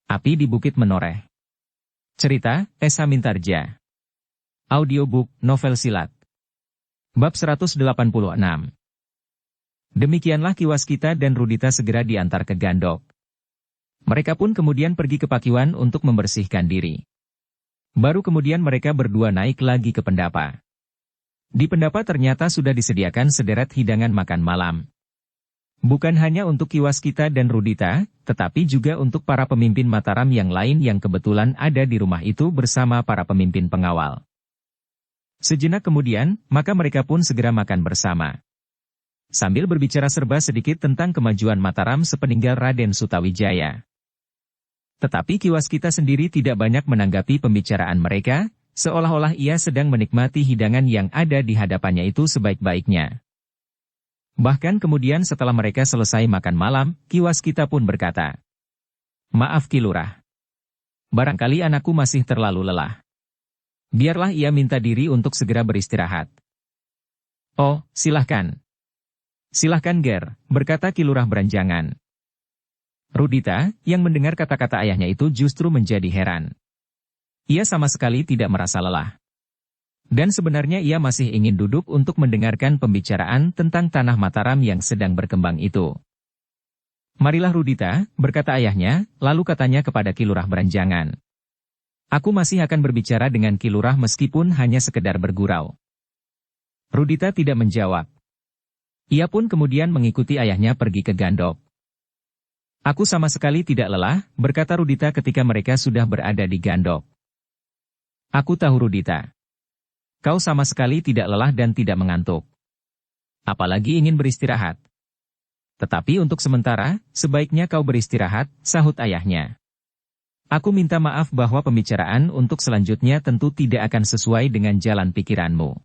Api di Bukit Menoreh. Cerita, Esa Mintarja. Audiobook, novel silat. Bab 186. Demikianlah Kiwaskita dan Rudita segera diantar ke Gandok. Mereka pun kemudian pergi ke Pakiwan untuk membersihkan diri. Baru kemudian mereka berdua naik lagi ke Pendapa. Di Pendapa ternyata sudah disediakan sederet hidangan makan malam. Bukan hanya untuk Kiwaskita dan Rudita, tetapi juga untuk para pemimpin Mataram yang lain yang kebetulan ada di rumah itu bersama para pemimpin pengawal. Sejenak kemudian, maka mereka pun segera makan bersama. Sambil berbicara serba sedikit tentang kemajuan Mataram sepeninggal Raden Sutawijaya. Tetapi Kiwaskita sendiri tidak banyak menanggapi pembicaraan mereka, seolah-olah ia sedang menikmati hidangan yang ada di hadapannya itu sebaik-baiknya. Bahkan kemudian setelah mereka selesai makan malam, Kiwaskita pun berkata, "Maaf Ki Lurah. Barangkali anakku masih terlalu lelah. Biarlah ia minta diri untuk segera beristirahat." "Oh, silahkan. Silahkan Ger," berkata Ki Lurah beranjangan. Rudita, yang mendengar kata-kata ayahnya itu justru menjadi heran. Ia sama sekali tidak merasa lelah. Dan sebenarnya ia masih ingin duduk untuk mendengarkan pembicaraan tentang tanah Mataram yang sedang berkembang itu. "Marilah Rudita," berkata ayahnya, lalu katanya kepada Ki Lurah beranjangan. "Aku masih akan berbicara dengan Ki Lurah meskipun hanya sekedar bergurau." Rudita tidak menjawab. Ia pun kemudian mengikuti ayahnya pergi ke Gandok. "Aku sama sekali tidak lelah," berkata Rudita ketika mereka sudah berada di Gandok. "Aku tahu Rudita. Kau sama sekali tidak lelah dan tidak mengantuk. Apalagi ingin beristirahat. Tetapi untuk sementara, sebaiknya kau beristirahat," sahut ayahnya. "Aku minta maaf bahwa pembicaraan untuk selanjutnya tentu tidak akan sesuai dengan jalan pikiranmu.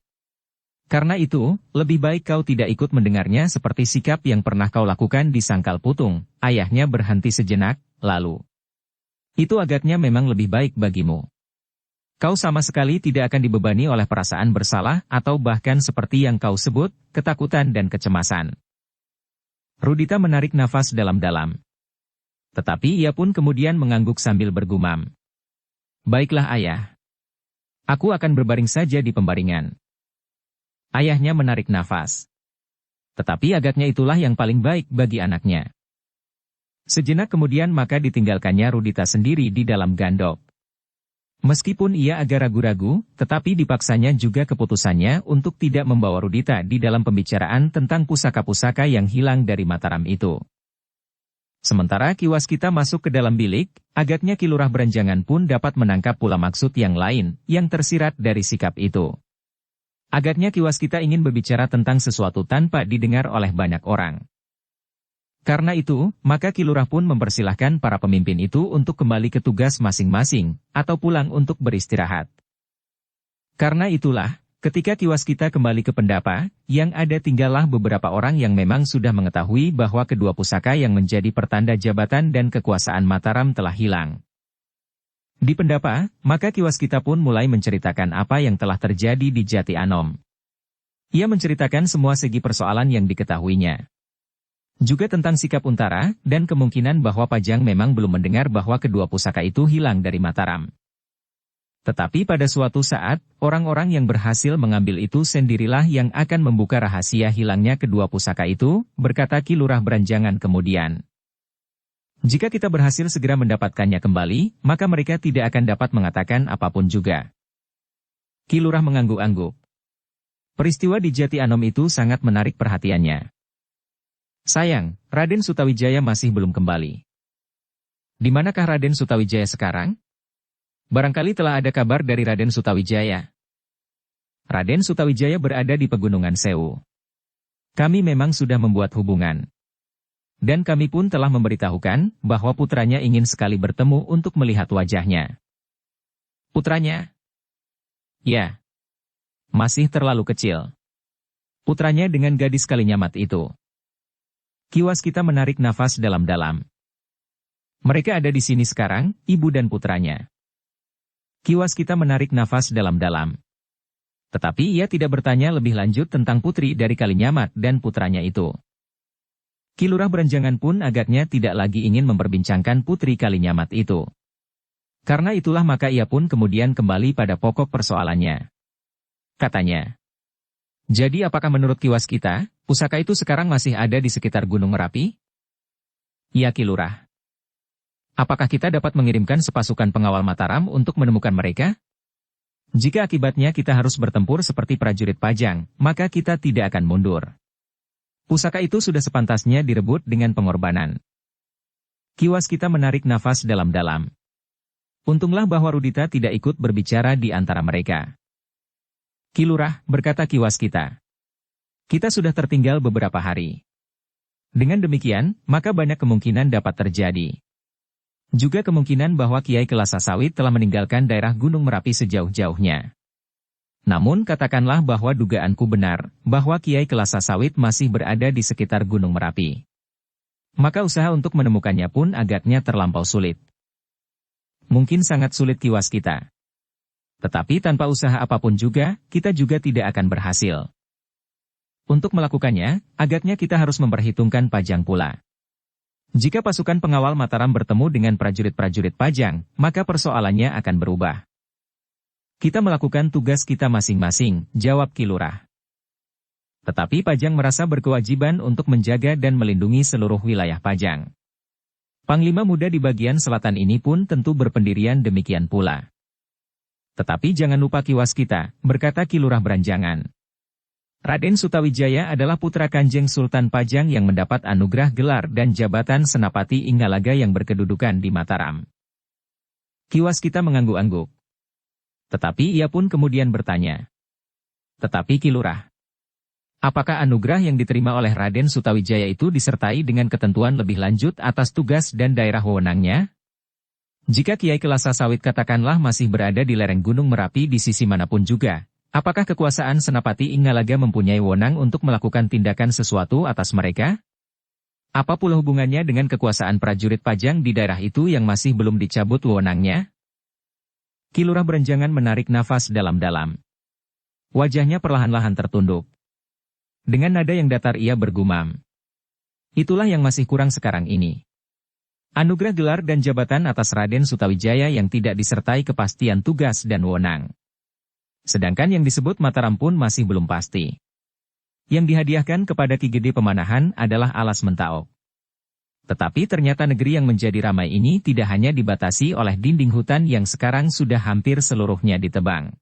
Karena itu, lebih baik kau tidak ikut mendengarnya seperti sikap yang pernah kau lakukan di Sangkal Putung." Ayahnya berhenti sejenak, lalu, "Itu agaknya memang lebih baik bagimu. Kau sama sekali tidak akan dibebani oleh perasaan bersalah atau bahkan seperti yang kau sebut, ketakutan dan kecemasan." Rudita menarik nafas dalam-dalam. Tetapi ia pun kemudian mengangguk sambil bergumam. "Baiklah ayah. Aku akan berbaring saja di pembaringan." Ayahnya menarik nafas. Tetapi agaknya itulah yang paling baik bagi anaknya. Sejenak kemudian maka ditinggalkannya Rudita sendiri di dalam Gandok. Meskipun ia agak ragu-ragu, tetapi dipaksanya juga keputusannya untuk tidak membawa Rudita di dalam pembicaraan tentang pusaka-pusaka yang hilang dari Mataram itu. Sementara Kiwaskita masuk ke dalam bilik, agaknya Ki Lurah beranjangan pun dapat menangkap pula maksud yang lain, yang tersirat dari sikap itu. Agaknya Kiwaskita ingin berbicara tentang sesuatu tanpa didengar oleh banyak orang. Karena itu, maka Ki Lurah pun mempersilahkan para pemimpin itu untuk kembali ke tugas masing-masing, atau pulang untuk beristirahat. Karena itulah, ketika Kiwaskita kembali ke Pendapa, yang ada tinggallah beberapa orang yang memang sudah mengetahui bahwa kedua pusaka yang menjadi pertanda jabatan dan kekuasaan Mataram telah hilang. Di Pendapa, maka Kiwaskita pun mulai menceritakan apa yang telah terjadi di Jati Anom. Ia menceritakan semua segi persoalan yang diketahuinya. Juga tentang sikap Untara, dan kemungkinan bahwa Pajang memang belum mendengar bahwa kedua pusaka itu hilang dari Mataram. Tetapi pada suatu saat, orang-orang yang berhasil mengambil itu sendirilah yang akan membuka rahasia hilangnya kedua pusaka itu, berkata Ki Lurah beranjangan kemudian. "Jika kita berhasil segera mendapatkannya kembali, maka mereka tidak akan dapat mengatakan apapun juga." Ki Lurah mengangguk-angguk. Peristiwa di Jati Anom itu sangat menarik perhatiannya. "Sayang, Raden Sutawijaya masih belum kembali. Di manakah Raden Sutawijaya sekarang? Barangkali telah ada kabar dari Raden Sutawijaya." "Raden Sutawijaya berada di Pegunungan Sewu. Kami memang sudah membuat hubungan. Dan kami pun telah memberitahukan bahwa putranya ingin sekali bertemu untuk melihat wajahnya." "Putranya?" "Ya. Masih terlalu kecil. Putranya dengan gadis Kalinyamat itu." Kiwaskita menarik nafas dalam-dalam. "Mereka ada di sini sekarang, ibu dan putranya." Kiwaskita menarik nafas dalam-dalam. Tetapi ia tidak bertanya lebih lanjut tentang putri dari Kalinyamat dan putranya itu. Ki Lurah Beranjangan pun agaknya tidak lagi ingin memperbincangkan Putri Kalinyamat itu. Karena itulah maka ia pun kemudian kembali pada pokok persoalannya. Katanya, "Jadi apakah menurut kiwas kita, pusaka itu sekarang masih ada di sekitar Gunung Merapi?" "Iya Ki Lurah." "Apakah kita dapat mengirimkan sepasukan pengawal Mataram untuk menemukan mereka? Jika akibatnya kita harus bertempur seperti prajurit Pajang, maka kita tidak akan mundur. Pusaka itu sudah sepantasnya direbut dengan pengorbanan." Kiwas kita menarik nafas dalam-dalam. Untunglah bahwa Rudita tidak ikut berbicara di antara mereka. "Ki Lurah," berkata kiwas kita, "kita sudah tertinggal beberapa hari. Dengan demikian, maka banyak kemungkinan dapat terjadi. Juga kemungkinan bahwa Kiai Kelasa Sawit telah meninggalkan daerah Gunung Merapi sejauh-jauhnya. Namun katakanlah bahwa dugaanku benar, bahwa Kiai Kelasa Sawit masih berada di sekitar Gunung Merapi. Maka usaha untuk menemukannya pun agaknya terlampau sulit. Mungkin sangat sulit kiwas kita. Tetapi tanpa usaha apapun juga, kita juga tidak akan berhasil. Untuk melakukannya, agaknya kita harus memperhitungkan Pajang pula. Jika pasukan pengawal Mataram bertemu dengan prajurit-prajurit Pajang, maka persoalannya akan berubah. Kita melakukan tugas kita masing-masing, jawab Ki Lurah. Tetapi Pajang merasa berkewajiban untuk menjaga dan melindungi seluruh wilayah Pajang. Panglima muda di bagian selatan ini pun tentu berpendirian demikian pula. Tetapi jangan lupa kiwas kita, berkata Ki Lurah Beranjangan. Raden Sutawijaya adalah putra Kanjeng Sultan Pajang yang mendapat anugerah gelar dan jabatan Senapati Inggalaga yang berkedudukan di Mataram. Kiwas kita mengangguk-angguk. Tetapi ia pun kemudian bertanya. "Tetapi Ki Lurah, apakah anugerah yang diterima oleh Raden Sutawijaya itu disertai dengan ketentuan lebih lanjut atas tugas dan daerah wewenangnya? Jika Kiai Kelasa Sawit katakanlah masih berada di lereng Gunung Merapi di sisi manapun juga, apakah kekuasaan Senapati Inggalaga mempunyai wewenang untuk melakukan tindakan sesuatu atas mereka? Apa pula hubungannya dengan kekuasaan prajurit Pajang di daerah itu yang masih belum dicabut wewenangnya?" Ki Lurah Beranjangan menarik nafas dalam-dalam. Wajahnya perlahan-lahan tertunduk. Dengan nada yang datar ia bergumam. "Itulah yang masih kurang sekarang ini. Anugerah gelar dan jabatan atas Raden Sutawijaya yang tidak disertai kepastian tugas dan wewenang. Sedangkan yang disebut Mataram pun masih belum pasti. Yang dihadiahkan kepada Ki Gede Pemanahan adalah alas Mentaok. Tetapi ternyata negeri yang menjadi ramai ini tidak hanya dibatasi oleh dinding hutan yang sekarang sudah hampir seluruhnya ditebang."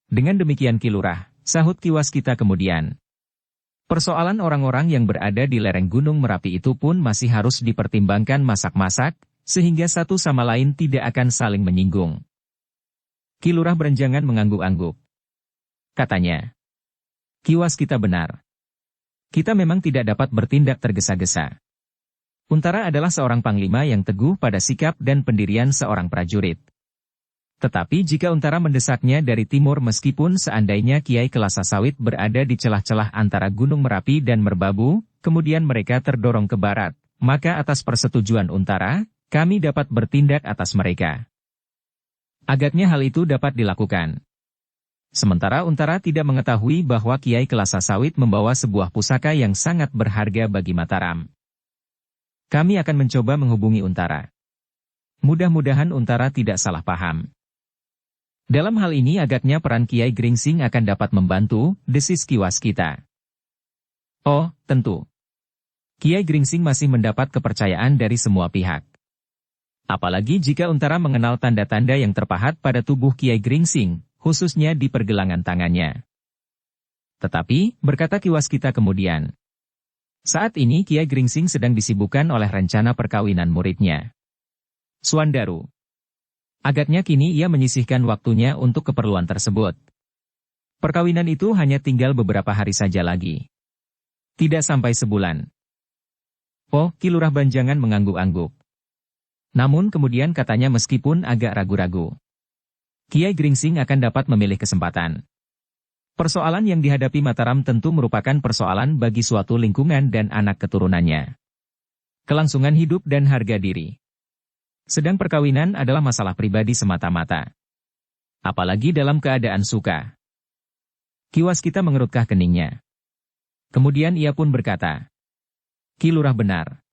Dengan demikian Ki Lurah, sahut kiwas kita kemudian. Persoalan orang-orang yang berada di lereng Gunung Merapi itu pun masih harus dipertimbangkan masak-masak, sehingga satu sama lain tidak akan saling menyinggung. Ki Lurah Beranjangan mengangguk-angguk. Katanya, "Kiwas kita benar. Kita memang tidak dapat bertindak tergesa-gesa. Untara adalah seorang panglima yang teguh pada sikap dan pendirian seorang prajurit. Tetapi jika Untara mendesaknya dari timur meskipun seandainya Kiai Kelasa Sawit berada di celah-celah antara Gunung Merapi dan Merbabu, kemudian mereka terdorong ke barat, maka atas persetujuan Untara, kami dapat bertindak atas mereka. Agaknya hal itu dapat dilakukan. Sementara Untara tidak mengetahui bahwa Kiai Kelasa Sawit membawa sebuah pusaka yang sangat berharga bagi Mataram. Kami akan mencoba menghubungi Untara. Mudah-mudahan Untara tidak salah paham. Dalam hal ini agaknya peran Kiai Gringsing akan dapat membantu," desis kiwas kita. "Oh, tentu. Kiai Gringsing masih mendapat kepercayaan dari semua pihak. Apalagi jika Untara mengenal tanda-tanda yang terpahat pada tubuh Kiai Gringsing, khususnya di pergelangan tangannya." Tetapi, berkata kiwas kita kemudian, saat ini Kiai Gringsing sedang disibukkan oleh rencana perkawinan muridnya, Suandaru. Agaknya kini ia menyisihkan waktunya untuk keperluan tersebut. Perkawinan itu hanya tinggal beberapa hari saja lagi. Tidak sampai sebulan. Oh, Ki Lurah Beranjangan mengangguk-angguk. Namun kemudian katanya meskipun agak ragu-ragu. Kiai Gringsing akan dapat memilih kesempatan. Persoalan yang dihadapi Mataram tentu merupakan persoalan bagi suatu lingkungan dan anak keturunannya. Kelangsungan hidup dan harga diri. Sedang perkawinan adalah masalah pribadi semata-mata. Apalagi dalam keadaan suka. Kiwas kita mengerutkan keningnya. Kemudian ia pun berkata, Ki Lurah benar.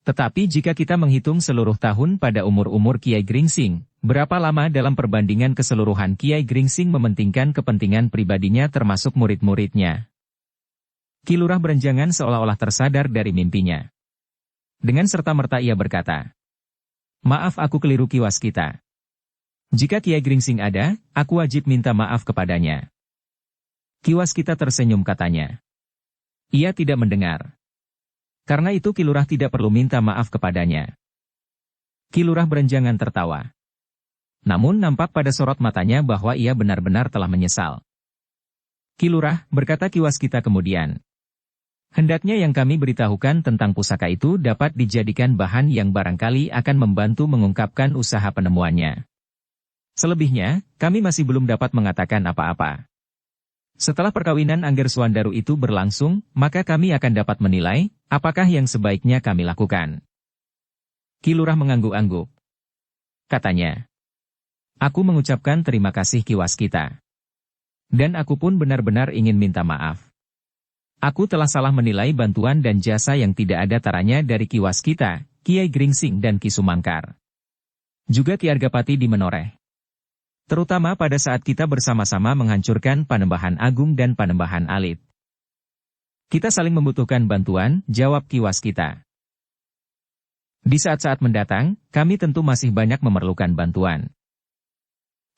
Tetapi jika kita menghitung seluruh tahun pada umur-umur Kiai Gringsing, berapa lama dalam perbandingan keseluruhan Kiai Gringsing mementingkan kepentingan pribadinya termasuk murid-muridnya? Ki Lurah berenjangan seolah-olah tersadar dari mimpinya. Dengan serta-merta ia berkata, "Maaf aku keliru Ki Waskita. Jika Kiai Gringsing ada, aku wajib minta maaf kepadanya." Ki Waskita tersenyum katanya. Ia tidak mendengar. Karena itu Ki Lurah tidak perlu minta maaf kepadanya. Ki Lurah berenjangan tertawa. Namun nampak pada sorot matanya bahwa ia benar-benar telah menyesal. Ki Lurah, berkata Ki Waskita kemudian. Hendaknya yang kami beritahukan tentang pusaka itu dapat dijadikan bahan yang barangkali akan membantu mengungkapkan usaha penemuannya. Selebihnya, kami masih belum dapat mengatakan apa-apa. Setelah perkawinan Angger Swandaru itu berlangsung, maka kami akan dapat menilai, apakah yang sebaiknya kami lakukan. Ki Lurah mengangguk-angguk. Katanya, "Aku mengucapkan terima kasih Ki Waskita. Dan aku pun benar-benar ingin minta maaf. Aku telah salah menilai bantuan dan jasa yang tidak ada taranya dari Ki Waskita, Kiai Gringsing dan Ki Sumangkar. Juga Ki Argapati di Menoreh. Terutama pada saat kita bersama-sama menghancurkan Panembahan Agung dan Panembahan Alit. Kita saling membutuhkan bantuan," jawab Ki Waskita. "Di saat-saat mendatang, kami tentu masih banyak memerlukan bantuan.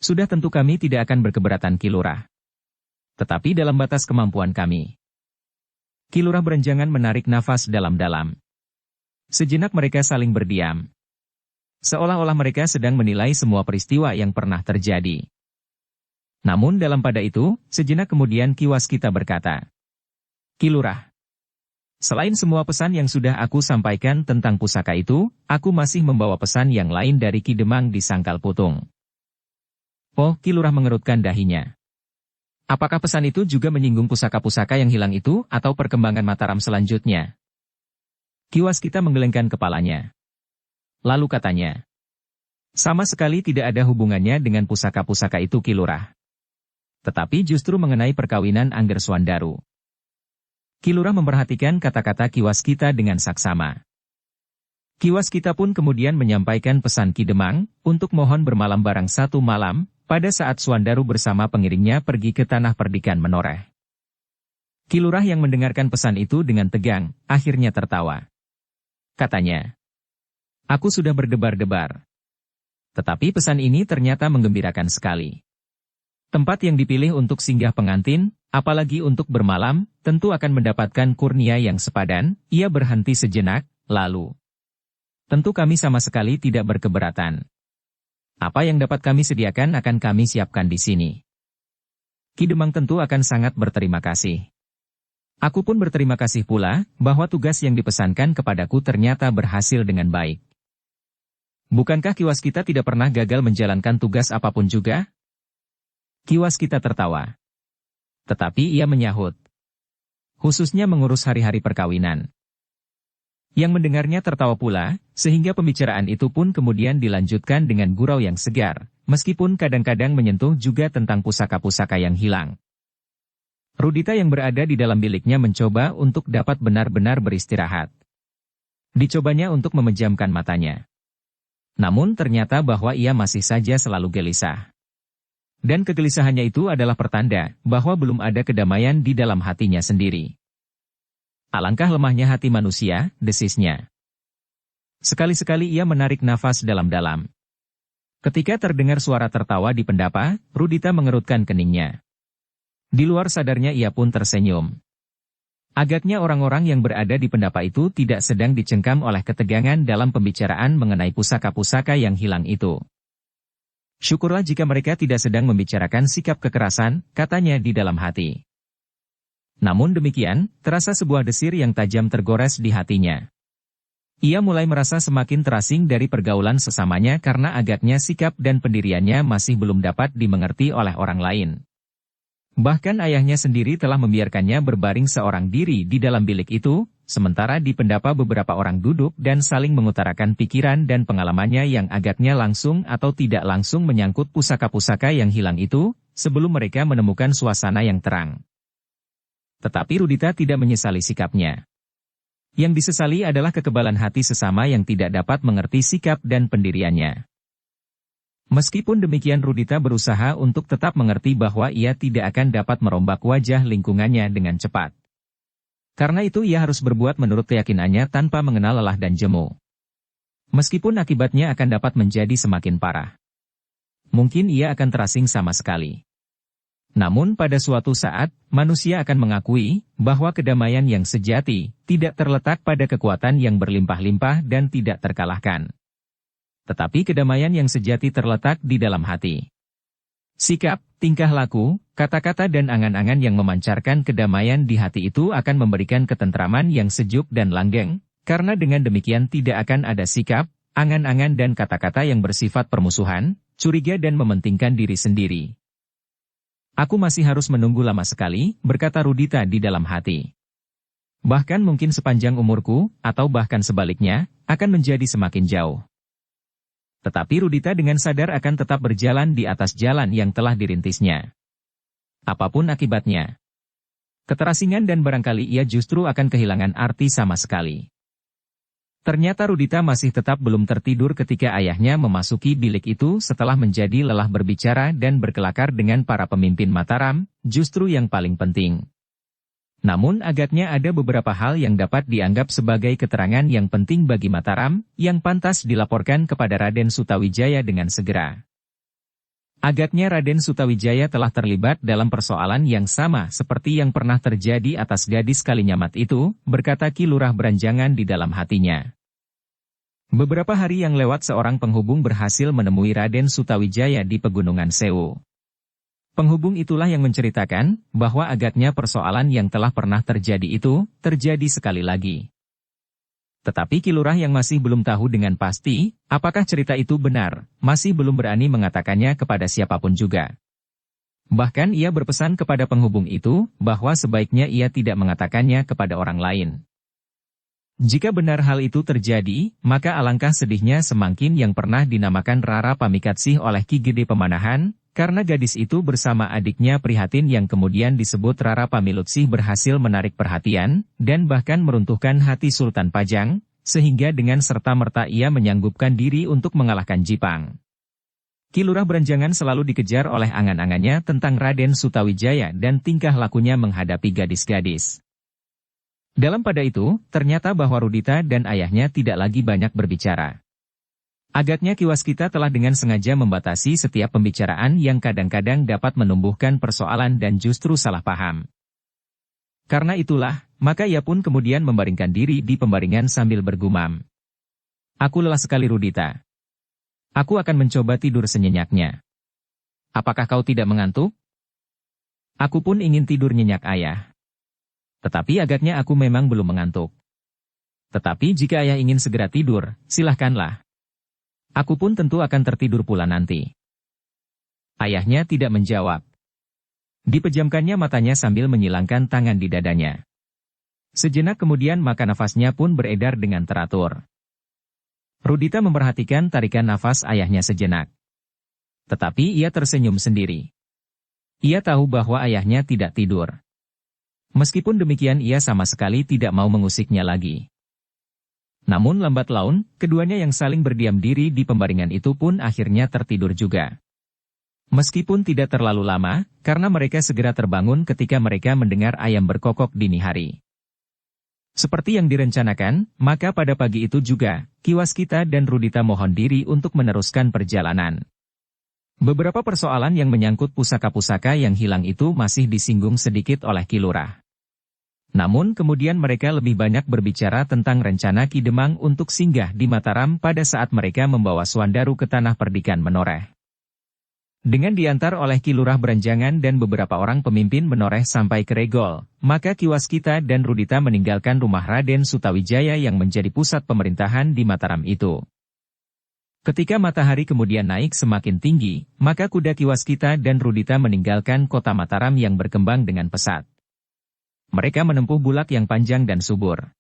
Sudah tentu kami tidak akan berkeberatan Ki Lurah. Tetapi dalam batas kemampuan kami." Ki Lurah berenjangan menarik nafas dalam-dalam. Sejenak mereka saling berdiam. Seolah-olah mereka sedang menilai semua peristiwa yang pernah terjadi. Namun dalam pada itu, sejenak kemudian Ki Waskita berkata, "Ki Lurah, selain semua pesan yang sudah aku sampaikan tentang pusaka itu, aku masih membawa pesan yang lain dari Ki Demang di Sangkal Putung." Oh, Ki Lurah mengerutkan dahinya. Apakah pesan itu juga menyinggung pusaka-pusaka yang hilang itu atau perkembangan Mataram selanjutnya? Ki Waskita menggelengkan kepalanya. Lalu katanya, "Sama sekali tidak ada hubungannya dengan pusaka-pusaka itu Ki Lurah. Tetapi justru mengenai perkawinan Angger Swandaru." Ki Lurah memperhatikan kata-kata Ki Waskita dengan saksama. Ki Waskita pun kemudian menyampaikan pesan Ki Demang, untuk mohon bermalam barang satu malam, pada saat Swandaru bersama pengiringnya pergi ke tanah perdikan Menoreh. Ki Lurah yang mendengarkan pesan itu dengan tegang, akhirnya tertawa. Katanya, "Aku sudah berdebar-debar. Tetapi pesan ini ternyata menggembirakan sekali. Tempat yang dipilih untuk singgah pengantin, apalagi untuk bermalam, tentu akan mendapatkan kurnia yang sepadan." Ia berhenti sejenak, lalu, "Tentu kami sama sekali tidak berkeberatan. Apa yang dapat kami sediakan akan kami siapkan di sini. Ki Demang tentu akan sangat berterima kasih. Aku pun berterima kasih pula, bahwa tugas yang dipesankan kepadaku ternyata berhasil dengan baik." "Bukankah Ki Waskita tidak pernah gagal menjalankan tugas apapun juga?" Ki Waskita tertawa. Tetapi ia menyahut, "Khususnya mengurus hari-hari perkawinan." Yang mendengarnya tertawa pula, sehingga pembicaraan itu pun kemudian dilanjutkan dengan gurau yang segar, meskipun kadang-kadang menyentuh juga tentang pusaka-pusaka yang hilang. Rudita yang berada di dalam biliknya mencoba untuk dapat benar-benar beristirahat. Dicobanya untuk memejamkan matanya. Namun ternyata bahwa ia masih saja selalu gelisah. Dan kegelisahannya itu adalah pertanda bahwa belum ada kedamaian di dalam hatinya sendiri. "Alangkah lemahnya hati manusia," desisnya. Sekali-sekali ia menarik nafas dalam-dalam. Ketika terdengar suara tertawa di pendapa, Rudita mengerutkan keningnya. Di luar sadarnya ia pun tersenyum. Agaknya orang-orang yang berada di pendapa itu tidak sedang dicengkam oleh ketegangan dalam pembicaraan mengenai pusaka-pusaka yang hilang itu. "Syukurlah jika mereka tidak sedang membicarakan sikap kekerasan," katanya di dalam hati. Namun demikian, terasa sebuah desir yang tajam tergores di hatinya. Ia mulai merasa semakin terasing dari pergaulan sesamanya karena agaknya sikap dan pendiriannya masih belum dapat dimengerti oleh orang lain. Bahkan ayahnya sendiri telah membiarkannya berbaring seorang diri di dalam bilik itu, sementara di pendapa beberapa orang duduk dan saling mengutarakan pikiran dan pengalamannya yang agaknya langsung atau tidak langsung menyangkut pusaka-pusaka yang hilang itu, sebelum mereka menemukan suasana yang terang. Tetapi Rudita tidak menyesali sikapnya. Yang disesali adalah kekebalan hati sesama yang tidak dapat mengerti sikap dan pendiriannya. Meskipun demikian Rudita berusaha untuk tetap mengerti bahwa ia tidak akan dapat merombak wajah lingkungannya dengan cepat. Karena itu ia harus berbuat menurut keyakinannya tanpa mengenal lelah dan jemu. Meskipun akibatnya akan dapat menjadi semakin parah. Mungkin ia akan terasing sama sekali. Namun pada suatu saat, manusia akan mengakui bahwa kedamaian yang sejati tidak terletak pada kekuatan yang berlimpah-limpah dan tidak terkalahkan. Tetapi kedamaian yang sejati terletak di dalam hati. Sikap, tingkah laku, kata-kata dan angan-angan yang memancarkan kedamaian di hati itu akan memberikan ketentraman yang sejuk dan langgeng, karena dengan demikian tidak akan ada sikap, angan-angan dan kata-kata yang bersifat permusuhan, curiga dan mementingkan diri sendiri. Aku masih harus menunggu lama sekali, berkata Rudita di dalam hati. Bahkan mungkin sepanjang umurku, atau bahkan sebaliknya, akan menjadi semakin jauh. Tetapi Rudita dengan sadar akan tetap berjalan di atas jalan yang telah dirintisnya. Apapun akibatnya. Keterasingan dan barangkali ia justru akan kehilangan arti sama sekali. Ternyata Rudita masih tetap belum tertidur ketika ayahnya memasuki bilik itu setelah menjadi lelah berbicara dan berkelakar dengan para pemimpin Mataram, justru yang paling penting. Namun agaknya ada beberapa hal yang dapat dianggap sebagai keterangan yang penting bagi Mataram, yang pantas dilaporkan kepada Raden Sutawijaya dengan segera. Agaknya Raden Sutawijaya telah terlibat dalam persoalan yang sama seperti yang pernah terjadi atas gadis Kalinyamat itu, berkata Ki Lurah Beranjangan di dalam hatinya. Beberapa hari yang lewat seorang penghubung berhasil menemui Raden Sutawijaya di Pegunungan Sewu. Penghubung itulah yang menceritakan bahwa agaknya persoalan yang telah pernah terjadi itu terjadi sekali lagi. Tetapi Ki Lurah yang masih belum tahu dengan pasti apakah cerita itu benar, masih belum berani mengatakannya kepada siapapun juga. Bahkan ia berpesan kepada penghubung itu bahwa sebaiknya ia tidak mengatakannya kepada orang lain. Jika benar hal itu terjadi, maka alangkah sedihnya Semangkin yang pernah dinamakan Rara Pamikatsih oleh Ki Gede Pemanahan, karena gadis itu bersama adiknya Prihatin yang kemudian disebut Rara Pamilutsih berhasil menarik perhatian, dan bahkan meruntuhkan hati Sultan Pajang, sehingga dengan serta-merta ia menyanggupkan diri untuk mengalahkan Jipang. Ki Lurah Beranjangan selalu dikejar oleh angan-angannya tentang Raden Sutawijaya dan tingkah lakunya menghadapi gadis-gadis. Dalam pada itu, ternyata bahwa Rudita dan ayahnya tidak lagi banyak berbicara. Agaknya Ki Waskita telah dengan sengaja membatasi setiap pembicaraan yang kadang-kadang dapat menumbuhkan persoalan dan justru salah paham. Karena itulah, maka ia pun kemudian membaringkan diri di pembaringan sambil bergumam. Aku lelah sekali Rudita. Aku akan mencoba tidur senyenyaknya. Apakah kau tidak mengantuk? Aku pun ingin tidur nyenyak ayah. Tetapi agaknya aku memang belum mengantuk. Tetapi jika ayah ingin segera tidur, silahkanlah. Aku pun tentu akan tertidur pula nanti. Ayahnya tidak menjawab. Dipejamkannya matanya sambil menyilangkan tangan di dadanya. Sejenak kemudian maka nafasnya pun beredar dengan teratur. Rudita memperhatikan tarikan nafas ayahnya sejenak. Tetapi ia tersenyum sendiri. Ia tahu bahwa ayahnya tidak tidur. Meskipun demikian ia sama sekali tidak mau mengusiknya lagi. Namun lambat laun, keduanya yang saling berdiam diri di pembaringan itu pun akhirnya tertidur juga. Meskipun tidak terlalu lama, karena mereka segera terbangun ketika mereka mendengar ayam berkokok dini hari. Seperti yang direncanakan, maka pada pagi itu juga, Ki Waskita dan Rudita mohon diri untuk meneruskan perjalanan. Beberapa persoalan yang menyangkut pusaka-pusaka yang hilang itu masih disinggung sedikit oleh Ki Lurah. Namun kemudian mereka lebih banyak berbicara tentang rencana Ki Demang untuk singgah di Mataram pada saat mereka membawa Swandaru ke tanah perdikan Menoreh. Dengan diantar oleh Ki Lurah Beranjangan dan beberapa orang pemimpin Menoreh sampai ke Regol, maka Ki Waskita dan Rudita meninggalkan rumah Raden Sutawijaya yang menjadi pusat pemerintahan di Mataram itu. Ketika matahari kemudian naik semakin tinggi, maka kuda Ki Waskita dan Rudita meninggalkan kota Mataram yang berkembang dengan pesat. Mereka menempuh bulak yang panjang dan subur.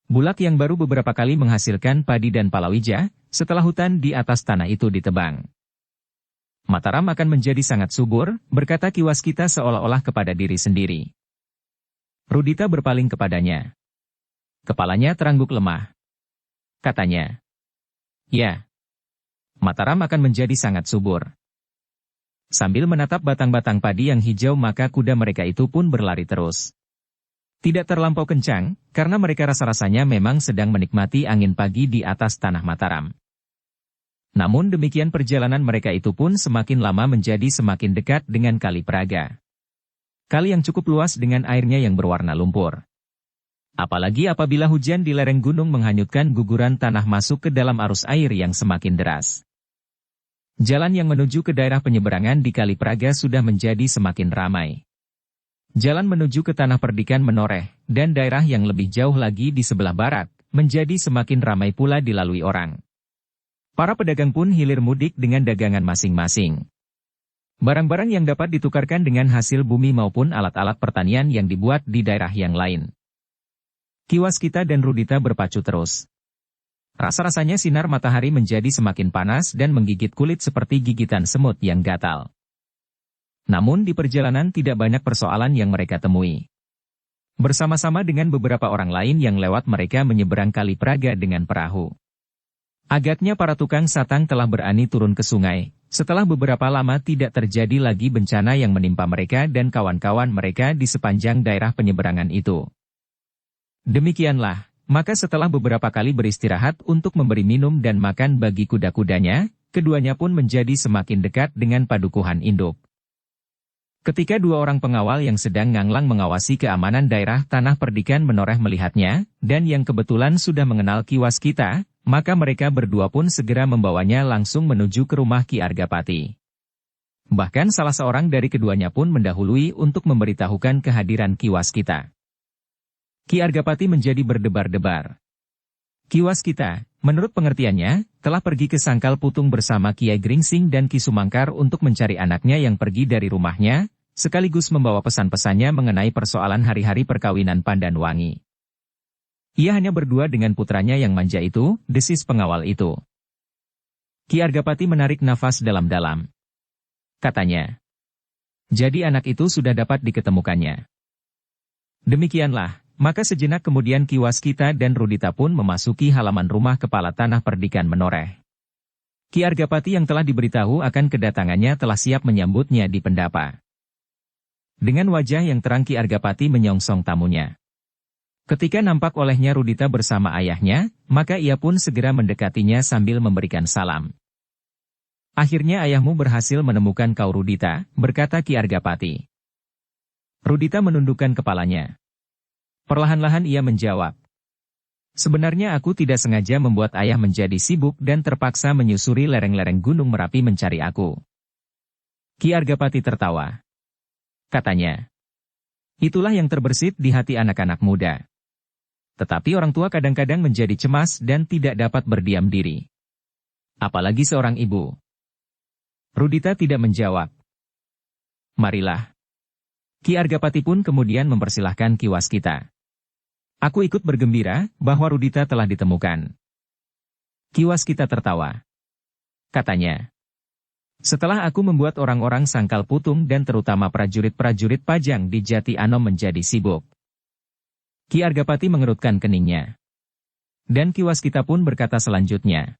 Bulak yang baru beberapa kali menghasilkan padi dan palawija, setelah hutan di atas tanah itu ditebang. Mataram akan menjadi sangat subur, berkata Ki Waskita seolah-olah kepada diri sendiri. Rudita berpaling kepadanya. Kepalanya terangguk lemah. Katanya, "Ya, Mataram akan menjadi sangat subur." Sambil menatap batang-batang padi yang hijau maka kuda mereka itu pun berlari terus. Tidak terlampau kencang, karena mereka rasa-rasanya memang sedang menikmati angin pagi di atas tanah Mataram. Namun demikian perjalanan mereka itu pun semakin lama menjadi semakin dekat dengan Kali Praga. Kali yang cukup luas dengan airnya yang berwarna lumpur. Apalagi apabila hujan di lereng gunung menghanyutkan guguran tanah masuk ke dalam arus air yang semakin deras. Jalan yang menuju ke daerah penyeberangan di Kali Praga sudah menjadi semakin ramai. Jalan menuju ke Tanah Perdikan menoreh, dan daerah yang lebih jauh lagi di sebelah barat, menjadi semakin ramai pula dilalui orang. Para pedagang pun hilir mudik dengan dagangan masing-masing. Barang-barang yang dapat ditukarkan dengan hasil bumi maupun alat-alat pertanian yang dibuat di daerah yang lain. Kiwaskita dan Rudita berpacu terus. Rasa-rasanya sinar matahari menjadi semakin panas dan menggigit kulit seperti gigitan semut yang gatal. Namun di perjalanan tidak banyak persoalan yang mereka temui. Bersama-sama dengan beberapa orang lain yang lewat mereka menyeberang Kali Praga dengan perahu. Agaknya para tukang satang telah berani turun ke sungai, setelah beberapa lama tidak terjadi lagi bencana yang menimpa mereka dan kawan-kawan mereka di sepanjang daerah penyeberangan itu. Demikianlah, maka setelah beberapa kali beristirahat untuk memberi minum dan makan bagi kuda-kudanya, keduanya pun menjadi semakin dekat dengan padukuhan induk. Ketika dua orang pengawal yang sedang nganglang mengawasi keamanan daerah Tanah Perdikan menoreh melihatnya, dan yang kebetulan sudah mengenal Kiwaskita, maka mereka berdua pun segera membawanya langsung menuju ke rumah Ki Argapati. Bahkan salah seorang dari keduanya pun mendahului untuk memberitahukan kehadiran Kiwaskita. Ki Argapati menjadi berdebar-debar. Kiwaskita, menurut pengertiannya, telah pergi ke Sangkal Putung bersama Kiai Gringsing dan Ki Sumangkar untuk mencari anaknya yang pergi dari rumahnya, sekaligus membawa pesan-pesannya mengenai persoalan hari-hari perkawinan Pandanwangi. Ia hanya berdua dengan putranya yang manja itu, desis pengawal itu. Ki Argapati menarik nafas dalam-dalam. Katanya, "Jadi anak itu sudah dapat diketemukannya." Demikianlah. Maka sejenak kemudian Kiwaskita dan Rudita pun memasuki halaman rumah kepala Tanah Perdikan menoreh. Ki Argapati yang telah diberitahu akan kedatangannya telah siap menyambutnya di pendapa. Dengan wajah yang terang Ki Argapati menyongsong tamunya. Ketika nampak olehnya Rudita bersama ayahnya, maka ia pun segera mendekatinya sambil memberikan salam. "Akhirnya ayahmu berhasil menemukan kau Rudita," berkata Ki Argapati. Rudita menundukkan kepalanya. Perlahan-lahan ia menjawab, "Sebenarnya aku tidak sengaja membuat ayah menjadi sibuk dan terpaksa menyusuri lereng-lereng Gunung Merapi mencari aku." Ki Argapati tertawa. Katanya, "Itulah yang terbersit di hati anak-anak muda. Tetapi orang tua kadang-kadang menjadi cemas dan tidak dapat berdiam diri. Apalagi seorang ibu." Rudita tidak menjawab. "Marilah." Ki Argapati pun kemudian mempersilahkan Kiwaskita. "Aku ikut bergembira bahwa Rudita telah ditemukan." Kiwaskita tertawa. Katanya, "Setelah aku membuat orang-orang Sangkal Putung dan terutama prajurit-prajurit Pajang di Jati Anom menjadi sibuk." Ki Argapati mengerutkan keningnya. Dan Kiwaskita pun berkata selanjutnya,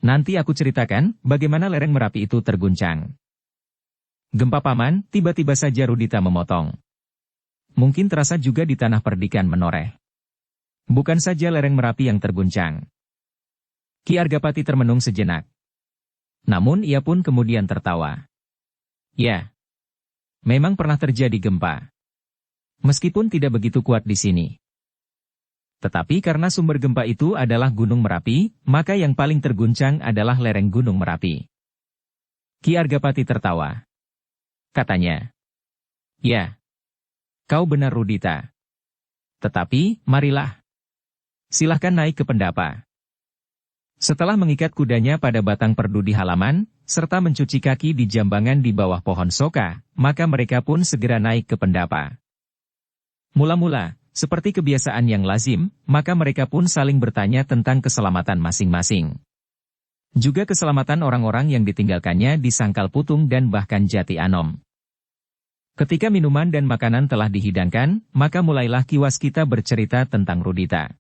"Nanti aku ceritakan bagaimana lereng Merapi itu terguncang." "Gempa paman," tiba-tiba saja Rudita memotong. "Mungkin terasa juga di Tanah Perdikan menoreh. Bukan saja lereng Merapi yang terguncang." Ki Argapati termenung sejenak. Namun ia pun kemudian tertawa. "Ya, memang pernah terjadi gempa. Meskipun tidak begitu kuat di sini. Tetapi karena sumber gempa itu adalah Gunung Merapi, maka yang paling terguncang adalah lereng Gunung Merapi." Ki Argapati tertawa. Katanya, "Ya, kau benar Rudita. Tetapi, marilah. Silahkan naik ke pendapa." Setelah mengikat kudanya pada batang perdu di halaman, serta mencuci kaki di jambangan di bawah pohon soka, maka mereka pun segera naik ke pendapa. Mula-mula, seperti kebiasaan yang lazim, maka mereka pun saling bertanya tentang keselamatan masing-masing. Juga keselamatan orang-orang yang ditinggalkannya di Sangkal Putung dan bahkan Jati Anom. Ketika minuman dan makanan telah dihidangkan, maka mulailah Ki Waskita bercerita tentang Rudita.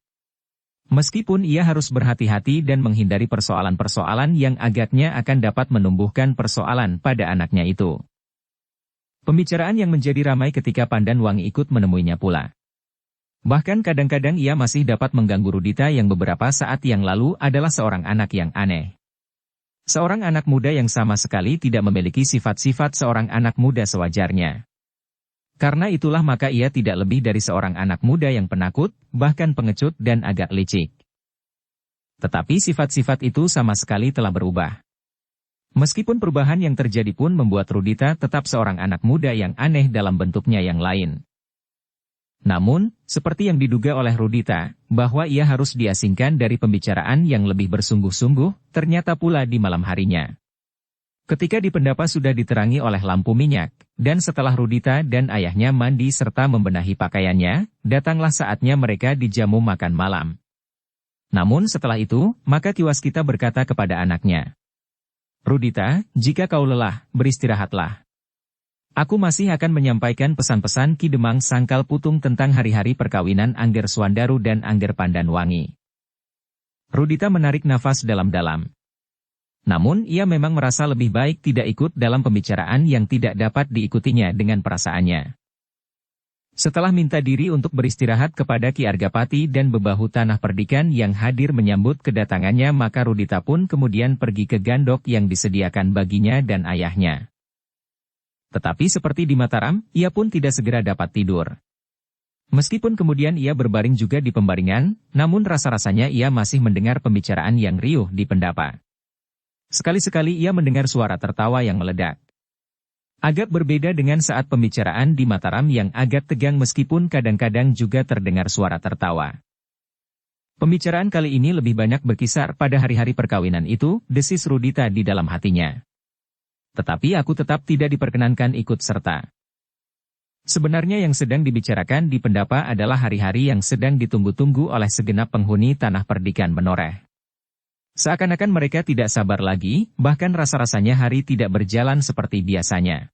Meskipun ia harus berhati-hati dan menghindari persoalan-persoalan yang agaknya akan dapat menumbuhkan persoalan pada anaknya itu. Pembicaraan yang menjadi ramai ketika Pandan Wangi ikut menemuinya pula. Bahkan kadang-kadang ia masih dapat mengganggu Rudita yang beberapa saat yang lalu adalah seorang anak yang aneh. Seorang anak muda yang sama sekali tidak memiliki sifat-sifat seorang anak muda sewajarnya. Karena itulah maka ia tidak lebih dari seorang anak muda yang penakut, bahkan pengecut dan agak licik. Tetapi sifat-sifat itu sama sekali telah berubah. Meskipun perubahan yang terjadi pun membuat Rudita tetap seorang anak muda yang aneh dalam bentuknya yang lain. Namun, seperti yang diduga oleh Rudita, bahwa ia harus diasingkan dari pembicaraan yang lebih bersungguh-sungguh, ternyata pula di malam harinya. Ketika di pendapa sudah diterangi oleh lampu minyak, dan setelah Rudita dan ayahnya mandi serta membenahi pakaiannya, datanglah saatnya mereka dijamu makan malam. Namun setelah itu, maka Ki Waskita berkata kepada anaknya, "Rudita, jika kau lelah, beristirahatlah. Aku masih akan menyampaikan pesan-pesan Ki Demang Sangkal Putung tentang hari-hari perkawinan Angger Swandaru dan Angger Pandan Wangi." Rudita menarik nafas dalam-dalam. Namun ia memang merasa lebih baik tidak ikut dalam pembicaraan yang tidak dapat diikutinya dengan perasaannya. Setelah minta diri untuk beristirahat kepada Ki Argapati dan bebahu Tanah Perdikan yang hadir menyambut kedatangannya, maka Rudita pun kemudian pergi ke gandok yang disediakan baginya dan ayahnya. Tetapi seperti di Mataram, ia pun tidak segera dapat tidur. Meskipun kemudian ia berbaring juga di pembaringan, namun rasa-rasanya ia masih mendengar pembicaraan yang riuh di pendapa. Sekali-sekali ia mendengar suara tertawa yang meledak. Agak berbeda dengan saat pembicaraan di Mataram yang agak tegang meskipun kadang-kadang juga terdengar suara tertawa. Pembicaraan kali ini lebih banyak berkisar pada hari-hari perkawinan itu, desis Rudita di dalam hatinya. Tetapi aku tetap tidak diperkenankan ikut serta. Sebenarnya yang sedang dibicarakan di pendapa adalah hari-hari yang sedang ditunggu-tunggu oleh segenap penghuni Tanah Perdikan Menoreh. Seakan-akan mereka tidak sabar lagi, bahkan rasa-rasanya hari tidak berjalan seperti biasanya.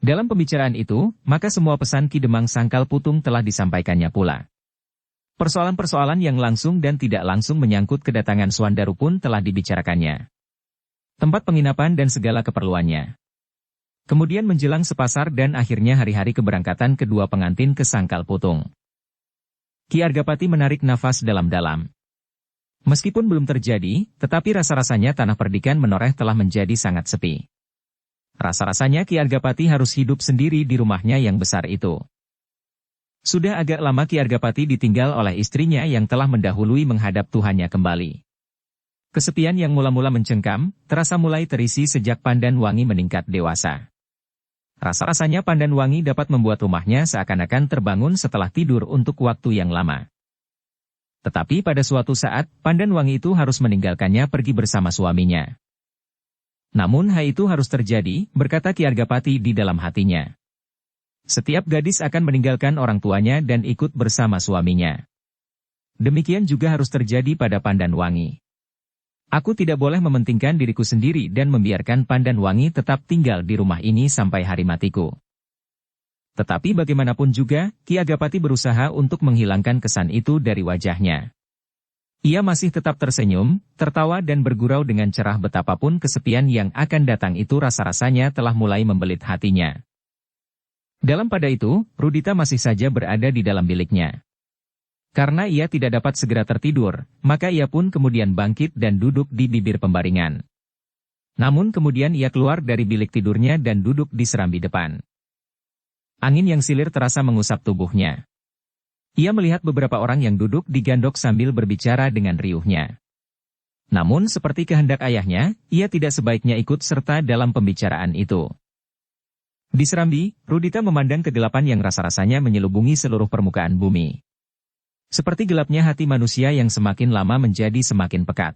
Dalam pembicaraan itu, maka semua pesan Ki Demang Sangkal Putung telah disampaikannya pula. Persoalan-persoalan yang langsung dan tidak langsung menyangkut kedatangan Swandaru pun telah dibicarakannya. Tempat penginapan dan segala keperluannya. Kemudian menjelang sepasar dan akhirnya hari-hari keberangkatan kedua pengantin ke Sangkal Putung. Ki Argapati menarik nafas dalam-dalam. Meskipun belum terjadi, tetapi rasa-rasanya Tanah Perdikan Menoreh telah menjadi sangat sepi. Rasa-rasanya Ki Argapati harus hidup sendiri di rumahnya yang besar itu. Sudah agak lama Ki Argapati ditinggal oleh istrinya yang telah mendahului menghadap Tuhannya kembali. Kesepian yang mula-mula mencengkam, terasa mulai terisi sejak Pandan Wangi meningkat dewasa. Rasa-rasanya Pandan Wangi dapat membuat rumahnya seakan-akan terbangun setelah tidur untuk waktu yang lama. Tetapi pada suatu saat, Pandan Wangi itu harus meninggalkannya pergi bersama suaminya. Namun hal itu harus terjadi, berkata Ki Argapati di dalam hatinya. Setiap gadis akan meninggalkan orang tuanya dan ikut bersama suaminya. Demikian juga harus terjadi pada Pandan Wangi. Aku tidak boleh mementingkan diriku sendiri dan membiarkan Pandan Wangi tetap tinggal di rumah ini sampai hari matiku. Tetapi bagaimanapun juga, Ki Argapati berusaha untuk menghilangkan kesan itu dari wajahnya. Ia masih tetap tersenyum, tertawa dan bergurau dengan cerah betapapun kesepian yang akan datang itu rasa-rasanya telah mulai membelit hatinya. Dalam pada itu, Rudita masih saja berada di dalam biliknya. Karena ia tidak dapat segera tertidur, maka ia pun kemudian bangkit dan duduk di bibir pembaringan. Namun kemudian ia keluar dari bilik tidurnya dan duduk di serambi depan. Angin yang silir terasa mengusap tubuhnya. Ia melihat beberapa orang yang duduk di gandok sambil berbicara dengan riuhnya. Namun seperti kehendak ayahnya, ia tidak sebaiknya ikut serta dalam pembicaraan itu. Di serambi, Rudita memandang kegelapan yang rasa-rasanya menyelubungi seluruh permukaan bumi. Seperti gelapnya hati manusia yang semakin lama menjadi semakin pekat.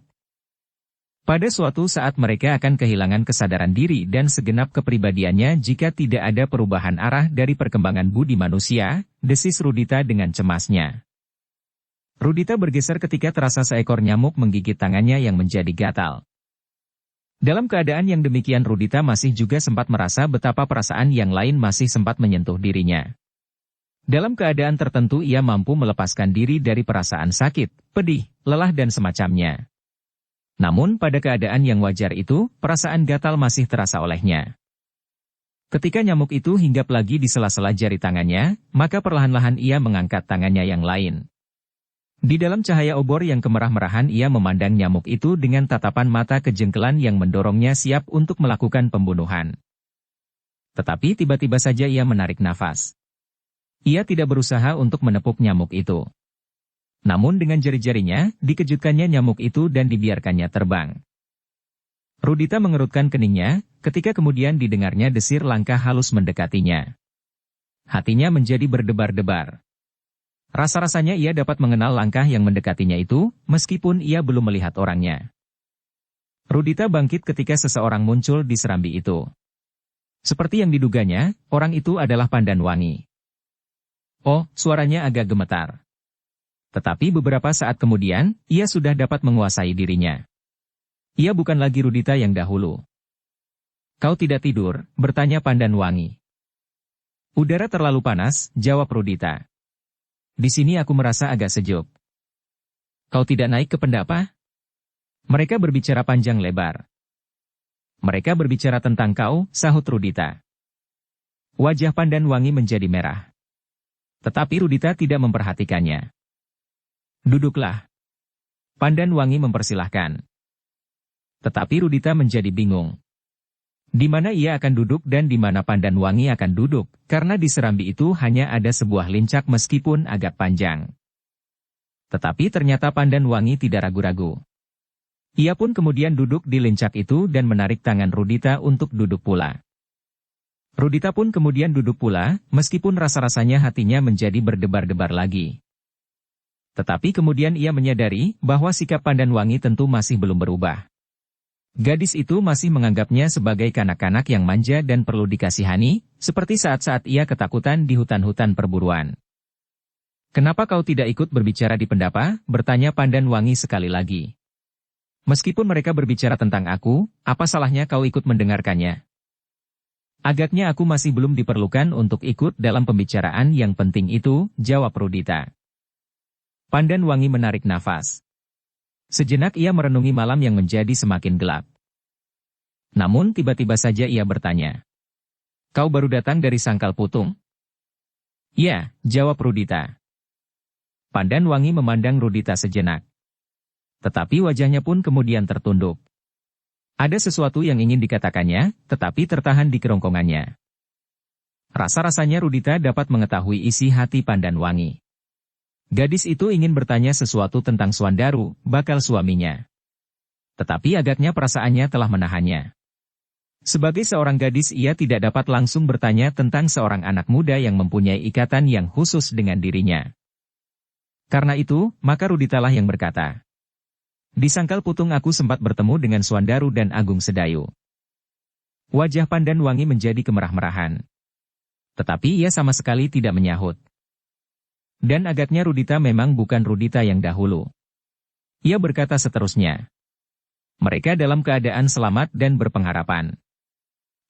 Pada suatu saat mereka akan kehilangan kesadaran diri dan segenap kepribadiannya jika tidak ada perubahan arah dari perkembangan budi manusia, desis Rudita dengan cemasnya. Rudita bergeser ketika terasa seekor nyamuk menggigit tangannya yang menjadi gatal. Dalam keadaan yang demikian Rudita masih juga sempat merasa betapa perasaan yang lain masih sempat menyentuh dirinya. Dalam keadaan tertentu ia mampu melepaskan diri dari perasaan sakit, pedih, lelah dan semacamnya. Namun pada keadaan yang wajar itu, perasaan gatal masih terasa olehnya. Ketika nyamuk itu hinggap lagi di sela-sela jari tangannya, maka perlahan-lahan ia mengangkat tangannya yang lain. Di dalam cahaya obor yang kemerah-merahan ia memandang nyamuk itu dengan tatapan mata kejengkelan yang mendorongnya siap untuk melakukan pembunuhan. Tetapi tiba-tiba saja ia menarik nafas. Ia tidak berusaha untuk menepuk nyamuk itu. Namun dengan jari-jarinya, dikejutkannya nyamuk itu dan dibiarkannya terbang. Rudita mengerutkan keningnya, ketika kemudian didengarnya desir langkah halus mendekatinya. Hatinya menjadi berdebar-debar. Rasa-rasanya ia dapat mengenal langkah yang mendekatinya itu, meskipun ia belum melihat orangnya. Rudita bangkit ketika seseorang muncul di serambi itu. Seperti yang diduganya, orang itu adalah Pandanwangi. Oh, suaranya agak gemetar. Tetapi beberapa saat kemudian, ia sudah dapat menguasai dirinya. Ia bukan lagi Rudita yang dahulu. Kau tidak tidur, bertanya Pandanwangi. Udara terlalu panas, jawab Rudita. Di sini aku merasa agak sejuk. Kau tidak naik ke pendapa? Mereka berbicara panjang lebar. Mereka berbicara tentang kau, sahut Rudita. Wajah Pandanwangi menjadi merah. Tetapi Rudita tidak memperhatikannya. Duduklah. Pandanwangi mempersilahkan. Tetapi Rudita menjadi bingung. Di mana ia akan duduk dan di mana Pandanwangi akan duduk, karena di serambi itu hanya ada sebuah lincak meskipun agak panjang. Tetapi ternyata Pandanwangi tidak ragu-ragu. Ia pun kemudian duduk di lincak itu dan menarik tangan Rudita untuk duduk pula. Rudita pun kemudian duduk pula, meskipun rasa-rasanya hatinya menjadi berdebar-debar lagi. Tetapi kemudian ia menyadari bahwa sikap Pandanwangi tentu masih belum berubah. Gadis itu masih menganggapnya sebagai kanak-kanak yang manja dan perlu dikasihani, seperti saat-saat ia ketakutan di hutan-hutan perburuan. Kenapa kau tidak ikut berbicara di pendapa? Bertanya Pandanwangi sekali lagi. Meskipun mereka berbicara tentang aku, apa salahnya kau ikut mendengarkannya? Agaknya aku masih belum diperlukan untuk ikut dalam pembicaraan yang penting itu, jawab Rudita. Pandanwangi menarik nafas. Sejenak ia merenungi malam yang menjadi semakin gelap. Namun tiba-tiba saja ia bertanya. Kau baru datang dari Sangkal Putung? Ya, jawab Rudita. Pandanwangi memandang Rudita sejenak. Tetapi wajahnya pun kemudian tertunduk. Ada sesuatu yang ingin dikatakannya, tetapi tertahan di kerongkongannya. Rasa-rasanya Rudita dapat mengetahui isi hati Pandanwangi. Gadis itu ingin bertanya sesuatu tentang Swandaru, bakal suaminya. Tetapi agaknya perasaannya telah menahannya. Sebagai seorang gadis ia tidak dapat langsung bertanya tentang seorang anak muda yang mempunyai ikatan yang khusus dengan dirinya. Karena itu, maka Ruditalah yang berkata. Di Sangkal Putung aku sempat bertemu dengan Swandaru dan Agung Sedayu. Wajah Pandanwangi menjadi kemerah-merahan. Tetapi ia sama sekali tidak menyahut. Dan agaknya Rudita memang bukan Rudita yang dahulu. Ia berkata seterusnya. Mereka dalam keadaan selamat dan berpengharapan.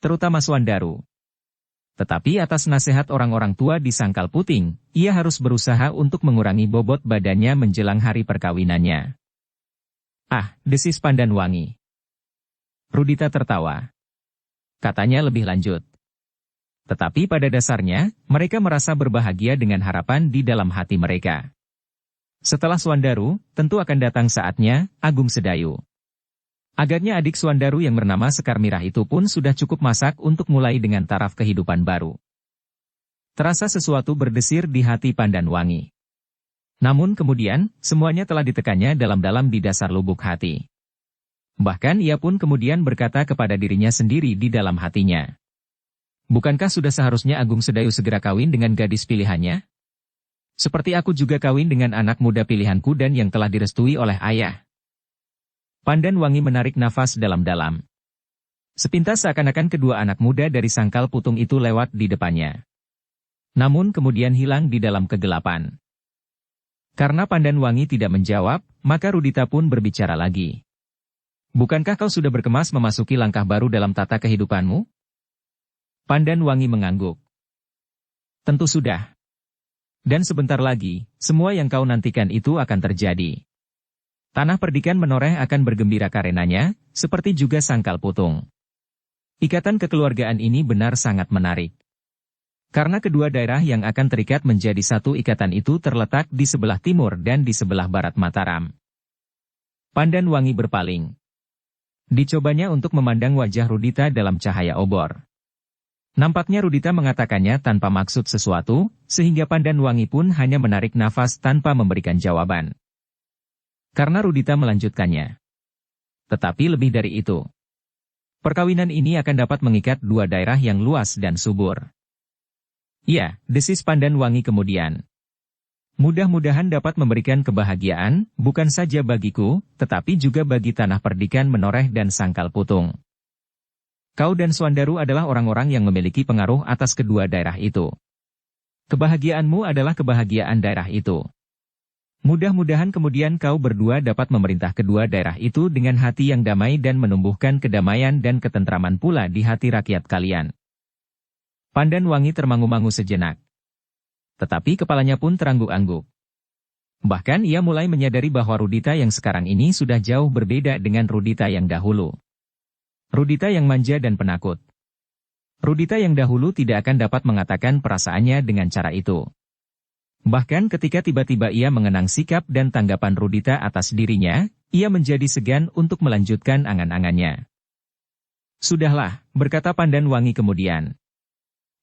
Terutama Swandaru. Tetapi atas nasihat orang-orang tua di Sangkal Puting, ia harus berusaha untuk mengurangi bobot badannya menjelang hari perkawinannya. Ah, desis Pandanwangi. Rudita tertawa. Katanya lebih lanjut. Tetapi pada dasarnya, mereka merasa berbahagia dengan harapan di dalam hati mereka. Setelah Swandaru, tentu akan datang saatnya, Agung Sedayu. Agaknya adik Swandaru yang bernama Sekar Mirah itu pun sudah cukup masak untuk mulai dengan taraf kehidupan baru. Terasa sesuatu berdesir di hati Pandanwangi. Namun kemudian, semuanya telah ditekannya dalam-dalam di dasar lubuk hati. Bahkan ia pun kemudian berkata kepada dirinya sendiri di dalam hatinya. Bukankah sudah seharusnya Agung Sedayu segera kawin dengan gadis pilihannya? Seperti aku juga kawin dengan anak muda pilihanku dan yang telah direstui oleh ayah. Pandanwangi menarik nafas dalam-dalam. Sepintas seakan-akan kedua anak muda dari Sangkal Putung itu lewat di depannya. Namun kemudian hilang di dalam kegelapan. Karena Pandanwangi tidak menjawab, maka Rudita pun berbicara lagi. Bukankah kau sudah berkemas memasuki langkah baru dalam tata kehidupanmu? Pandan Wangi mengangguk. Tentu sudah. Dan sebentar lagi, semua yang kau nantikan itu akan terjadi. Tanah Perdikan menoreh akan bergembira karenanya, seperti juga Sangkal Putung. Ikatan kekeluargaan ini benar sangat menarik. Karena kedua daerah yang akan terikat menjadi satu ikatan itu terletak di sebelah timur dan di sebelah barat Mataram. Pandan Wangi berpaling. Dicobanya untuk memandang wajah Rudita dalam cahaya obor. Nampaknya Rudita mengatakannya tanpa maksud sesuatu, sehingga Pandan Wangi pun hanya menarik nafas tanpa memberikan jawaban. Karena Rudita melanjutkannya. Tetapi lebih dari itu. Perkawinan ini akan dapat mengikat dua daerah yang luas dan subur. Ya, desis Pandan Wangi kemudian. Mudah-mudahan dapat memberikan kebahagiaan, bukan saja bagiku, tetapi juga bagi Tanah Perdikan menoreh dan Sangkal Putung. Kau dan Swandaru adalah orang-orang yang memiliki pengaruh atas kedua daerah itu. Kebahagiaanmu adalah kebahagiaan daerah itu. Mudah-mudahan kemudian kau berdua dapat memerintah kedua daerah itu dengan hati yang damai dan menumbuhkan kedamaian dan ketentraman pula di hati rakyat kalian. Pandan Wangi termangu-mangu sejenak. Tetapi kepalanya pun terangguk-angguk. Bahkan ia mulai menyadari bahwa Rudita yang sekarang ini sudah jauh berbeda dengan Rudita yang dahulu. Rudita yang manja dan penakut. Rudita yang dahulu tidak akan dapat mengatakan perasaannya dengan cara itu. Bahkan ketika tiba-tiba ia mengenang sikap dan tanggapan Rudita atas dirinya, ia menjadi segan untuk melanjutkan angan-angannya. Sudahlah, berkata Pandan Wangi kemudian.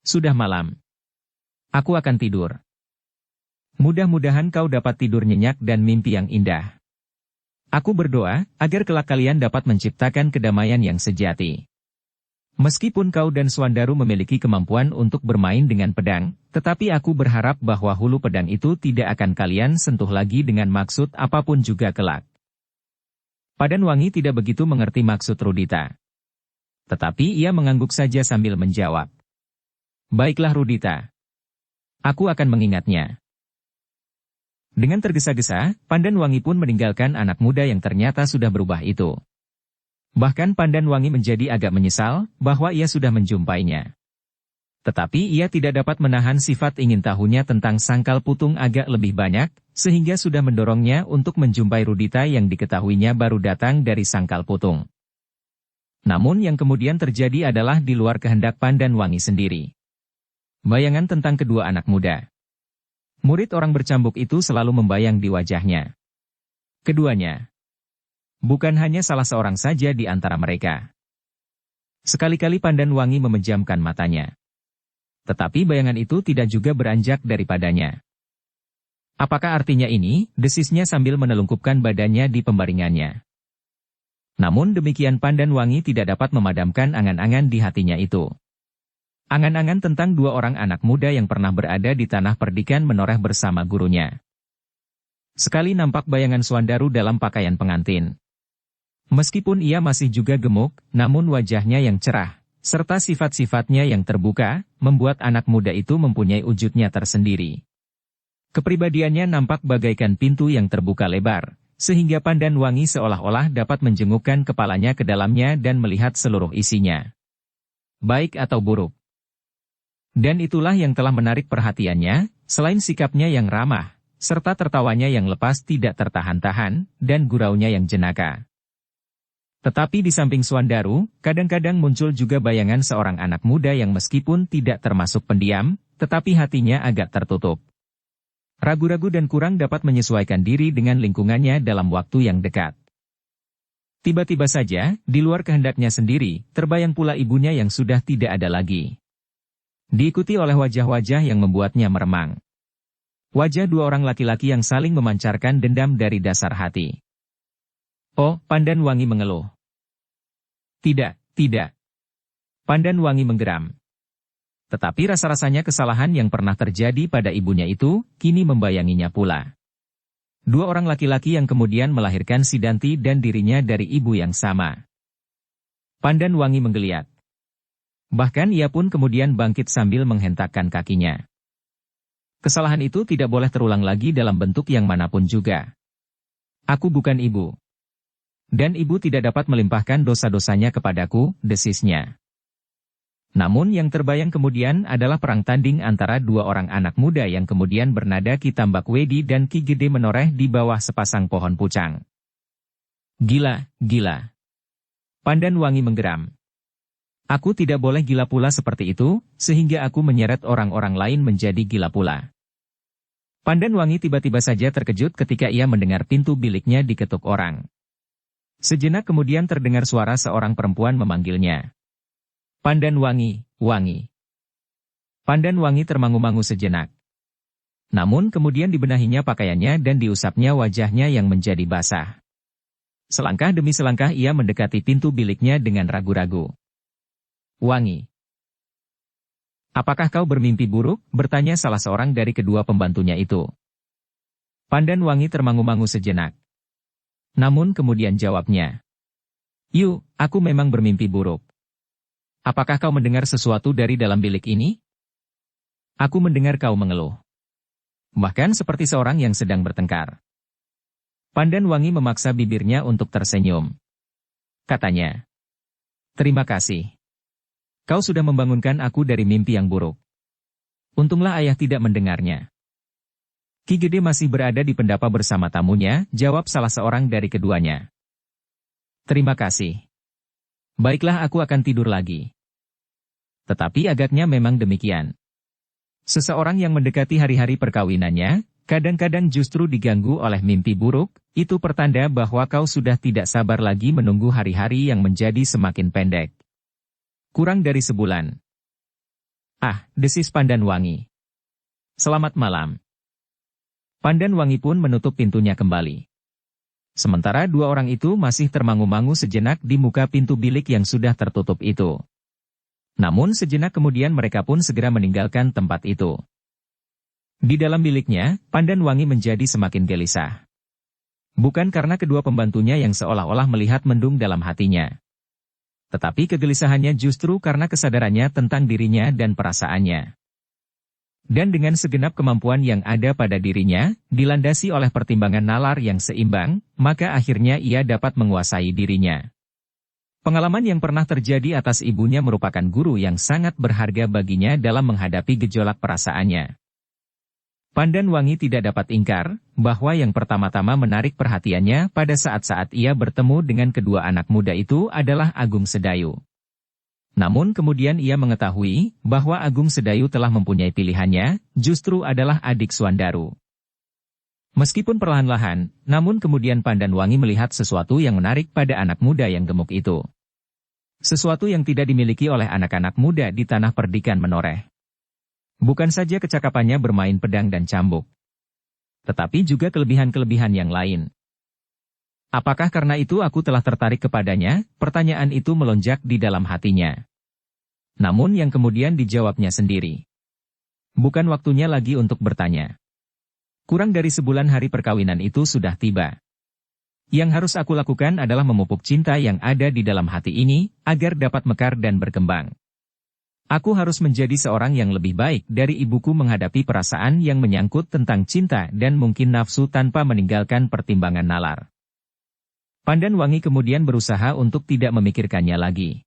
Sudah malam. Aku akan tidur. Mudah-mudahan kau dapat tidur nyenyak dan mimpi yang indah. Aku berdoa, agar kelak kalian dapat menciptakan kedamaian yang sejati. Meskipun kau dan Swandaru memiliki kemampuan untuk bermain dengan pedang, tetapi aku berharap bahwa hulu pedang itu tidak akan kalian sentuh lagi dengan maksud apapun juga kelak. Pandan Wangi tidak begitu mengerti maksud Rudita. Tetapi ia mengangguk saja sambil menjawab. Baiklah Rudita. Aku akan mengingatnya. Dengan tergesa-gesa, Pandan Wangi pun meninggalkan anak muda yang ternyata sudah berubah itu. Bahkan Pandan Wangi menjadi agak menyesal bahwa ia sudah menjumpainya. Tetapi ia tidak dapat menahan sifat ingin tahunya tentang Sangkal Putung agak lebih banyak, sehingga sudah mendorongnya untuk menjumpai Rudita yang diketahuinya baru datang dari Sangkal Putung. Namun yang kemudian terjadi adalah di luar kehendak Pandan Wangi sendiri. Bayangan tentang kedua anak muda. Murid orang bercambuk itu selalu membayang di wajahnya. Keduanya. Bukan hanya salah seorang saja di antara mereka. Sekali-kali Pandan Wangi memejamkan matanya. Tetapi bayangan itu tidak juga beranjak daripadanya. Apakah artinya ini? Desisnya sambil menelungkupkan badannya di pembaringannya. Namun demikian Pandan Wangi tidak dapat memadamkan angan-angan di hatinya itu. Angan-angan tentang dua orang anak muda yang pernah berada di Tanah Perdikan menoreh bersama gurunya. Sekali nampak bayangan Swandaru dalam pakaian pengantin. Meskipun ia masih juga gemuk, namun wajahnya yang cerah, serta sifat-sifatnya yang terbuka, membuat anak muda itu mempunyai wujudnya tersendiri. Kepribadiannya nampak bagaikan pintu yang terbuka lebar, sehingga Pandan Wangi seolah-olah dapat menjengukkan kepalanya ke dalamnya dan melihat seluruh isinya. Baik atau buruk. Dan itulah yang telah menarik perhatiannya, selain sikapnya yang ramah, serta tertawanya yang lepas tidak tertahan-tahan, dan guraunya yang jenaka. Tetapi di samping Swandaru, kadang-kadang muncul juga bayangan seorang anak muda yang meskipun tidak termasuk pendiam, tetapi hatinya agak tertutup. Ragu-ragu dan kurang dapat menyesuaikan diri dengan lingkungannya dalam waktu yang dekat. Tiba-tiba saja, di luar kehendaknya sendiri, terbayang pula ibunya yang sudah tidak ada lagi. Diikuti oleh wajah-wajah yang membuatnya meremang. Wajah dua orang laki-laki yang saling memancarkan dendam dari dasar hati. Oh, Pandan Wangi mengeluh. Tidak, tidak. Pandan Wangi menggeram. Tetapi rasa-rasanya kesalahan yang pernah terjadi pada ibunya itu, kini membayanginya pula. Dua orang laki-laki yang kemudian melahirkan Sidanti dan dirinya dari ibu yang sama. Pandan Wangi menggeliat. Bahkan ia pun kemudian bangkit sambil menghentakkan kakinya. Kesalahan itu tidak boleh terulang lagi dalam bentuk yang manapun juga. Aku bukan ibu. Dan ibu tidak dapat melimpahkan dosa-dosanya kepadaku, desisnya. Namun yang terbayang kemudian adalah perang tanding antara dua orang anak muda yang kemudian bernada Ki Tambak Wedi dan Ki Gede menoreh di bawah sepasang pohon pucang. Gila, gila. Pandan Wangi menggeram. Aku tidak boleh gila pula seperti itu, sehingga aku menyeret orang-orang lain menjadi gila pula. Pandan Wangi tiba-tiba saja terkejut ketika ia mendengar pintu biliknya diketuk orang. Sejenak kemudian terdengar suara seorang perempuan memanggilnya. Pandan Wangi, Wangi. Pandan Wangi termangu-mangu sejenak. Namun kemudian dibenahinya pakaiannya dan diusapnya wajahnya yang menjadi basah. Selangkah demi selangkah ia mendekati pintu biliknya dengan ragu-ragu. Wangi. Apakah kau bermimpi buruk? Bertanya salah seorang dari kedua pembantunya itu. Pandan Wangi termangu-mangu sejenak. Namun kemudian jawabnya. Yu, aku memang bermimpi buruk. Apakah kau mendengar sesuatu dari dalam bilik ini? Aku mendengar kau mengeluh. Bahkan seperti seorang yang sedang bertengkar. Pandan Wangi memaksa bibirnya untuk tersenyum. Katanya. Terima kasih. Kau sudah membangunkan aku dari mimpi yang buruk. Untunglah ayah tidak mendengarnya. Ki Gede masih berada di pendapa bersama tamunya, jawab salah seorang dari keduanya. Terima kasih. Baiklah aku akan tidur lagi. Tetapi agaknya memang demikian. Seseorang yang mendekati hari-hari perkawinannya, kadang-kadang justru diganggu oleh mimpi buruk, itu pertanda bahwa kau sudah tidak sabar lagi menunggu hari-hari yang menjadi semakin pendek. Kurang dari sebulan. Ah, desis Pandan Wangi. Selamat malam. Pandan Wangi pun menutup pintunya kembali. Sementara dua orang itu masih termangu-mangu sejenak di muka pintu bilik yang sudah tertutup itu. Namun sejenak kemudian mereka pun segera meninggalkan tempat itu. Di dalam biliknya, Pandan Wangi menjadi semakin gelisah. Bukan karena kedua pembantunya yang seolah-olah melihat mendung dalam hatinya. Tetapi kegelisahannya justru karena kesadarannya tentang dirinya dan perasaannya. Dan dengan segenap kemampuan yang ada pada dirinya, dilandasi oleh pertimbangan nalar yang seimbang, maka akhirnya ia dapat menguasai dirinya. Pengalaman yang pernah terjadi atas ibunya merupakan guru yang sangat berharga baginya dalam menghadapi gejolak perasaannya. Pandan Wangi tidak dapat ingkar, bahwa yang pertama-tama menarik perhatiannya pada saat-saat ia bertemu dengan kedua anak muda itu adalah Agung Sedayu. Namun kemudian ia mengetahui, bahwa Agung Sedayu telah mempunyai pilihannya, justru adalah adik Suandaru. Meskipun perlahan-lahan, namun kemudian Pandan Wangi melihat sesuatu yang menarik pada anak muda yang gemuk itu. Sesuatu yang tidak dimiliki oleh anak-anak muda di tanah perdikan menoreh. Bukan saja kecakapannya bermain pedang dan cambuk, tetapi juga kelebihan-kelebihan yang lain. Apakah karena itu aku telah tertarik kepadanya? Pertanyaan itu melonjak di dalam hatinya. Namun yang kemudian dijawabnya sendiri. Bukan waktunya lagi untuk bertanya. Kurang dari sebulan hari perkawinan itu sudah tiba. Yang harus aku lakukan adalah memupuk cinta yang ada di dalam hati ini, agar dapat mekar dan berkembang. Aku harus menjadi seorang yang lebih baik dari ibuku menghadapi perasaan yang menyangkut tentang cinta dan mungkin nafsu tanpa meninggalkan pertimbangan nalar. Pandan Wangi kemudian berusaha untuk tidak memikirkannya lagi.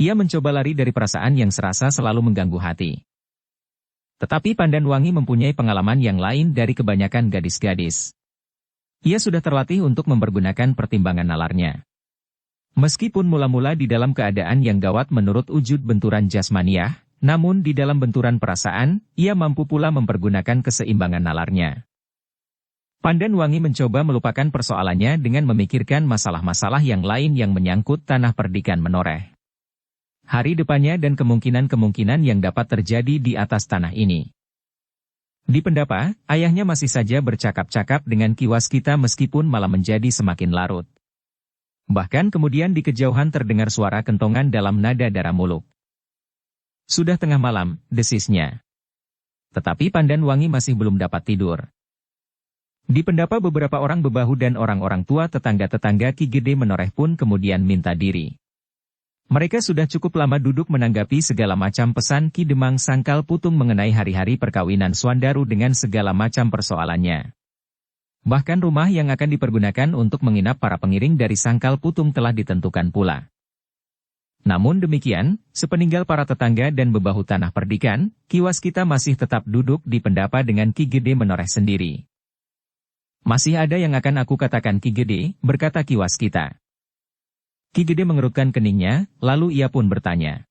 Ia mencoba lari dari perasaan yang serasa selalu mengganggu hati. Tetapi Pandan Wangi mempunyai pengalaman yang lain dari kebanyakan gadis-gadis. Ia sudah terlatih untuk mempergunakan pertimbangan nalarnya. Meskipun mula-mula di dalam keadaan yang gawat menurut wujud benturan jasmaniah, namun di dalam benturan perasaan, ia mampu pula mempergunakan keseimbangan nalarnya. Pandan Wangi mencoba melupakan persoalannya dengan memikirkan masalah-masalah yang lain yang menyangkut tanah perdikan menoreh. Hari depannya dan kemungkinan-kemungkinan yang dapat terjadi di atas tanah ini. Di pendapa, ayahnya masih saja bercakap-cakap dengan Ki Waskita meskipun malah menjadi semakin larut. Bahkan kemudian di kejauhan terdengar suara kentongan dalam nada darah muluk. Sudah tengah malam, desisnya. Tetapi Pandan Wangi masih belum dapat tidur. Di pendapa beberapa orang bebahu dan orang-orang tua tetangga-tetangga Ki Gede menoreh pun kemudian minta diri. Mereka sudah cukup lama duduk menanggapi segala macam pesan Ki Demang Sangkal Putung mengenai hari-hari perkawinan Suandaru dengan segala macam persoalannya. Bahkan rumah yang akan dipergunakan untuk menginap para pengiring dari Sangkal Putung telah ditentukan pula. Namun demikian, sepeninggal para tetangga dan bebahu tanah perdikan, Ki Waskita masih tetap duduk di pendapa dengan Ki Gede menoreh sendiri. Masih ada yang akan aku katakan Ki Gede, berkata Ki Waskita. Ki Gede mengerutkan keningnya, lalu ia pun bertanya.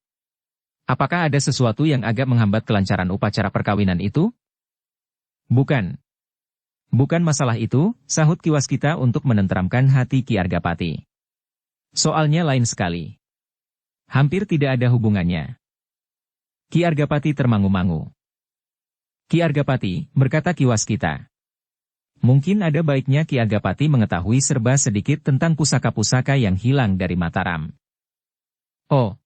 Apakah ada sesuatu yang agak menghambat kelancaran upacara perkawinan itu? Bukan. Bukan masalah itu, sahut Ki Waskita untuk menenteramkan hati Ki Argapati. Soalnya lain sekali. Hampir tidak ada hubungannya. Ki Argapati termangu-mangu. Ki Argapati, berkata Ki Waskita. Mungkin ada baiknya Ki Argapati mengetahui serba sedikit tentang pusaka-pusaka yang hilang dari Mataram. Oh.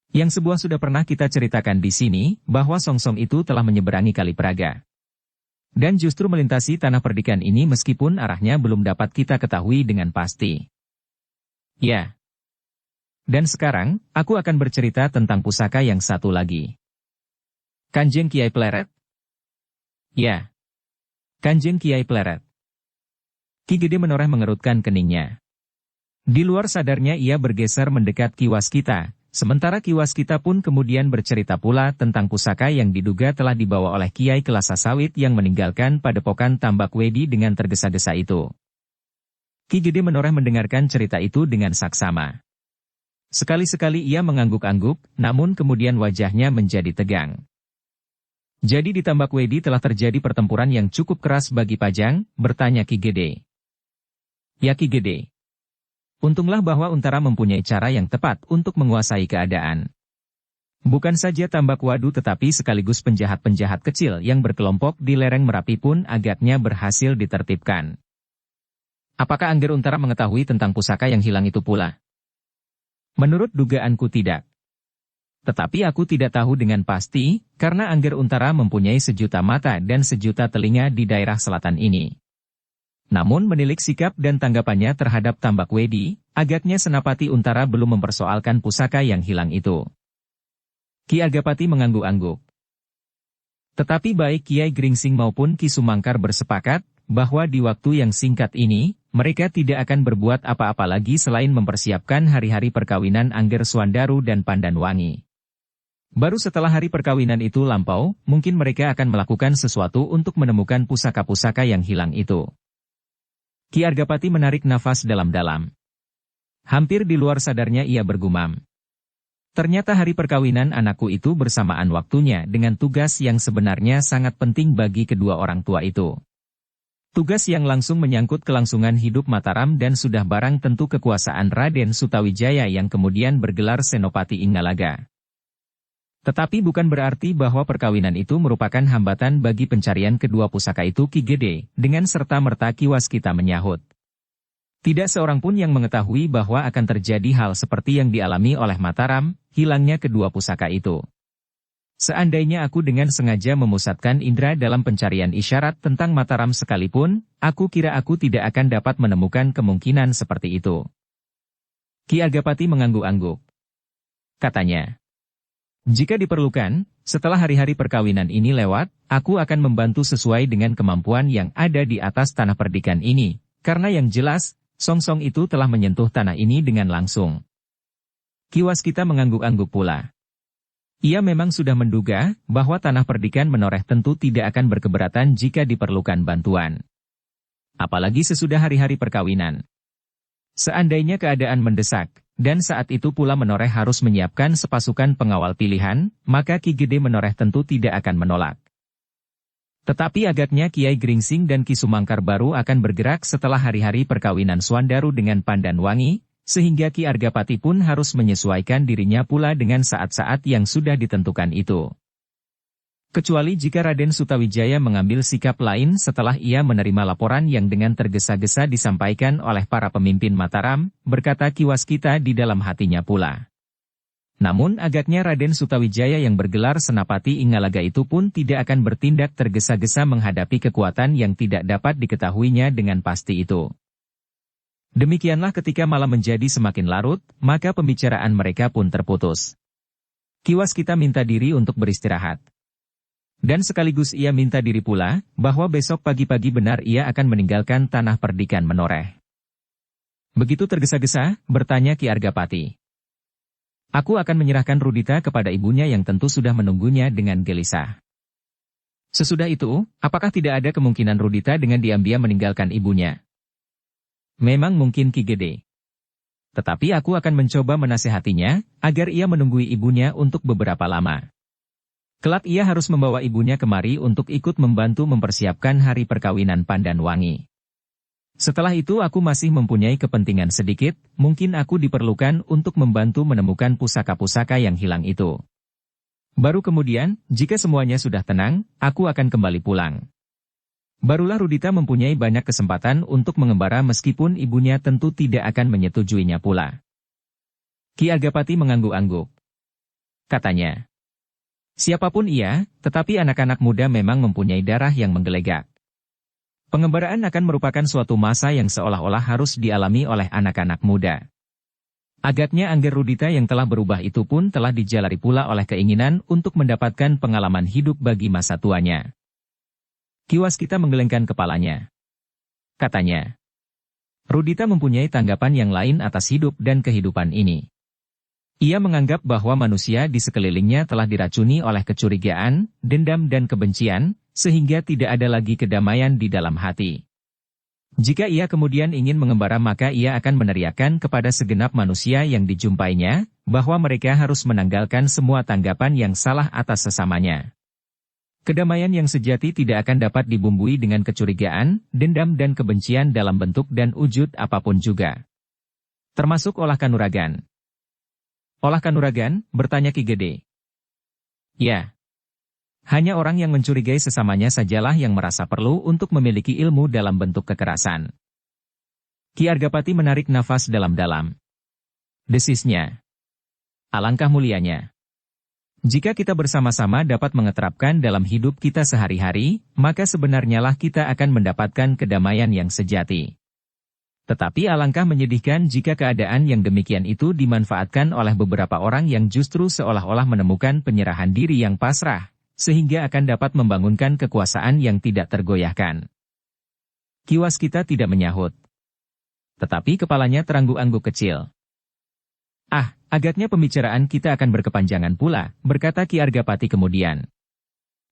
Yang sebuah sudah pernah kita ceritakan di sini, bahwa Songsong itu telah menyeberangi Kali Praga. Dan justru melintasi tanah perdikan ini meskipun arahnya belum dapat kita ketahui dengan pasti. Ya. Dan sekarang, aku akan bercerita tentang pusaka yang satu lagi. Kanjeng Kiai Pleret? Ya. Kanjeng Kiai Pleret. Ki Gede menoreh mengerutkan keningnya. Di luar sadarnya ia bergeser mendekat Ki Waskita, sementara Ki Waskita pun kemudian bercerita pula tentang pusaka yang diduga telah dibawa oleh Kiai Kelasa Sawit yang meninggalkan padepokan Tambak Wedi dengan tergesa-gesa itu. Ki Gede menoreh mendengarkan cerita itu dengan saksama. Sekali-sekali ia mengangguk-angguk, namun kemudian wajahnya menjadi tegang. Jadi di Tambak Wedi telah terjadi pertempuran yang cukup keras bagi Pajang, bertanya Ki Gede. Ya Ki Gede. Untunglah bahwa Untara mempunyai cara yang tepat untuk menguasai keadaan. Bukan saja Tambak Wadu tetapi sekaligus penjahat-penjahat kecil yang berkelompok di lereng Merapi pun agaknya berhasil ditertibkan. Apakah Angger Untara mengetahui tentang pusaka yang hilang itu pula? Menurut dugaanku tidak. Tetapi aku tidak tahu dengan pasti, karena Angger Untara mempunyai sejuta mata dan sejuta telinga di daerah selatan ini. Namun menilik sikap dan tanggapannya terhadap Tambak Wedi, agaknya Senapati Untara belum mempersoalkan pusaka yang hilang itu. Ki Argapati mengangguk-angguk. Tetapi baik Kiai Gringsing maupun Ki Sumangkar bersepakat, bahwa di waktu yang singkat ini, mereka tidak akan berbuat apa-apa lagi selain mempersiapkan hari-hari perkawinan Angger Swandaru dan Pandanwangi. Baru setelah hari perkawinan itu lampau, mungkin mereka akan melakukan sesuatu untuk menemukan pusaka-pusaka yang hilang itu. Ki Argapati menarik nafas dalam-dalam. Hampir di luar sadarnya ia bergumam. Ternyata hari perkawinan anakku itu bersamaan waktunya dengan tugas yang sebenarnya sangat penting bagi kedua orang tua itu. Tugas yang langsung menyangkut kelangsungan hidup Mataram dan sudah barang tentu kekuasaan Raden Sutawijaya yang kemudian bergelar Senopati Inggalaga. Tetapi bukan berarti bahwa perkawinan itu merupakan hambatan bagi pencarian kedua pusaka itu Ki Gede, dengan serta-merta Ki Waskita menyahut. Tidak seorang pun yang mengetahui bahwa akan terjadi hal seperti yang dialami oleh Mataram, hilangnya kedua pusaka itu. Seandainya aku dengan sengaja memusatkan indera dalam pencarian isyarat tentang Mataram sekalipun, aku kira aku tidak akan dapat menemukan kemungkinan seperti itu. Ki Argapati mengangguk-angguk. Katanya. Jika diperlukan, setelah hari-hari perkawinan ini lewat, aku akan membantu sesuai dengan kemampuan yang ada di atas tanah perdikan ini, karena yang jelas, Songsong itu telah menyentuh tanah ini dengan langsung. Ki Waskita mengangguk-angguk pula. Ia memang sudah menduga, bahwa tanah perdikan menoreh tentu tidak akan berkeberatan jika diperlukan bantuan. Apalagi sesudah hari-hari perkawinan. Seandainya keadaan mendesak, dan saat itu pula menoreh harus menyiapkan sepasukan pengawal pilihan, maka Ki Gede menoreh tentu tidak akan menolak. Tetapi agaknya Kiai Gringsing dan Ki Sumangkar baru akan bergerak setelah hari-hari perkawinan Swandaru dengan Pandanwangi, sehingga Ki Argapati pun harus menyesuaikan dirinya pula dengan saat-saat yang sudah ditentukan itu. Kecuali jika Raden Sutawijaya mengambil sikap lain setelah ia menerima laporan yang dengan tergesa-gesa disampaikan oleh para pemimpin Mataram, berkata Ki Waskita di dalam hatinya pula. Namun agaknya Raden Sutawijaya yang bergelar Senapati Inggalaga itu pun tidak akan bertindak tergesa-gesa menghadapi kekuatan yang tidak dapat diketahuinya dengan pasti itu. Demikianlah ketika malam menjadi semakin larut, maka pembicaraan mereka pun terputus. Ki Waskita minta diri untuk beristirahat. Dan sekaligus ia minta diri pula, bahwa besok pagi-pagi benar ia akan meninggalkan tanah perdikan menoreh. Begitu tergesa-gesa, bertanya Ki Argapati. Aku akan menyerahkan Rudita kepada ibunya yang tentu sudah menunggunya dengan gelisah. Sesudah itu, apakah tidak ada kemungkinan Rudita dengan diam-diam meninggalkan ibunya? Memang mungkin Ki Gede. Tetapi aku akan mencoba menasehatinya, agar ia menunggui ibunya untuk beberapa lama. Kelak ia harus membawa ibunya kemari untuk ikut membantu mempersiapkan hari perkawinan Pandanwangi. Setelah itu aku masih mempunyai kepentingan sedikit, mungkin aku diperlukan untuk membantu menemukan pusaka-pusaka yang hilang itu. Baru kemudian, jika semuanya sudah tenang, aku akan kembali pulang. Barulah Rudita mempunyai banyak kesempatan untuk mengembara meskipun ibunya tentu tidak akan menyetujuinya pula. Ki Argapati mengangguk-angguk. Katanya, siapapun ia, tetapi anak-anak muda memang mempunyai darah yang menggelegak. Pengembaraan akan merupakan suatu masa yang seolah-olah harus dialami oleh anak-anak muda. Agaknya Angger Rudita yang telah berubah itu pun telah dijalari pula oleh keinginan untuk mendapatkan pengalaman hidup bagi masa tuanya. Ki Waskita menggelengkan kepalanya. Katanya, Rudita mempunyai tanggapan yang lain atas hidup dan kehidupan ini. Ia menganggap bahwa manusia di sekelilingnya telah diracuni oleh kecurigaan, dendam dan kebencian, sehingga tidak ada lagi kedamaian di dalam hati. Jika ia kemudian ingin mengembara maka ia akan meneriakkan kepada segenap manusia yang dijumpainya, bahwa mereka harus menanggalkan semua tanggapan yang salah atas sesamanya. Kedamaian yang sejati tidak akan dapat dibumbui dengan kecurigaan, dendam dan kebencian dalam bentuk dan wujud apapun juga. Termasuk olah kanuragan. Olah kanuragan, bertanya Ki Gede. Ya. Hanya orang yang mencurigai sesamanya sajalah yang merasa perlu untuk memiliki ilmu dalam bentuk kekerasan. Ki Argapati menarik nafas dalam-dalam. Desisnya. Alangkah mulianya. Jika kita bersama-sama dapat mengeterapkan dalam hidup kita sehari-hari, maka sebenarnya lah kita akan mendapatkan kedamaian yang sejati. Tetapi alangkah menyedihkan jika keadaan yang demikian itu dimanfaatkan oleh beberapa orang yang justru seolah-olah menemukan penyerahan diri yang pasrah, sehingga akan dapat membangunkan kekuasaan yang tidak tergoyahkan. Ki Waskita tidak menyahut. Tetapi kepalanya terangguk-angguk kecil. Agaknya pembicaraan kita akan berkepanjangan pula, berkata Ki Argapati kemudian.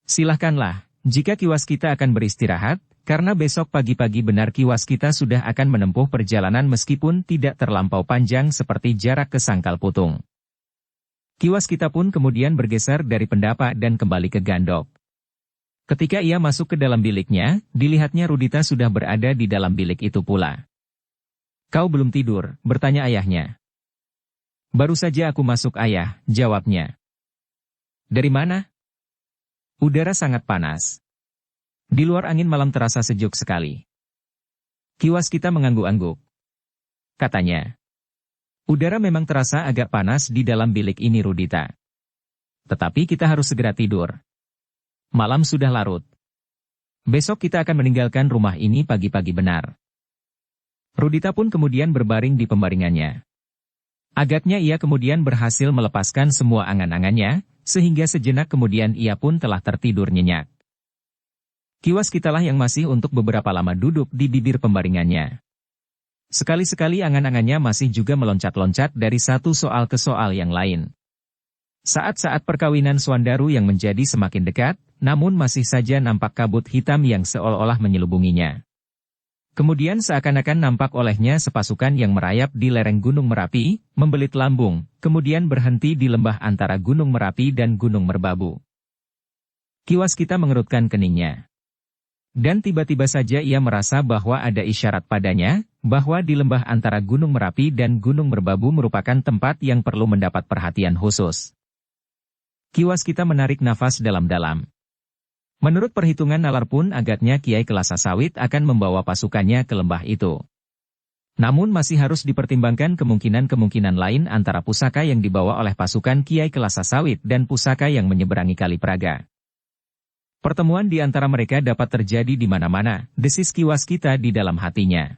Silahkanlah, jika Ki Waskita akan beristirahat, karena besok pagi-pagi benar Ki Waskita sudah akan menempuh perjalanan meskipun tidak terlampau panjang seperti jarak ke Sangkal Putung. Ki Waskita pun kemudian bergeser dari pendapa dan kembali ke Gandok. Ketika ia masuk ke dalam biliknya, dilihatnya Rudita sudah berada di dalam bilik itu pula. Kau belum tidur, bertanya ayahnya. Baru saja aku masuk ayah, jawabnya. Dari mana? Udara sangat panas. Di luar angin malam terasa sejuk sekali. Ki Waskita mengangguk-angguk. Katanya. Udara memang terasa agak panas di dalam bilik ini Rudita. Tetapi kita harus segera tidur. Malam sudah larut. Besok kita akan meninggalkan rumah ini pagi-pagi benar. Rudita pun kemudian berbaring di pembaringannya. Agaknya ia kemudian berhasil melepaskan semua angan-angannya, sehingga sejenak kemudian ia pun telah tertidur nyenyak. Ki Waskitalah yang masih untuk beberapa lama duduk di bibir pembaringannya. Sekali-sekali angan-angannya masih juga meloncat-loncat dari satu soal ke soal yang lain. Saat-saat perkawinan Swandaru yang menjadi semakin dekat, namun masih saja nampak kabut hitam yang seolah-olah menyelubunginya. Kemudian seakan-akan nampak olehnya sepasukan yang merayap di lereng Gunung Merapi, membelit lambung, kemudian berhenti di lembah antara Gunung Merapi dan Gunung Merbabu. Ki Waskita mengerutkan keningnya. Dan tiba-tiba saja ia merasa bahwa ada isyarat padanya, bahwa di lembah antara Gunung Merapi dan Gunung Merbabu merupakan tempat yang perlu mendapat perhatian khusus. Ki Waskita menarik nafas dalam-dalam. Menurut perhitungan nalar pun agaknya Kiai Kelasa Sawit akan membawa pasukannya ke lembah itu. Namun masih harus dipertimbangkan kemungkinan-kemungkinan lain antara pusaka yang dibawa oleh pasukan Kiai Kelasa Sawit dan pusaka yang menyeberangi Kali Praga. Pertemuan di antara mereka dapat terjadi di mana-mana, desis Ki Waskita di dalam hatinya.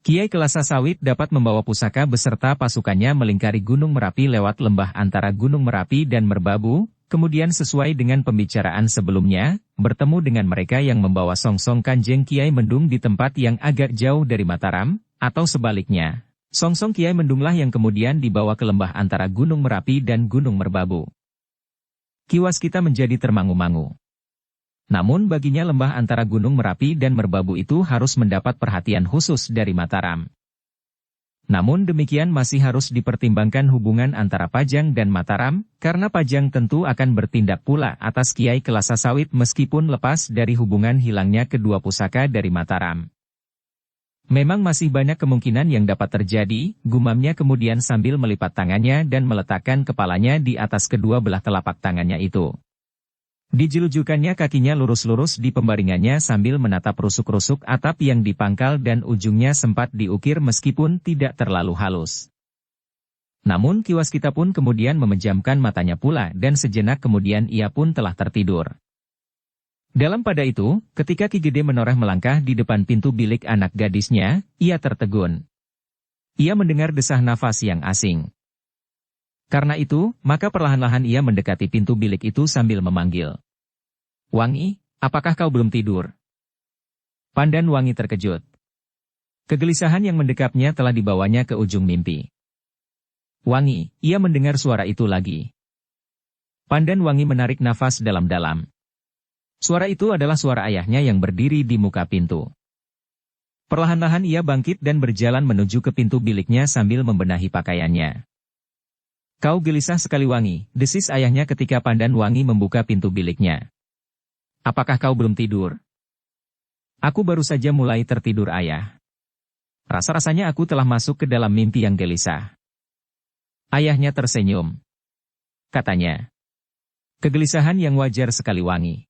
Kiai Kelasa Sawit dapat membawa pusaka beserta pasukannya melingkari Gunung Merapi lewat lembah antara Gunung Merapi dan Merbabu, Kemudian sesuai dengan pembicaraan sebelumnya, bertemu dengan mereka yang membawa songsong Kanjeng Kiai Mendung di tempat yang agak jauh dari Mataram, atau sebaliknya. Songsong Kiai Mendunglah yang kemudian dibawa ke lembah antara Gunung Merapi dan Gunung Merbabu. Ki Waskita menjadi termangu-mangu. Namun baginya lembah antara Gunung Merapi dan Merbabu itu harus mendapat perhatian khusus dari Mataram. Namun demikian masih harus dipertimbangkan hubungan antara Pajang dan Mataram, karena Pajang tentu akan bertindak pula atas Kiai Kelasa Sawit meskipun lepas dari hubungan hilangnya kedua pusaka dari Mataram. Memang masih banyak kemungkinan yang dapat terjadi, gumamnya kemudian sambil melipat tangannya dan meletakkan kepalanya di atas kedua belah telapak tangannya itu. Dijelujukannya kakinya lurus-lurus di pembaringannya sambil menatap rusuk-rusuk atap yang dipangkal dan ujungnya sempat diukir meskipun tidak terlalu halus. Namun Ki Waskita pun kemudian memejamkan matanya pula dan sejenak kemudian ia pun telah tertidur. Dalam pada itu, ketika Ki Gede Menoreh melangkah di depan pintu bilik anak gadisnya, ia tertegun. Ia mendengar desah nafas yang asing. Karena itu, maka perlahan-lahan ia mendekati pintu bilik itu sambil memanggil. "Wangi, apakah kau belum tidur?" Pandan Wangi terkejut. Kegelisahan yang mendekapnya telah dibawanya ke ujung mimpi. "Wangi," ia mendengar suara itu lagi. Pandan Wangi menarik nafas dalam-dalam. Suara itu adalah suara ayahnya yang berdiri di muka pintu. Perlahan-lahan ia bangkit dan berjalan menuju ke pintu biliknya sambil membenahi pakaiannya. "Kau gelisah sekali Wangi," desis ayahnya ketika Pandan Wangi membuka pintu biliknya. "Apakah kau belum tidur?" "Aku baru saja mulai tertidur ayah. Rasa-rasanya aku telah masuk ke dalam mimpi yang gelisah." Ayahnya tersenyum. Katanya, "Kegelisahan yang wajar sekali Wangi.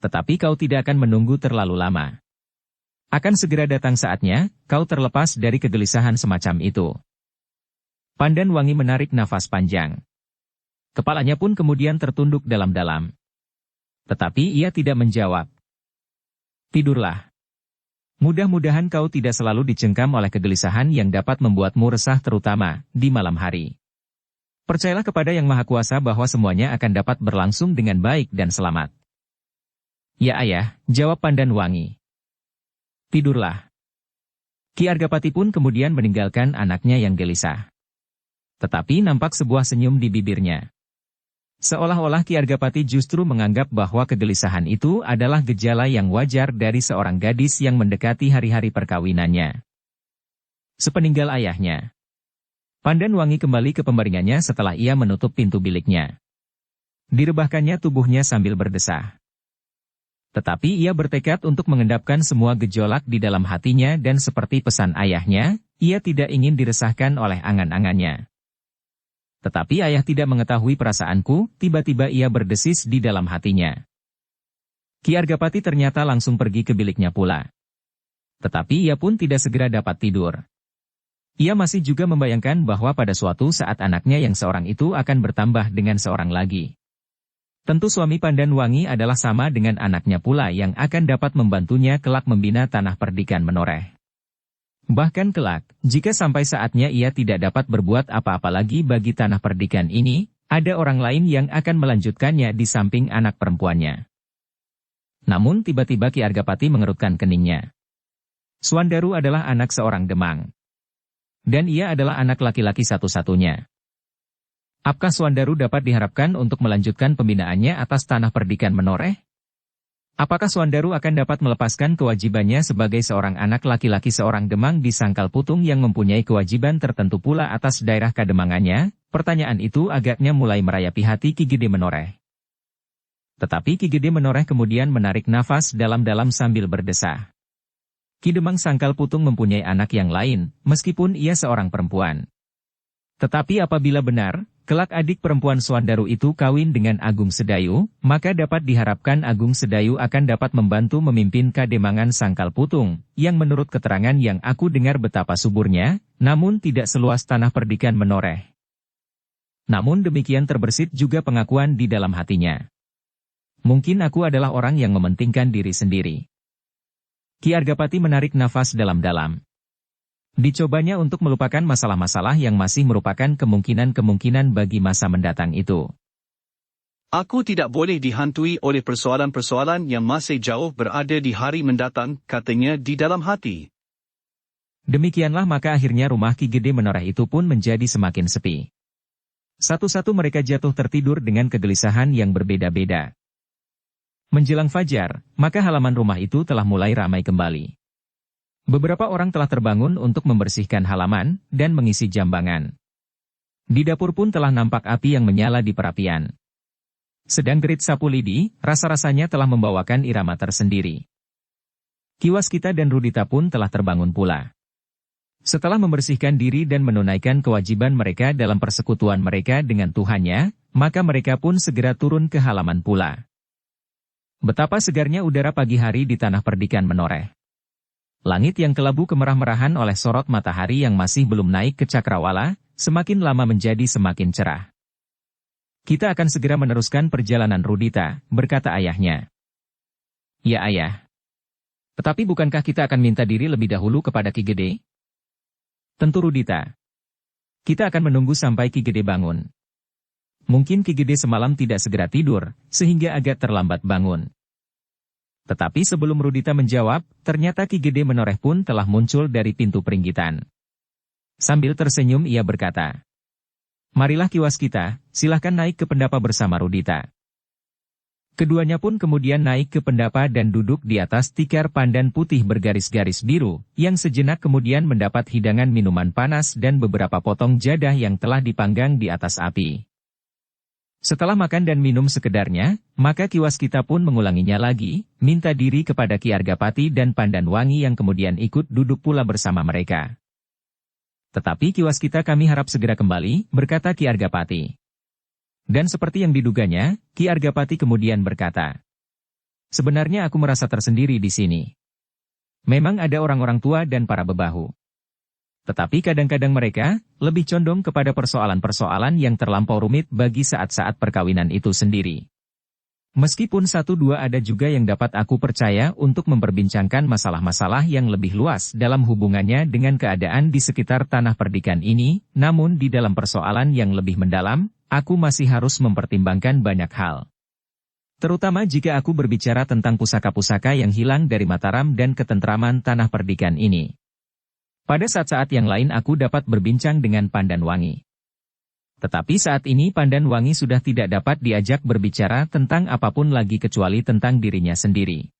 Tetapi kau tidak akan menunggu terlalu lama. Akan segera datang saatnya, kau terlepas dari kegelisahan semacam itu." Pandan Wangi menarik nafas panjang. Kepalanya pun kemudian tertunduk dalam-dalam. Tetapi ia tidak menjawab. "Tidurlah. Mudah-mudahan kau tidak selalu dicengkam oleh kegelisahan yang dapat membuatmu resah terutama di malam hari. Percayalah kepada Yang Maha Kuasa bahwa semuanya akan dapat berlangsung dengan baik dan selamat." "Ya ayah," jawab Pandan Wangi. "Tidurlah." Ki Argapati pun kemudian meninggalkan anaknya yang gelisah. Tetapi nampak sebuah senyum di bibirnya. Seolah-olah Ki Argapati justru menganggap bahwa kegelisahan itu adalah gejala yang wajar dari seorang gadis yang mendekati hari-hari perkawinannya. Sepeninggal ayahnya, Pandan Wangi kembali ke pembaringannya setelah ia menutup pintu biliknya. Direbahkannya tubuhnya sambil berdesah. Tetapi ia bertekad untuk mengendapkan semua gejolak di dalam hatinya dan seperti pesan ayahnya, ia tidak ingin diresahkan oleh angan-angannya. "Tetapi ayah tidak mengetahui perasaanku," tiba-tiba ia berdesis di dalam hatinya. Ki Argapati ternyata langsung pergi ke biliknya pula. Tetapi ia pun tidak segera dapat tidur. Ia masih juga membayangkan bahwa pada suatu saat anaknya yang seorang itu akan bertambah dengan seorang lagi. Tentu suami Pandan Wangi adalah sama dengan anaknya pula yang akan dapat membantunya kelak membina tanah perdikan Menoreh. Bahkan kelak, jika sampai saatnya ia tidak dapat berbuat apa-apa lagi bagi tanah perdikan ini, ada orang lain yang akan melanjutkannya di samping anak perempuannya. Namun tiba-tiba Ki Argapati mengerutkan keningnya. Swandaru adalah anak seorang Demang. Dan ia adalah anak laki-laki satu-satunya. Apakah Swandaru dapat diharapkan untuk melanjutkan pembinaannya atas tanah perdikan Menoreh? Apakah Swandaru akan dapat melepaskan kewajibannya sebagai seorang anak laki-laki seorang Demang di Sangkal Putung yang mempunyai kewajiban tertentu pula atas daerah kademangannya? Pertanyaan itu agaknya mulai merayapi hati Ki Gede Menoreh. Tetapi Ki Gede Menoreh kemudian menarik nafas dalam-dalam sambil berdesah. Ki Demang Sangkal Putung mempunyai anak yang lain, meskipun ia seorang perempuan. Tetapi apabila benar, kelak adik perempuan Swandaru itu kawin dengan Agung Sedayu, maka dapat diharapkan Agung Sedayu akan dapat membantu memimpin Kademangan Sangkal Putung, yang menurut keterangan yang aku dengar betapa suburnya, namun tidak seluas tanah perdikan Menoreh. Namun demikian terbersit juga pengakuan di dalam hatinya. Mungkin aku adalah orang yang mementingkan diri sendiri. Ki Argapati menarik nafas dalam-dalam. Dicobanya untuk melupakan masalah-masalah yang masih merupakan kemungkinan-kemungkinan bagi masa mendatang itu. Aku tidak boleh dihantui oleh persoalan-persoalan yang masih jauh berada di hari mendatang, katanya di dalam hati. Demikianlah maka akhirnya rumah Ki Gede Menoreh itu pun menjadi semakin sepi. Satu-satu mereka jatuh tertidur dengan kegelisahan yang berbeda-beda. Menjelang fajar, maka halaman rumah itu telah mulai ramai kembali. Beberapa orang telah terbangun untuk membersihkan halaman dan mengisi jambangan. Di dapur pun telah nampak api yang menyala di perapian. Sedang Gerit Sapu Lidi, rasa-rasanya telah membawakan irama tersendiri. Ki Waskita dan Rudita pun telah terbangun pula. Setelah membersihkan diri dan menunaikan kewajiban mereka dalam persekutuan mereka dengan Tuhannya, maka mereka pun segera turun ke halaman pula. Betapa segarnya udara pagi hari di tanah perdikan Menoreh. Langit yang kelabu kemerah-merahan oleh sorot matahari yang masih belum naik ke cakrawala, semakin lama menjadi semakin cerah. Kita akan segera meneruskan perjalanan Rudita, berkata ayahnya. Ya ayah. Tetapi bukankah kita akan minta diri lebih dahulu kepada Ki Gede? Tentu Rudita. Kita akan menunggu sampai Ki Gede bangun. Mungkin Ki Gede semalam tidak segera tidur, sehingga agak terlambat bangun. Tetapi sebelum Rudita menjawab, ternyata Ki Gede Menoreh pun telah muncul dari pintu peringgitan. Sambil tersenyum ia berkata, "Marilah Ki Waskita, silahkan naik ke pendapa bersama Rudita." Keduanya pun kemudian naik ke pendapa dan duduk di atas tikar pandan putih bergaris-garis biru, yang sejenak kemudian mendapat hidangan minuman panas dan beberapa potong jadah yang telah dipanggang di atas api. Setelah makan dan minum sekedarnya, maka Ki Waskita pun mengulanginya lagi, minta diri kepada Ki Argapati dan Pandan Wangi yang kemudian ikut duduk pula bersama mereka. "Tetapi Ki Waskita kami harap segera kembali," berkata Ki Argapati. Dan seperti yang diduganya, Ki Argapati kemudian berkata, "Sebenarnya aku merasa tersendiri di sini. Memang ada orang-orang tua dan para bebahu. Tetapi kadang-kadang mereka lebih condong kepada persoalan-persoalan yang terlampau rumit bagi saat-saat perkawinan itu sendiri. Meskipun satu dua ada juga yang dapat aku percaya untuk memperbincangkan masalah-masalah yang lebih luas dalam hubungannya dengan keadaan di sekitar tanah perdikan ini, namun di dalam persoalan yang lebih mendalam, aku masih harus mempertimbangkan banyak hal. Terutama jika aku berbicara tentang pusaka-pusaka yang hilang dari Mataram dan ketentraman tanah perdikan ini. Pada saat-saat yang lain aku dapat berbincang dengan Pandan Wangi. Tetapi saat ini Pandan Wangi sudah tidak dapat diajak berbicara tentang apapun lagi kecuali tentang dirinya sendiri."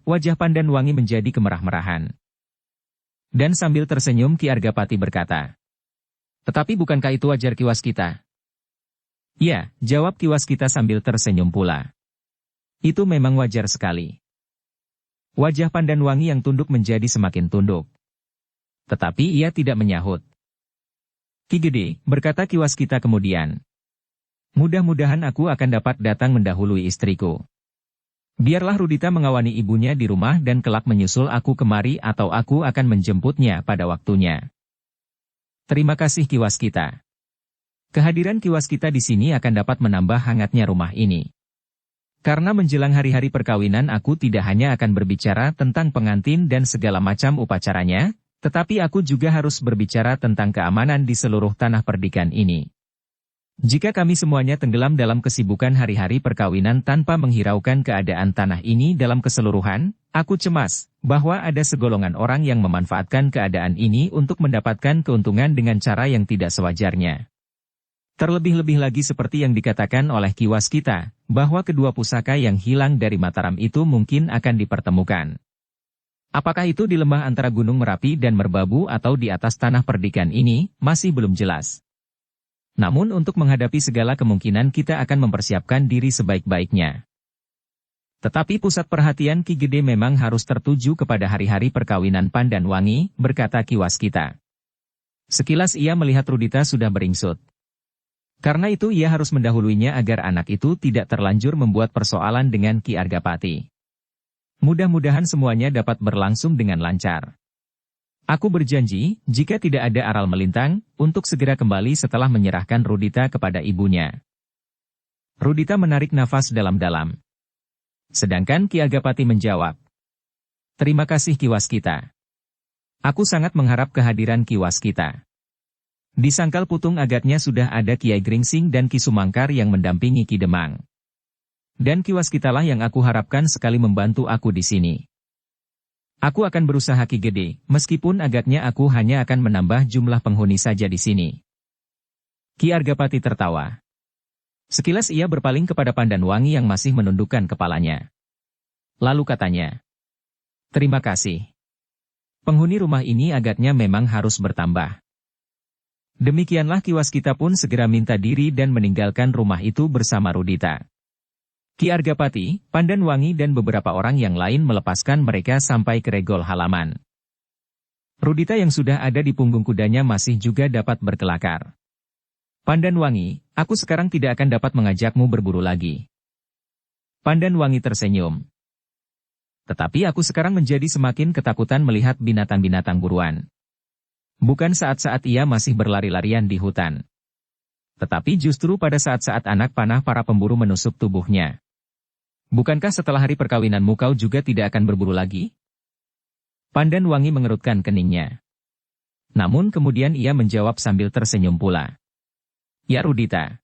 Wajah Pandan Wangi menjadi kemerah-merahan. Dan sambil tersenyum Ki Argapati berkata, "Tetapi bukankah itu wajar Ki Waskita?" "Ya," jawab Ki Waskita sambil tersenyum pula. "Itu memang wajar sekali." Wajah Pandan Wangi yang tunduk menjadi semakin tunduk. Tetapi ia tidak menyahut. "Ki Gede," berkata Ki Waskita kemudian, "mudah-mudahan aku akan dapat datang mendahului istriku. Biarlah Rudita mengawani ibunya di rumah dan kelak menyusul aku kemari atau aku akan menjemputnya pada waktunya." "Terima kasih Ki Waskita. Kehadiran Ki Waskita di sini akan dapat menambah hangatnya rumah ini. Karena menjelang hari-hari perkawinan aku tidak hanya akan berbicara tentang pengantin dan segala macam upacaranya, tetapi aku juga harus berbicara tentang keamanan di seluruh tanah perdikan ini. Jika kami semuanya tenggelam dalam kesibukan hari-hari perkawinan tanpa menghiraukan keadaan tanah ini dalam keseluruhan, aku cemas bahwa ada segolongan orang yang memanfaatkan keadaan ini untuk mendapatkan keuntungan dengan cara yang tidak sewajarnya. Terlebih-lebih lagi seperti yang dikatakan oleh Ki Waskita, bahwa kedua pusaka yang hilang dari Mataram itu mungkin akan dipertemukan. Apakah itu di lembah antara Gunung Merapi dan Merbabu atau di atas tanah perdikan ini, masih belum jelas. Namun untuk menghadapi segala kemungkinan kita akan mempersiapkan diri sebaik-baiknya. Tetapi pusat perhatian Ki Gede memang harus tertuju kepada hari-hari perkawinan Pandan Wangi, berkata Ki Waskita. Sekilas ia melihat Rudita sudah beringsut. Karena itu ia harus mendahuluinya agar anak itu tidak terlanjur membuat persoalan dengan Ki Argapati. Mudah-mudahan semuanya dapat berlangsung dengan lancar. Aku berjanji, jika tidak ada aral melintang, untuk segera kembali setelah menyerahkan Rudita kepada ibunya. Rudita menarik nafas dalam-dalam. Sedangkan Ki Argapati menjawab, "Terima kasih Ki Waskita. Aku sangat mengharap kehadiran Ki Waskita." Di Sangkal Putung agaknya sudah ada Kiai Gringsing dan Ki Sumangkar yang mendampingi Ki Demang. Dan Ki Waskitalah yang aku harapkan sekali membantu aku di sini. Aku akan berusaha Ki Gede, meskipun agaknya aku hanya akan menambah jumlah penghuni saja di sini. Ki Argapati tertawa. Sekilas ia berpaling kepada Pandan Wangi yang masih menundukkan kepalanya. Lalu katanya, "Terima kasih. Penghuni rumah ini agaknya memang harus bertambah." Demikianlah Ki Waskita pun segera minta diri dan meninggalkan rumah itu bersama Rudita. Ki Argapati, Pandan Wangi dan beberapa orang yang lain melepaskan mereka sampai ke regol halaman. Rudita yang sudah ada di punggung kudanya masih juga dapat berkelakar. "Pandan Wangi, aku sekarang tidak akan dapat mengajakmu berburu lagi." Pandan Wangi tersenyum. "Tetapi aku sekarang menjadi semakin ketakutan melihat binatang-binatang buruan. Bukan saat-saat ia masih berlari-larian di hutan. Tetapi justru pada saat-saat anak panah para pemburu menusuk tubuhnya. Bukankah setelah hari perkawinanmu kau juga tidak akan berburu lagi?" Pandan Wangi mengerutkan keningnya. Namun kemudian ia menjawab sambil tersenyum pula. "Ya Rudita,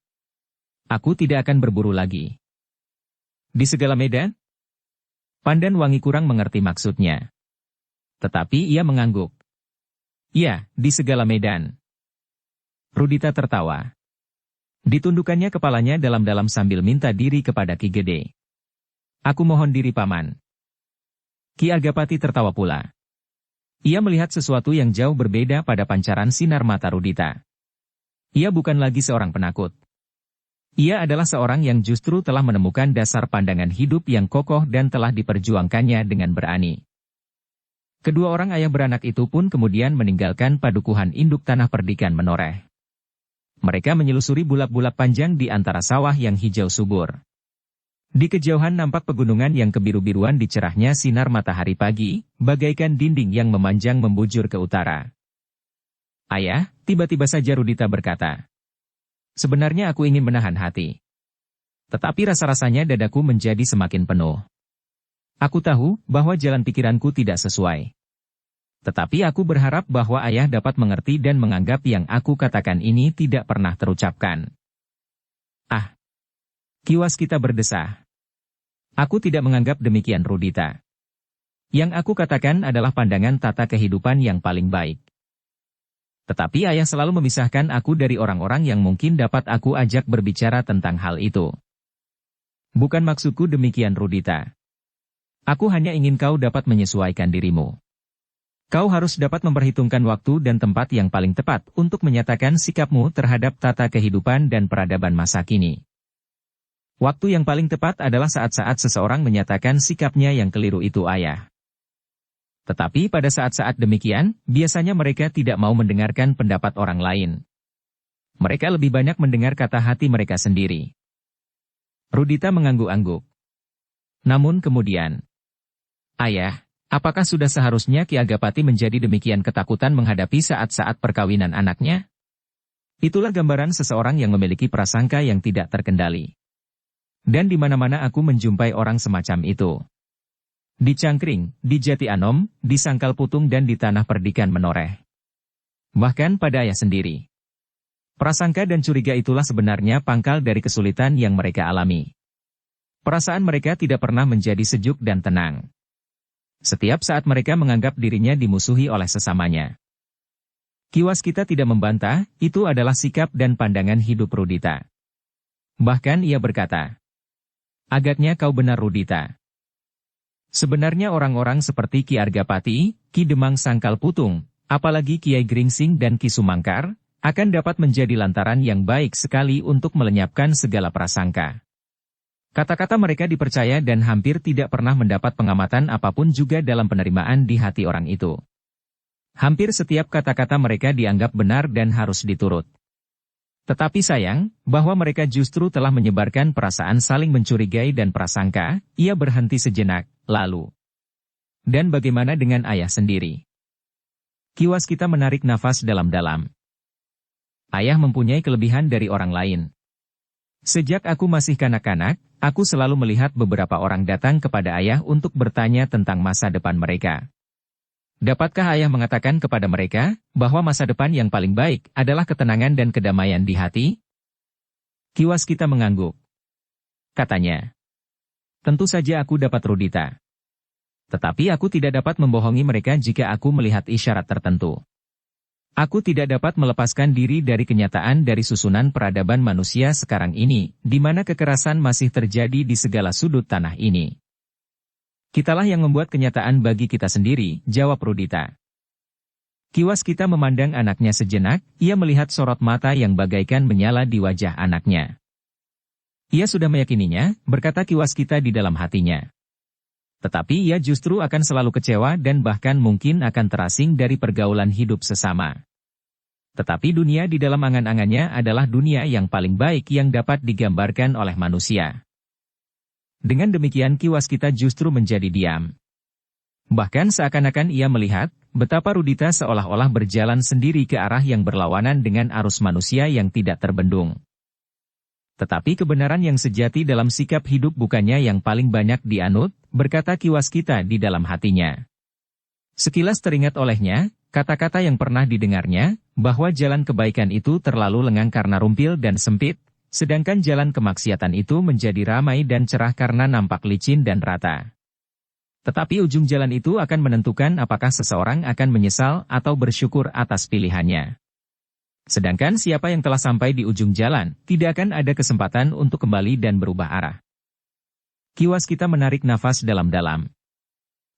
aku tidak akan berburu lagi." "Di segala medan?" Pandan Wangi kurang mengerti maksudnya. Tetapi ia mengangguk. "Ya, di segala medan." Rudita tertawa. Ditundukannya kepalanya dalam-dalam sambil minta diri kepada Ki Gede. "Aku mohon diri Paman." Ki Argapati tertawa pula. Ia melihat sesuatu yang jauh berbeda pada pancaran sinar mata Rudita. Ia bukan lagi seorang penakut. Ia adalah seorang yang justru telah menemukan dasar pandangan hidup yang kokoh dan telah diperjuangkannya dengan berani. Kedua orang ayah beranak itu pun kemudian meninggalkan padukuhan induk tanah perdikan menoreh. Mereka menyelusuri bulak-bulak panjang di antara sawah yang hijau subur. Di kejauhan nampak pegunungan yang kebiru-biruan di cerahnya sinar matahari pagi, bagaikan dinding yang memanjang membujur ke utara. "Ayah," tiba-tiba saja Rudita berkata. "Sebenarnya aku ingin menahan hati. Tetapi rasa-rasanya dadaku menjadi semakin penuh. Aku tahu bahwa jalan pikiranku tidak sesuai. Tetapi aku berharap bahwa ayah dapat mengerti dan menganggap yang aku katakan ini tidak pernah terucapkan." "Ah!" Ki Waskita berdesah. "Aku tidak menganggap demikian Rudita. Yang aku katakan adalah pandangan tata kehidupan yang paling baik. Tetapi ayah selalu memisahkan aku dari orang-orang yang mungkin dapat aku ajak berbicara tentang hal itu." "Bukan maksudku demikian Rudita. Aku hanya ingin kau dapat menyesuaikan dirimu. Kau harus dapat memperhitungkan waktu dan tempat yang paling tepat untuk menyatakan sikapmu terhadap tata kehidupan dan peradaban masa kini. Waktu yang paling tepat adalah saat-saat seseorang menyatakan sikapnya yang keliru itu ayah. Tetapi pada saat-saat demikian, biasanya mereka tidak mau mendengarkan pendapat orang lain. Mereka lebih banyak mendengar kata hati mereka sendiri." Rudita mengangguk-angguk. Namun kemudian, "Ayah, apakah sudah seharusnya Ki Agapati menjadi demikian ketakutan menghadapi saat-saat perkawinan anaknya? Itulah gambaran seseorang yang memiliki prasangka yang tidak terkendali. Dan di mana-mana aku menjumpai orang semacam itu. Di Cangkring, di Jati Anom, di Sangkal Putung dan di Tanah Perdikan menoreh. Bahkan pada ayah sendiri. Prasangka dan curiga itulah sebenarnya pangkal dari kesulitan yang mereka alami. Perasaan mereka tidak pernah menjadi sejuk dan tenang. Setiap saat mereka menganggap dirinya dimusuhi oleh sesamanya." Ki Waskita tidak membantah, itu adalah sikap dan pandangan hidup Rudita. Bahkan ia berkata, "Agaknya kau benar Rudita. Sebenarnya orang-orang seperti Ki Argapati, Ki Demang Sangkal Putung, apalagi Kiai Gringsing dan Ki Sumangkar, akan dapat menjadi lantaran yang baik sekali untuk melenyapkan segala prasangka." Kata-kata mereka dipercaya dan hampir tidak pernah mendapat pengamatan apapun juga dalam penerimaan di hati orang itu. Hampir setiap kata-kata mereka dianggap benar dan harus diturut. Tetapi sayang, bahwa mereka justru telah menyebarkan perasaan saling mencurigai dan prasangka. Ia berhenti sejenak, lalu. "Dan bagaimana dengan ayah sendiri?" Ki Waskita menarik nafas dalam-dalam. "Ayah mempunyai kelebihan dari orang lain. Sejak aku masih kanak-kanak, aku selalu melihat beberapa orang datang kepada ayah untuk bertanya tentang masa depan mereka. Dapatkah ayah mengatakan kepada mereka, bahwa masa depan yang paling baik adalah ketenangan dan kedamaian di hati? Ki Waskita mengangguk. Katanya, tentu saja aku dapat Rudita. Tetapi aku tidak dapat membohongi mereka jika aku melihat isyarat tertentu. Aku tidak dapat melepaskan diri dari kenyataan dari susunan peradaban manusia sekarang ini, di mana kekerasan masih terjadi di segala sudut tanah ini. Kitalah yang membuat kenyataan bagi kita sendiri, jawab Rudita. Ki Waskita memandang anaknya sejenak, ia melihat sorot mata yang bagaikan menyala di wajah anaknya. Ia sudah meyakininya, berkata Ki Waskita di dalam hatinya. Tetapi ia justru akan selalu kecewa dan bahkan mungkin akan terasing dari pergaulan hidup sesama. Tetapi dunia di dalam angan-angannya adalah dunia yang paling baik yang dapat digambarkan oleh manusia. Dengan demikian Ki Waskita justru menjadi diam. Bahkan seakan-akan ia melihat, betapa Rudita seolah-olah berjalan sendiri ke arah yang berlawanan dengan arus manusia yang tidak terbendung. Tetapi kebenaran yang sejati dalam sikap hidup bukannya yang paling banyak dianut, berkata Ki Waskita di dalam hatinya. Sekilas teringat olehnya, kata-kata yang pernah didengarnya, bahwa jalan kebaikan itu terlalu lengang karena rumpil dan sempit, sedangkan jalan kemaksiatan itu menjadi ramai dan cerah karena nampak licin dan rata. Tetapi ujung jalan itu akan menentukan apakah seseorang akan menyesal atau bersyukur atas pilihannya. Sedangkan siapa yang telah sampai di ujung jalan, tidak akan ada kesempatan untuk kembali dan berubah arah. Ki Waskita menarik nafas dalam-dalam.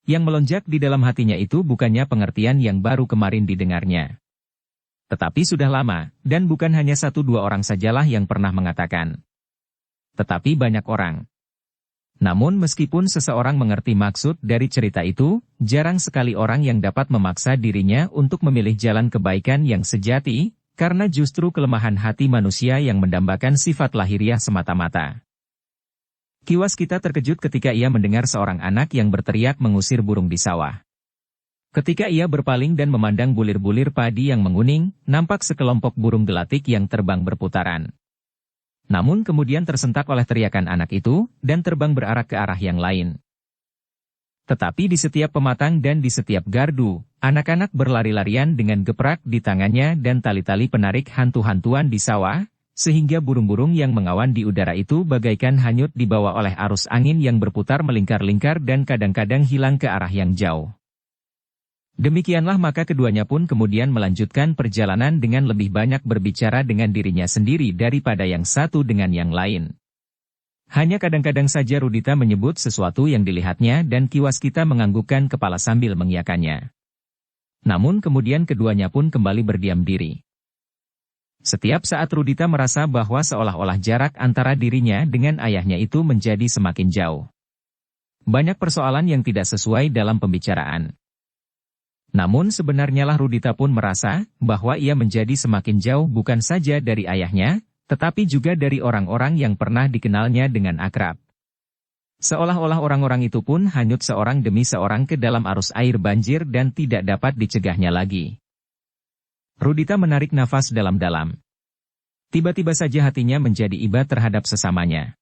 Yang melonjak di dalam hatinya itu bukannya pengertian yang baru kemarin didengarnya. Tetapi sudah lama, dan bukan hanya 1-2 orang sajalah yang pernah mengatakan. Tetapi banyak orang. Namun meskipun seseorang mengerti maksud dari cerita itu, jarang sekali orang yang dapat memaksa dirinya untuk memilih jalan kebaikan yang sejati, karena justru kelemahan hati manusia yang mendambakan sifat lahiriah semata-mata. Ki Waskita terkejut ketika ia mendengar seorang anak yang berteriak mengusir burung di sawah. Ketika ia berpaling dan memandang bulir-bulir padi yang menguning, nampak sekelompok burung gelatik yang terbang berputaran. Namun kemudian tersentak oleh teriakan anak itu, dan terbang berarak ke arah yang lain. Tetapi di setiap pematang dan di setiap gardu, anak-anak berlari-larian dengan geprak di tangannya dan tali-tali penarik hantu-hantuan di sawah, sehingga burung-burung yang mengawan di udara itu bagaikan hanyut dibawa oleh arus angin yang berputar melingkar-lingkar dan kadang-kadang hilang ke arah yang jauh. Demikianlah maka keduanya pun kemudian melanjutkan perjalanan dengan lebih banyak berbicara dengan dirinya sendiri daripada yang satu dengan yang lain. Hanya kadang-kadang saja Rudita menyebut sesuatu yang dilihatnya dan Ki Waskita menganggukkan kepala sambil mengiyakannya. Namun kemudian keduanya pun kembali berdiam diri. Setiap saat Rudita merasa bahwa seolah-olah jarak antara dirinya dengan ayahnya itu menjadi semakin jauh. Banyak persoalan yang tidak sesuai dalam pembicaraan. Namun sebenarnya Rudita pun merasa bahwa ia menjadi semakin jauh bukan saja dari ayahnya, tetapi juga dari orang-orang yang pernah dikenalnya dengan akrab. Seolah-olah orang-orang itu pun hanyut seorang demi seorang ke dalam arus air banjir dan tidak dapat dicegahnya lagi. Rudita menarik nafas dalam-dalam. Tiba-tiba saja hatinya menjadi iba terhadap sesamanya.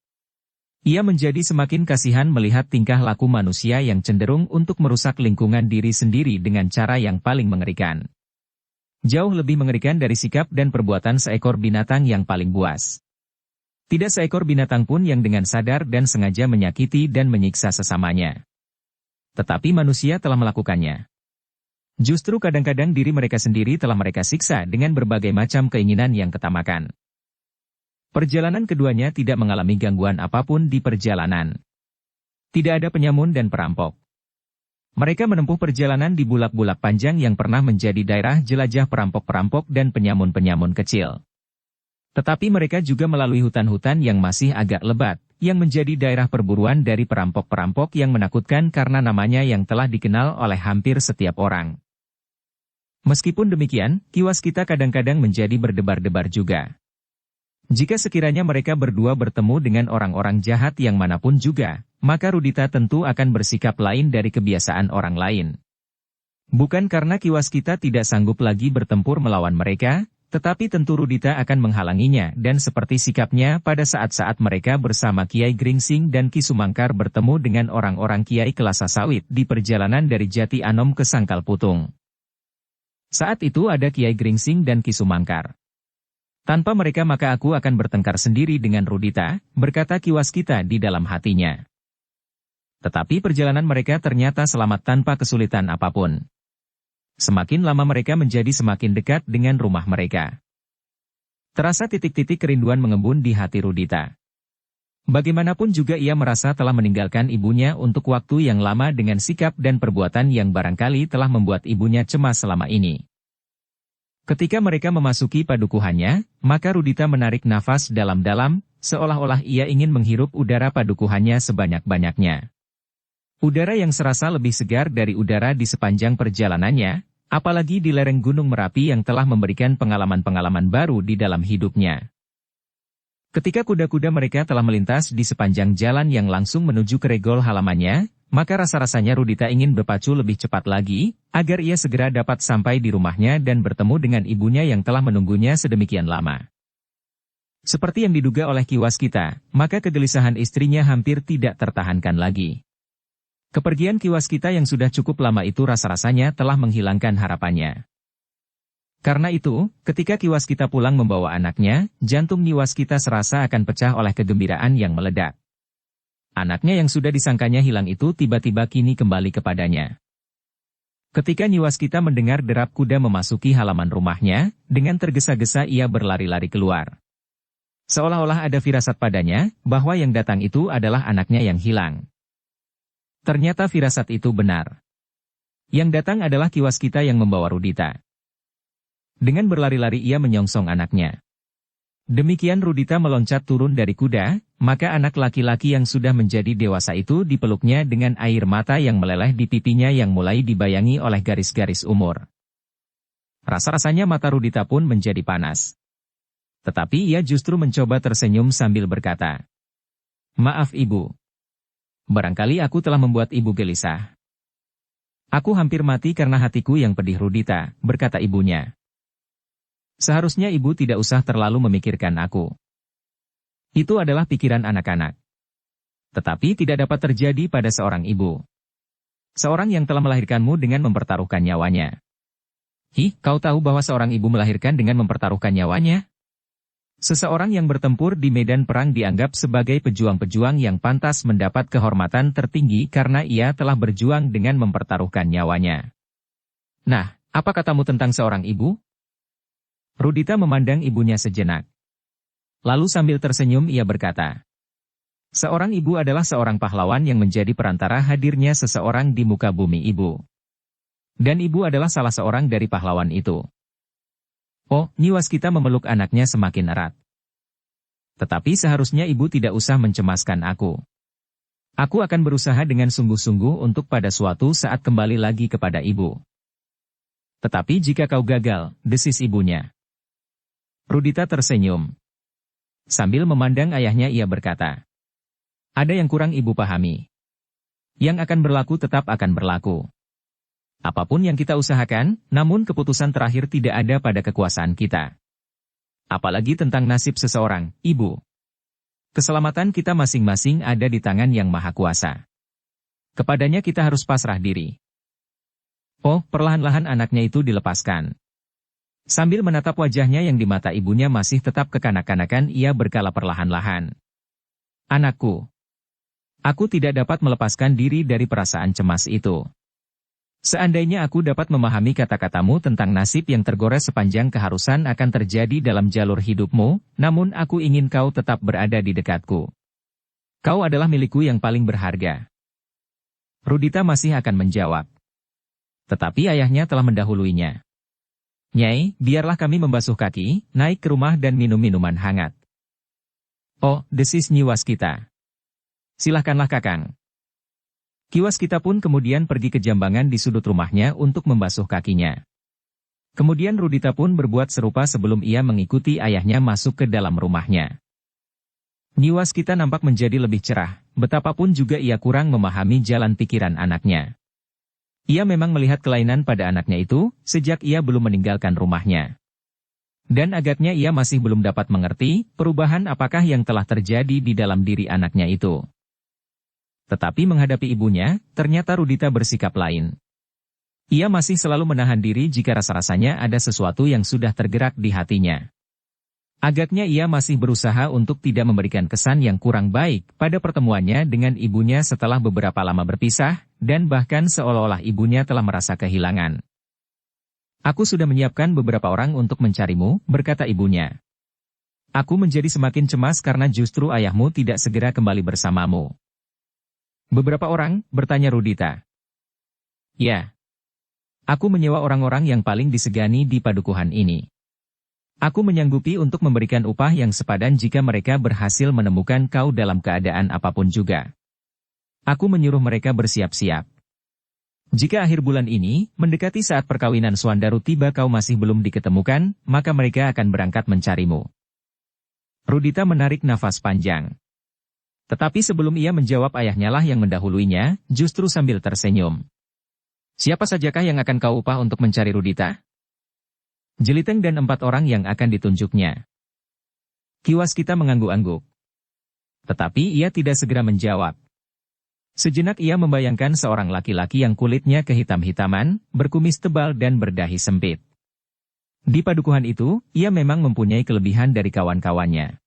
Ia menjadi semakin kasihan melihat tingkah laku manusia yang cenderung untuk merusak lingkungan diri sendiri dengan cara yang paling mengerikan. Jauh lebih mengerikan dari sikap dan perbuatan seekor binatang yang paling buas. Tidak seekor binatang pun yang dengan sadar dan sengaja menyakiti dan menyiksa sesamanya. Tetapi manusia telah melakukannya. Justru kadang-kadang diri mereka sendiri telah mereka siksa dengan berbagai macam keinginan yang ketamakan. Perjalanan keduanya tidak mengalami gangguan apapun di perjalanan. Tidak ada penyamun dan perampok. Mereka menempuh perjalanan di bulak-bulak panjang yang pernah menjadi daerah jelajah perampok-perampok dan penyamun-penyamun kecil. Tetapi mereka juga melalui hutan-hutan yang masih agak lebat, yang menjadi daerah perburuan dari perampok-perampok yang menakutkan karena namanya yang telah dikenal oleh hampir setiap orang. Meskipun demikian, Ki Waskita kadang-kadang menjadi berdebar-debar juga. Jika sekiranya mereka berdua bertemu dengan orang-orang jahat yang manapun juga, maka Rudita tentu akan bersikap lain dari kebiasaan orang lain. Bukan karena Ki Waskita tidak sanggup lagi bertempur melawan mereka, Tetapi tentu Rudita akan menghalanginya dan seperti sikapnya pada saat-saat mereka bersama Kiai Gringsing dan Ki Sumangkar bertemu dengan orang-orang Kiai Kelasa Sawit di perjalanan dari Jati Anom ke Sangkal Putung. Saat itu ada Kiai Gringsing dan Ki Sumangkar. Tanpa mereka maka aku akan bertengkar sendiri dengan Rudita, berkata Ki Waskita di dalam hatinya. Tetapi perjalanan mereka ternyata selamat tanpa kesulitan apapun. Semakin lama mereka menjadi semakin dekat dengan rumah mereka. Terasa titik-titik kerinduan mengembun di hati Rudita. Bagaimanapun juga ia merasa telah meninggalkan ibunya untuk waktu yang lama dengan sikap dan perbuatan yang barangkali telah membuat ibunya cemas selama ini. Ketika mereka memasuki padukuhannya, maka Rudita menarik nafas dalam-dalam, seolah-olah ia ingin menghirup udara padukuhannya sebanyak-banyaknya. Udara yang serasa lebih segar dari udara di sepanjang perjalanannya, apalagi di lereng Gunung Merapi yang telah memberikan pengalaman-pengalaman baru di dalam hidupnya. Ketika kuda-kuda mereka telah melintas di sepanjang jalan yang langsung menuju ke regol halamannya, maka rasa-rasanya Rudita ingin berpacu lebih cepat lagi, agar ia segera dapat sampai di rumahnya dan bertemu dengan ibunya yang telah menunggunya sedemikian lama. Seperti yang diduga oleh Ki Waskita, maka kegelisahan istrinya hampir tidak tertahankan lagi. Kepergian Ki Waskita yang sudah cukup lama itu rasa-rasanya telah menghilangkan harapannya. Karena itu, ketika Ki Waskita pulang membawa anaknya, jantung Nyi Waskita serasa akan pecah oleh kegembiraan yang meledak. Anaknya yang sudah disangkanya hilang itu tiba-tiba kini kembali kepadanya. Ketika Nyi Waskita mendengar derap kuda memasuki halaman rumahnya, dengan tergesa-gesa ia berlari-lari keluar. Seolah-olah ada firasat padanya, bahwa yang datang itu adalah anaknya yang hilang. Ternyata firasat itu benar. Yang datang adalah Ki Waskita yang membawa Rudita. Dengan berlari-lari ia menyongsong anaknya. Demikian Rudita meloncat turun dari kuda, maka anak laki-laki yang sudah menjadi dewasa itu dipeluknya dengan air mata yang meleleh di pipinya yang mulai dibayangi oleh garis-garis umur. Rasa-rasanya mata Rudita pun menjadi panas. Tetapi ia justru mencoba tersenyum sambil berkata, "Maaf ibu. Barangkali aku telah membuat ibu gelisah." "Aku hampir mati karena hatiku yang pedih Rudita," berkata ibunya. "Seharusnya ibu tidak usah terlalu memikirkan aku. Itu adalah pikiran anak-anak. Tetapi tidak dapat terjadi pada seorang ibu. Seorang yang telah melahirkanmu dengan mempertaruhkan nyawanya." "Hi, kau tahu bahwa seorang ibu melahirkan dengan mempertaruhkan nyawanya?" Seseorang yang bertempur di medan perang dianggap sebagai pejuang-pejuang yang pantas mendapat kehormatan tertinggi karena ia telah berjuang dengan mempertaruhkan nyawanya. "Nah, apa katamu tentang seorang ibu?" Rudita memandang ibunya sejenak. Lalu sambil tersenyum ia berkata, "Seorang ibu adalah seorang pahlawan yang menjadi perantara hadirnya seseorang di muka bumi ibu. Dan ibu adalah salah seorang dari pahlawan itu." Oh, Nyi Waskita memeluk anaknya semakin erat. "Tetapi seharusnya ibu tidak usah mencemaskan aku. Aku akan berusaha dengan sungguh-sungguh untuk pada suatu saat kembali lagi kepada ibu." "Tetapi jika kau gagal," desis ibunya. Rudita tersenyum. Sambil memandang ayahnya ia berkata, "Ada yang kurang ibu pahami. Yang akan berlaku tetap akan berlaku. Apapun yang kita usahakan, namun keputusan terakhir tidak ada pada kekuasaan kita. Apalagi tentang nasib seseorang, ibu. Keselamatan kita masing-masing ada di tangan Yang Maha Kuasa. Kepadanya kita harus pasrah diri." Oh, perlahan-lahan anaknya itu dilepaskan. Sambil menatap wajahnya yang di mata ibunya masih tetap kekanak-kanakan ia berkala perlahan-lahan. "Anakku. Aku tidak dapat melepaskan diri dari perasaan cemas itu. Seandainya aku dapat memahami kata-katamu tentang nasib yang tergores sepanjang keharusan akan terjadi dalam jalur hidupmu, namun aku ingin kau tetap berada di dekatku. Kau adalah milikku yang paling berharga." Rudita masih akan menjawab. Tetapi ayahnya telah mendahuluinya. "Nyai, biarlah kami membasuh kaki, naik ke rumah dan minum minuman hangat." "Oh," desis Nyi Waskita. "Silahkanlah Kakang." Ki Waskita pun kemudian pergi ke jambangan di sudut rumahnya untuk membasuh kakinya. Kemudian Rudita pun berbuat serupa sebelum ia mengikuti ayahnya masuk ke dalam rumahnya. Nyi Waskita nampak menjadi lebih cerah, betapapun juga ia kurang memahami jalan pikiran anaknya. Ia memang melihat kelainan pada anaknya itu, sejak ia belum meninggalkan rumahnya. Dan agaknya ia masih belum dapat mengerti perubahan apakah yang telah terjadi di dalam diri anaknya itu. Tetapi menghadapi ibunya, ternyata Rudita bersikap lain. Ia masih selalu menahan diri jika rasa-rasanya ada sesuatu yang sudah tergerak di hatinya. Agaknya ia masih berusaha untuk tidak memberikan kesan yang kurang baik pada pertemuannya dengan ibunya setelah beberapa lama berpisah, dan bahkan seolah-olah ibunya telah merasa kehilangan. Aku sudah menyiapkan beberapa orang untuk mencarimu, berkata ibunya. Aku menjadi semakin cemas karena justru ayahmu tidak segera kembali bersamamu. Beberapa orang, bertanya Rudita. Ya. Aku menyewa orang-orang yang paling disegani di padukuhan ini. Aku menyanggupi untuk memberikan upah yang sepadan jika mereka berhasil menemukan kau dalam keadaan apapun juga. Aku menyuruh mereka bersiap-siap. Jika akhir bulan ini, mendekati saat perkawinan Suandaru tiba kau masih belum diketemukan, maka mereka akan berangkat mencarimu. Rudita menarik nafas panjang. Tetapi sebelum ia menjawab ayahnya lah yang mendahuluinya, justru sambil tersenyum. Siapa sajakah yang akan kau upah untuk mencari Rudita? Jeliteng dan 4 orang yang akan ditunjuknya. Kiwaskita mengangguk-angguk. Tetapi ia tidak segera menjawab. Sejenak ia membayangkan seorang laki-laki yang kulitnya kehitam-hitaman, berkumis tebal dan berdahi sempit. Di padukuhan itu, ia memang mempunyai kelebihan dari kawan-kawannya.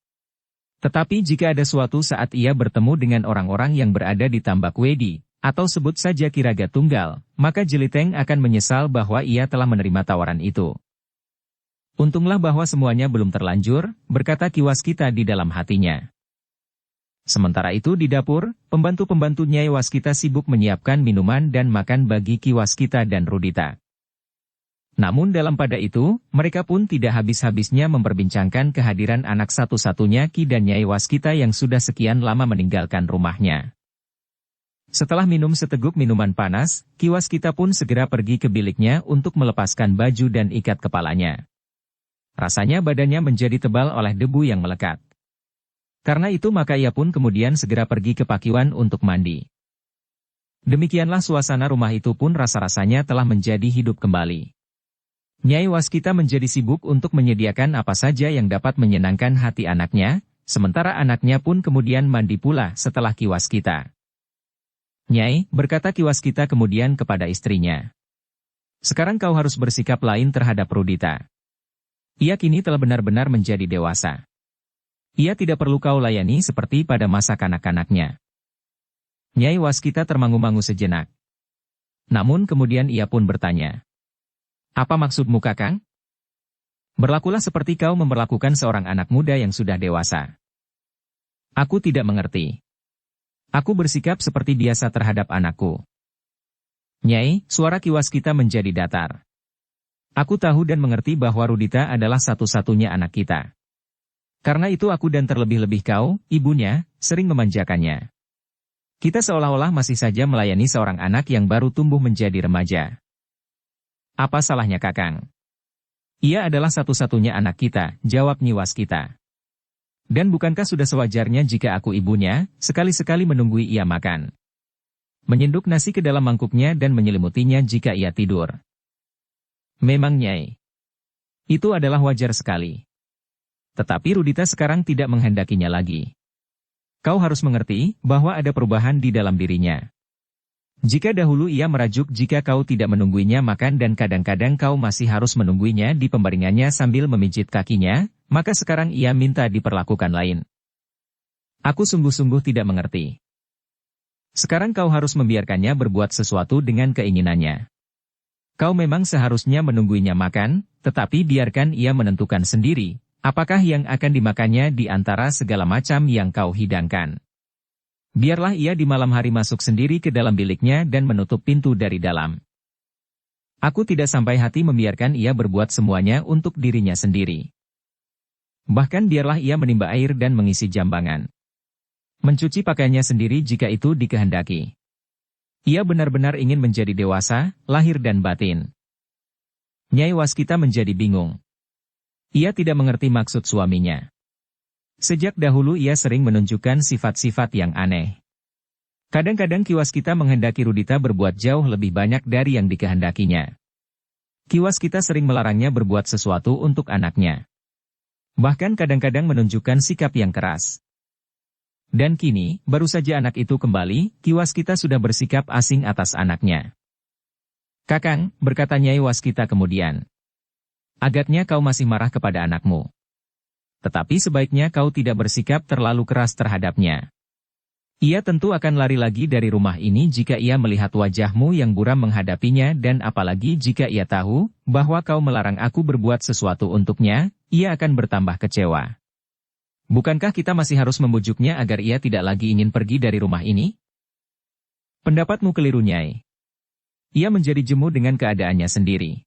Tetapi jika ada suatu saat ia bertemu dengan orang-orang yang berada di Tambak Wedi, atau sebut saja Kiraga Tunggal, maka Jeliteng akan menyesal bahwa ia telah menerima tawaran itu. Untunglah bahwa semuanya belum terlanjur, berkata Kiwaskita di dalam hatinya. Sementara itu di dapur, pembantu-pembantu Nyai Waskita sibuk menyiapkan minuman dan makan bagi Kiwaskita dan Rudita. Namun dalam pada itu, mereka pun tidak habis-habisnya memperbincangkan kehadiran anak satu-satunya Ki dan Nyai Waskita yang sudah sekian lama meninggalkan rumahnya. Setelah minum seteguk minuman panas, Kiwaskita pun segera pergi ke biliknya untuk melepaskan baju dan ikat kepalanya. Rasanya badannya menjadi tebal oleh debu yang melekat. Karena itu maka ia pun kemudian segera pergi ke Pakiwan untuk mandi. Demikianlah suasana rumah itu pun rasa-rasanya telah menjadi hidup kembali. Nyai Waskita menjadi sibuk untuk menyediakan apa saja yang dapat menyenangkan hati anaknya, sementara anaknya pun kemudian mandi pula setelah Kiwaskita. Nyai, berkata Kiwaskita kemudian kepada istrinya. Sekarang kau harus bersikap lain terhadap Rudita. Ia kini telah benar-benar menjadi dewasa. Ia tidak perlu kau layani seperti pada masa kanak-kanaknya. Nyai Waskita termangu-mangu sejenak. Namun kemudian ia pun bertanya. Apa maksudmu Kakang? Berlakulah seperti kau memperlakukan seorang anak muda yang sudah dewasa. Aku tidak mengerti. Aku bersikap seperti biasa terhadap anakku. Nyai, suara Kiwaskita menjadi datar. Aku tahu dan mengerti bahwa Rudita adalah satu-satunya anak kita. Karena itu aku dan terlebih-lebih kau, ibunya, sering memanjakannya. Kita seolah-olah masih saja melayani seorang anak yang baru tumbuh menjadi remaja. Apa salahnya Kakang? Ia adalah satu-satunya anak kita, jawab Nyi Waskita. Dan bukankah sudah sewajarnya jika aku ibunya, sekali-sekali menunggui ia makan? Menyenduk nasi ke dalam mangkuknya dan menyelimutinya jika ia tidur. Memang Nyai. Itu adalah wajar sekali. Tetapi Rudita sekarang tidak menghendakinya lagi. Kau harus mengerti bahwa ada perubahan di dalam dirinya. Jika dahulu ia merajuk jika kau tidak menungguinya makan dan kadang-kadang kau masih harus menungguinya di pembaringannya sambil memijit kakinya, maka sekarang ia minta diperlakukan lain. Aku sungguh-sungguh tidak mengerti. Sekarang kau harus membiarkannya berbuat sesuatu dengan keinginannya. Kau memang seharusnya menungguinya makan, tetapi biarkan ia menentukan sendiri. Apakah yang akan dimakannya di antara segala macam yang kau hidangkan? Biarlah ia di malam hari masuk sendiri ke dalam biliknya dan menutup pintu dari dalam. Aku tidak sampai hati membiarkan ia berbuat semuanya untuk dirinya sendiri. Bahkan biarlah ia menimba air dan mengisi jambangan. Mencuci pakaiannya sendiri jika itu dikehendaki. Ia benar-benar ingin menjadi dewasa, lahir dan batin. Nyai Waskita menjadi bingung. Ia tidak mengerti maksud suaminya. Sejak dahulu ia sering menunjukkan sifat-sifat yang aneh. Kadang-kadang Kiwaskita menghendaki Rudita berbuat jauh lebih banyak dari yang dikehendakinya. Kiwaskita sering melarangnya berbuat sesuatu untuk anaknya. Bahkan kadang-kadang menunjukkan sikap yang keras. Dan kini, baru saja anak itu kembali, Kiwaskita sudah bersikap asing atas anaknya. "Kakang," berkata Nyai Waskita kemudian. "Agaknya kau masih marah kepada anakmu. Tetapi sebaiknya kau tidak bersikap terlalu keras terhadapnya. Ia tentu akan lari lagi dari rumah ini jika ia melihat wajahmu yang buram menghadapinya dan apalagi jika ia tahu bahwa kau melarang aku berbuat sesuatu untuknya, ia akan bertambah kecewa. Bukankah kita masih harus membujuknya agar ia tidak lagi ingin pergi dari rumah ini?" "Pendapatmu keliru, Nyai." Ia menjadi jemu dengan keadaannya sendiri.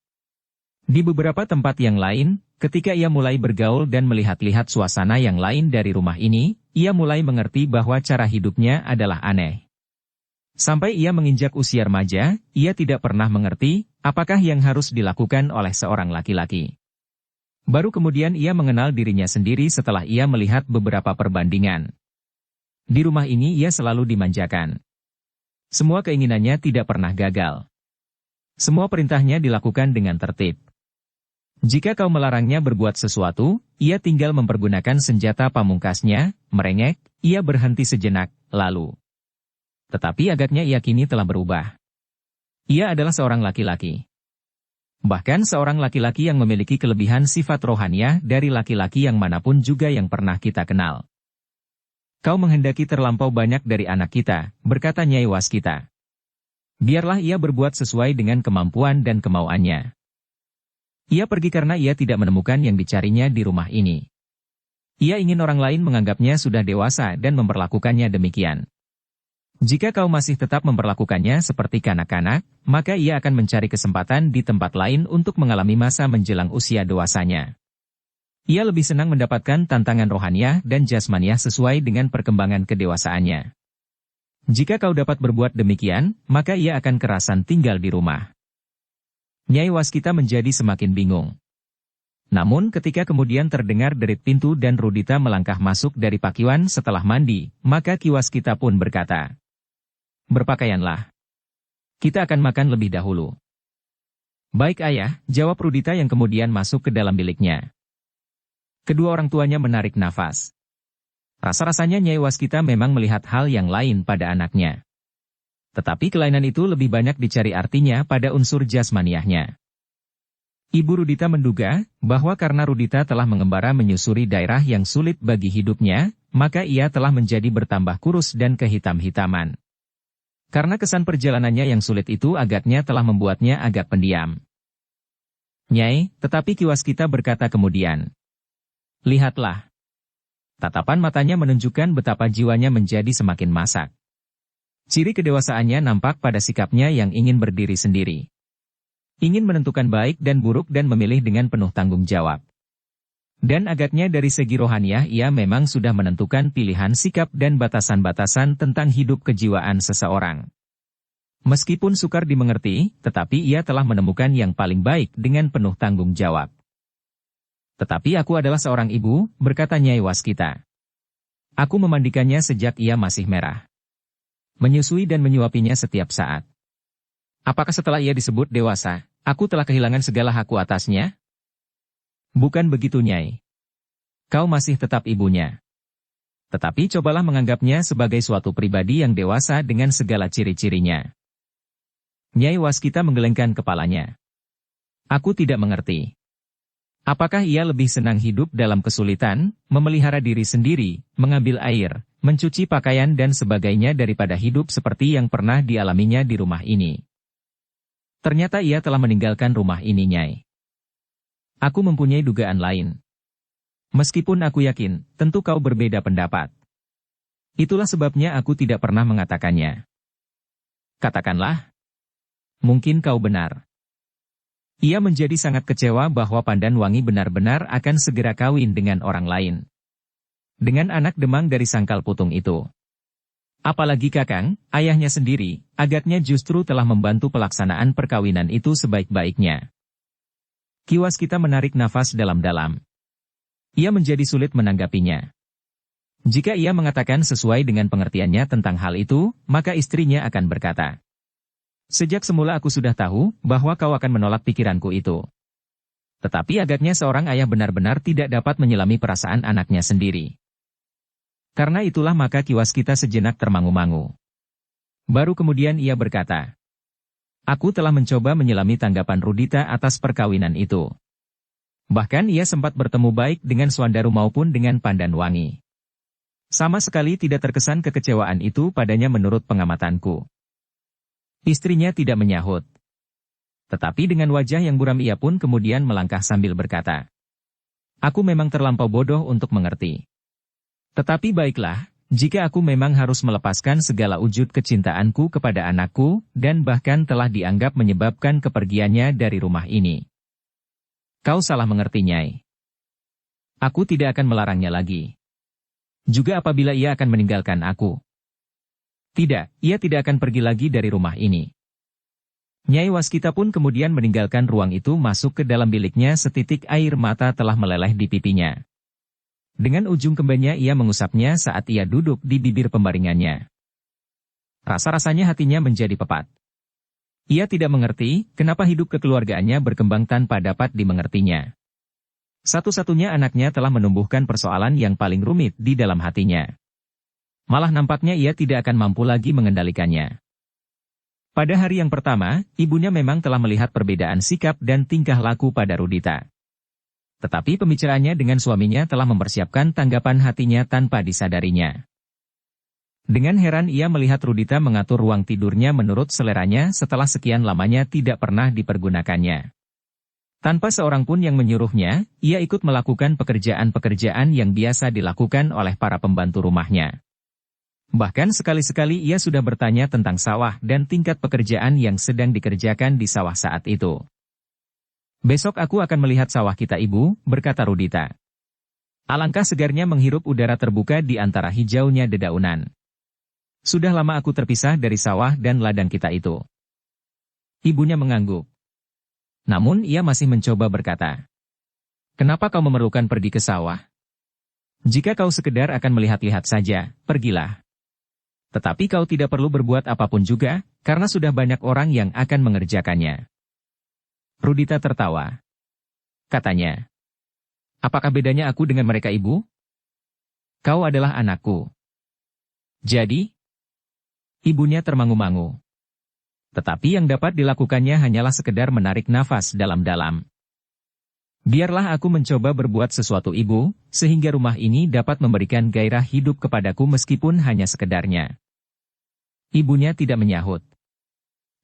Di beberapa tempat yang lain, ketika ia mulai bergaul dan melihat-lihat suasana yang lain dari rumah ini, ia mulai mengerti bahwa cara hidupnya adalah aneh. Sampai ia menginjak usia remaja, ia tidak pernah mengerti apakah yang harus dilakukan oleh seorang laki-laki. Baru kemudian ia mengenal dirinya sendiri setelah ia melihat beberapa perbandingan. Di rumah ini ia selalu dimanjakan. Semua keinginannya tidak pernah gagal. Semua perintahnya dilakukan dengan tertib. Jika kau melarangnya berbuat sesuatu, ia tinggal mempergunakan senjata pamungkasnya, merengek, ia berhenti sejenak, lalu. Tetapi agaknya ia kini telah berubah. Ia adalah seorang laki-laki. Bahkan seorang laki-laki yang memiliki kelebihan sifat rohaniah dari laki-laki yang manapun juga yang pernah kita kenal. "Kau menghendaki terlampau banyak dari anak kita," berkata Nyai Waskita. "Biarlah ia berbuat sesuai dengan kemampuan dan kemauannya. Ia pergi karena ia tidak menemukan yang dicarinya di rumah ini. Ia ingin orang lain menganggapnya sudah dewasa dan memperlakukannya demikian. Jika kau masih tetap memperlakukannya seperti kanak-kanak, maka ia akan mencari kesempatan di tempat lain untuk mengalami masa menjelang usia dewasanya. Ia lebih senang mendapatkan tantangan rohaniah dan jasmaniah sesuai dengan perkembangan kedewasaannya. Jika kau dapat berbuat demikian, maka ia akan kerasan tinggal di rumah." Nyai Waskita menjadi semakin bingung. Namun ketika kemudian terdengar derit pintu dan Rudita melangkah masuk dari pakiwan setelah mandi, maka Ki Waskita pun berkata, "Berpakaianlah. Kita akan makan lebih dahulu." "Baik ayah," jawab Rudita yang kemudian masuk ke dalam biliknya. Kedua orang tuanya menarik nafas. Rasa-rasanya Nyai Waskita memang melihat hal yang lain pada anaknya. Tetapi kelainan itu lebih banyak dicari artinya pada unsur jasmaniahnya. Ibu Rudita menduga bahwa karena Rudita telah mengembara menyusuri daerah yang sulit bagi hidupnya, maka ia telah menjadi bertambah kurus dan kehitam-hitaman. Karena kesan perjalanannya yang sulit itu agaknya telah membuatnya agak pendiam. "Nyai," tetapi Ki Waskita berkata kemudian, "Lihatlah." Tatapan matanya menunjukkan betapa jiwanya menjadi semakin masak. Ciri kedewasaannya nampak pada sikapnya yang ingin berdiri sendiri. Ingin menentukan baik dan buruk dan memilih dengan penuh tanggung jawab. Dan agaknya dari segi rohaniah ia memang sudah menentukan pilihan sikap dan batasan-batasan tentang hidup kejiwaan seseorang. Meskipun sukar dimengerti, tetapi ia telah menemukan yang paling baik dengan penuh tanggung jawab. "Tetapi aku adalah seorang ibu," berkata Nyai Waskita. "Aku memandikannya sejak ia masih merah. Menyusui dan menyuapinya setiap saat. Apakah setelah ia disebut dewasa, aku telah kehilangan segala hakku atasnya?" "Bukan begitu, Nyai. Kau masih tetap ibunya. Tetapi cobalah menganggapnya sebagai suatu pribadi yang dewasa dengan segala ciri-cirinya." Nyai Waskita menggelengkan kepalanya. "Aku tidak mengerti. Apakah ia lebih senang hidup dalam kesulitan, memelihara diri sendiri, mengambil air, mencuci pakaian dan sebagainya daripada hidup seperti yang pernah dialaminya di rumah ini? Ternyata ia telah meninggalkan rumah ini, Nyai. Aku mempunyai dugaan lain. Meskipun aku yakin, tentu kau berbeda pendapat. Itulah sebabnya aku tidak pernah mengatakannya. Katakanlah. Mungkin kau benar." Ia menjadi sangat kecewa bahwa Pandan Wangi benar-benar akan segera kawin dengan orang lain. Dengan anak demang dari sangkal putung itu. Apalagi Kakang, ayahnya sendiri, agaknya justru telah membantu pelaksanaan perkawinan itu sebaik-baiknya. Ki Waskita menarik nafas dalam-dalam. Ia menjadi sulit menanggapinya. Jika ia mengatakan sesuai dengan pengertiannya tentang hal itu, maka istrinya akan berkata, Sejak semula aku sudah tahu bahwa kau akan menolak pikiranku itu. Tetapi agaknya seorang ayah benar-benar tidak dapat menyelami perasaan anaknya sendiri. Karena itulah maka kiwas kita sejenak termangu-mangu. Baru kemudian ia berkata, aku telah mencoba menyelami tanggapan Rudita atas perkawinan itu. Bahkan ia sempat bertemu baik dengan Swandaru maupun dengan Pandanwangi. Sama sekali tidak terkesan kekecewaan itu padanya menurut pengamatanku. Istrinya tidak menyahut. Tetapi dengan wajah yang buram ia pun kemudian melangkah sambil berkata, aku memang terlampau bodoh untuk mengerti. Tetapi baiklah, jika aku memang harus melepaskan segala wujud kecintaanku kepada anakku, dan bahkan telah dianggap menyebabkan kepergiannya dari rumah ini. Kau salah mengerti, Nyai. Aku tidak akan melarangnya lagi. Juga apabila ia akan meninggalkan aku. Tidak, ia tidak akan pergi lagi dari rumah ini. Nyai Waskita pun kemudian meninggalkan ruang itu masuk ke dalam biliknya setitik air mata telah meleleh di pipinya. Dengan ujung kembennya ia mengusapnya saat ia duduk di bibir pembaringannya. Rasa-rasanya hatinya menjadi pepat. Ia tidak mengerti kenapa hidup kekeluargaannya berkembang tanpa dapat dimengertinya. Satu-satunya anaknya telah menumbuhkan persoalan yang paling rumit di dalam hatinya. Malah nampaknya ia tidak akan mampu lagi mengendalikannya. Pada hari yang pertama, ibunya memang telah melihat perbedaan sikap dan tingkah laku pada Rudita. Tetapi pembicaraannya dengan suaminya telah mempersiapkan tanggapan hatinya tanpa disadarinya. Dengan heran ia melihat Rudita mengatur ruang tidurnya menurut seleranya setelah sekian lamanya tidak pernah dipergunakannya. Tanpa seorang pun yang menyuruhnya, ia ikut melakukan pekerjaan-pekerjaan yang biasa dilakukan oleh para pembantu rumahnya. Bahkan sekali-sekali ia sudah bertanya tentang sawah dan tingkat pekerjaan yang sedang dikerjakan di sawah saat itu. Besok aku akan melihat sawah kita, Ibu, berkata Rudita. Alangkah segarnya menghirup udara terbuka di antara hijaunya dedaunan. Sudah lama aku terpisah dari sawah dan ladang kita itu. Ibunya mengangguk. Namun ia masih mencoba berkata. Kenapa kau memerlukan pergi ke sawah? Jika kau sekedar akan melihat-lihat saja, pergilah. Tetapi kau tidak perlu berbuat apapun juga, karena sudah banyak orang yang akan mengerjakannya. Rudita tertawa. Katanya, apakah bedanya aku dengan mereka, Ibu? Kau adalah anakku. Jadi? Ibunya termangu-mangu. Tetapi yang dapat dilakukannya hanyalah sekedar menarik nafas dalam-dalam. Biarlah aku mencoba berbuat sesuatu, Ibu, sehingga rumah ini dapat memberikan gairah hidup kepadaku meskipun hanya sekedarnya. Ibunya tidak menyahut.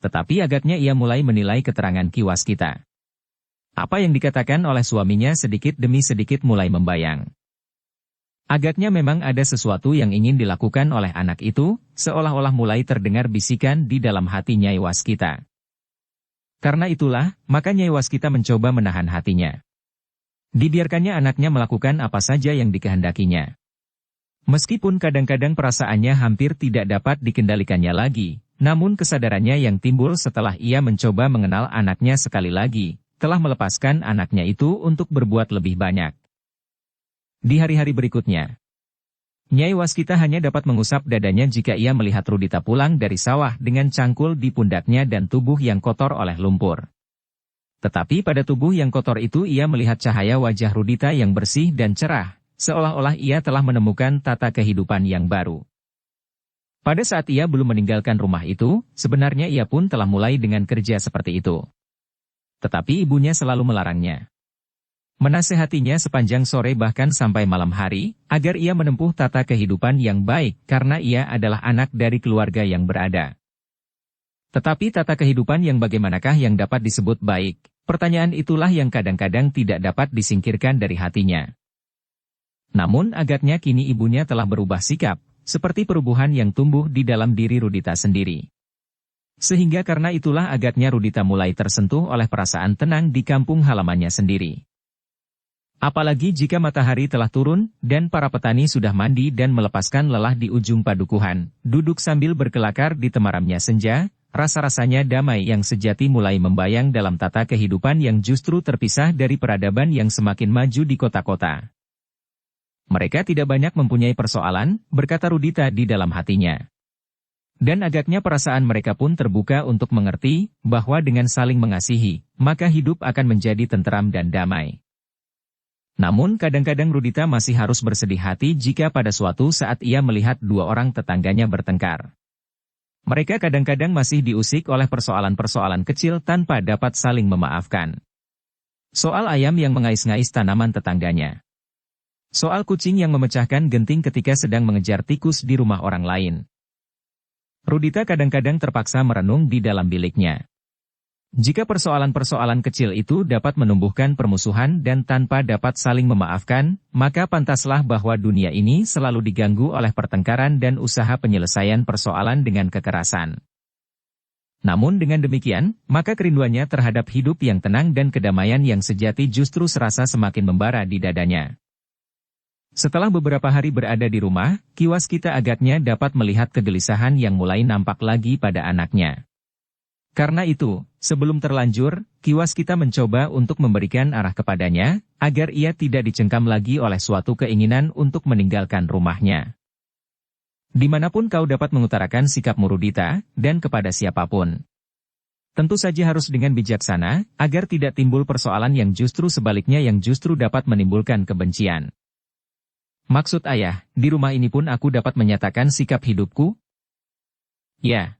Tetapi agaknya ia mulai menilai keterangan kiwas kita. Apa yang dikatakan oleh suaminya sedikit demi sedikit mulai membayang. Agaknya memang ada sesuatu yang ingin dilakukan oleh anak itu, seolah-olah mulai terdengar bisikan di dalam hati Nyai Waskita. Karena itulah, maka Nyai Waskita mencoba menahan hatinya. Dibiarkannya anaknya melakukan apa saja yang dikehendakinya. Meskipun kadang-kadang perasaannya hampir tidak dapat dikendalikannya lagi, namun kesadarannya yang timbul setelah ia mencoba mengenal anaknya sekali lagi, telah melepaskan anaknya itu untuk berbuat lebih banyak. Di hari-hari berikutnya, Nyai Waskita hanya dapat mengusap dadanya jika ia melihat Rudita pulang dari sawah dengan cangkul di pundaknya dan tubuh yang kotor oleh lumpur. Tetapi pada tubuh yang kotor itu ia melihat cahaya wajah Rudita yang bersih dan cerah, seolah-olah ia telah menemukan tata kehidupan yang baru. Pada saat ia belum meninggalkan rumah itu, sebenarnya ia pun telah mulai dengan kerja seperti itu. Tetapi ibunya selalu melarangnya. Menasehatinya sepanjang sore bahkan sampai malam hari, agar ia menempuh tata kehidupan yang baik karena ia adalah anak dari keluarga yang berada. Tetapi tata kehidupan yang bagaimanakah yang dapat disebut baik? Pertanyaan itulah yang kadang-kadang tidak dapat disingkirkan dari hatinya. Namun agaknya kini ibunya telah berubah sikap, seperti perubahan yang tumbuh di dalam diri Rudita sendiri. Sehingga karena itulah agaknya Rudita mulai tersentuh oleh perasaan tenang di kampung halamannya sendiri. Apalagi jika matahari telah turun, dan para petani sudah mandi dan melepaskan lelah di ujung padukuhan, duduk sambil berkelakar di temaramnya senja, rasa-rasanya damai yang sejati mulai membayang dalam tata kehidupan yang justru terpisah dari peradaban yang semakin maju di kota-kota. Mereka tidak banyak mempunyai persoalan, berkata Rudita di dalam hatinya. Dan agaknya perasaan mereka pun terbuka untuk mengerti bahwa dengan saling mengasihi, maka hidup akan menjadi tenteram dan damai. Namun kadang-kadang Rudita masih harus bersedih hati jika pada suatu saat ia melihat dua orang tetangganya bertengkar. Mereka kadang-kadang masih diusik oleh persoalan-persoalan kecil tanpa dapat saling memaafkan. Soal ayam yang mengais-ngais tanaman tetangganya. Soal kucing yang memecahkan genting ketika sedang mengejar tikus di rumah orang lain. Rudita kadang-kadang terpaksa merenung di dalam biliknya. Jika persoalan-persoalan kecil itu dapat menumbuhkan permusuhan dan tanpa dapat saling memaafkan, maka pantaslah bahwa dunia ini selalu diganggu oleh pertengkaran dan usaha penyelesaian persoalan dengan kekerasan. Namun dengan demikian, maka kerinduannya terhadap hidup yang tenang dan kedamaian yang sejati justru serasa semakin membara di dadanya. Setelah beberapa hari berada di rumah, kiwas kita agaknya dapat melihat kegelisahan yang mulai nampak lagi pada anaknya. Karena itu, sebelum terlanjur, kiwas kita mencoba untuk memberikan arah kepadanya, agar ia tidak dicengkam lagi oleh suatu keinginan untuk meninggalkan rumahnya. Dimanapun kau dapat mengutarakan sikapmu Rudita, dan kepada siapapun. Tentu saja harus dengan bijaksana, agar tidak timbul persoalan yang justru sebaliknya yang justru dapat menimbulkan kebencian. Maksud ayah, di rumah ini pun aku dapat menyatakan sikap hidupku? Ya.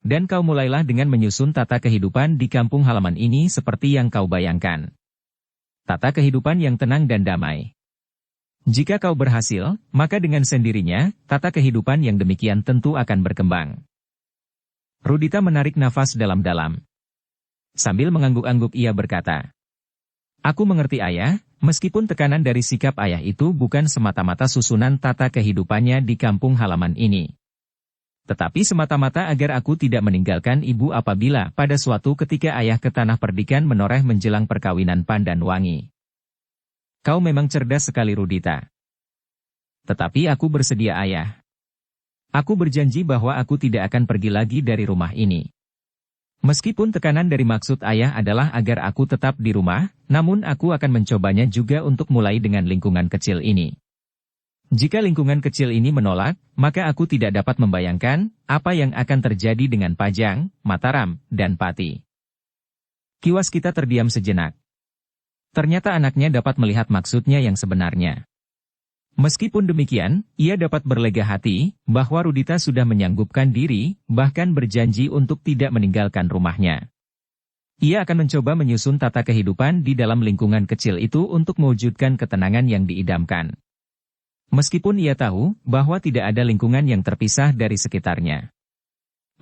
Dan kau mulailah dengan menyusun tata kehidupan di kampung halaman ini seperti yang kau bayangkan. Tata kehidupan yang tenang dan damai. Jika kau berhasil, maka dengan sendirinya, tata kehidupan yang demikian tentu akan berkembang. Rudita menarik nafas dalam-dalam. Sambil mengangguk-angguk ia berkata, "Aku mengerti ayah, meskipun tekanan dari sikap ayah itu bukan semata-mata susunan tata kehidupannya di kampung halaman ini. Tetapi semata-mata agar aku tidak meninggalkan ibu apabila pada suatu ketika ayah ke tanah perdikan menoreh menjelang perkawinan Pandan Wangi. Kau memang cerdas sekali Rudita. Tetapi aku bersedia ayah. Aku berjanji bahwa aku tidak akan pergi lagi dari rumah ini. Meskipun tekanan dari maksud ayah adalah agar aku tetap di rumah, namun aku akan mencobanya juga untuk mulai dengan lingkungan kecil ini. Jika lingkungan kecil ini menolak, maka aku tidak dapat membayangkan apa yang akan terjadi dengan Pajang, Mataram, dan Pati." Kiwas kita terdiam sejenak. Ternyata anaknya dapat melihat maksudnya yang sebenarnya. Meskipun demikian, ia dapat berlega hati bahwa Rudita sudah menyanggupkan diri, bahkan berjanji untuk tidak meninggalkan rumahnya. Ia akan mencoba menyusun tata kehidupan di dalam lingkungan kecil itu untuk mewujudkan ketenangan yang diidamkan. Meskipun ia tahu bahwa tidak ada lingkungan yang terpisah dari sekitarnya.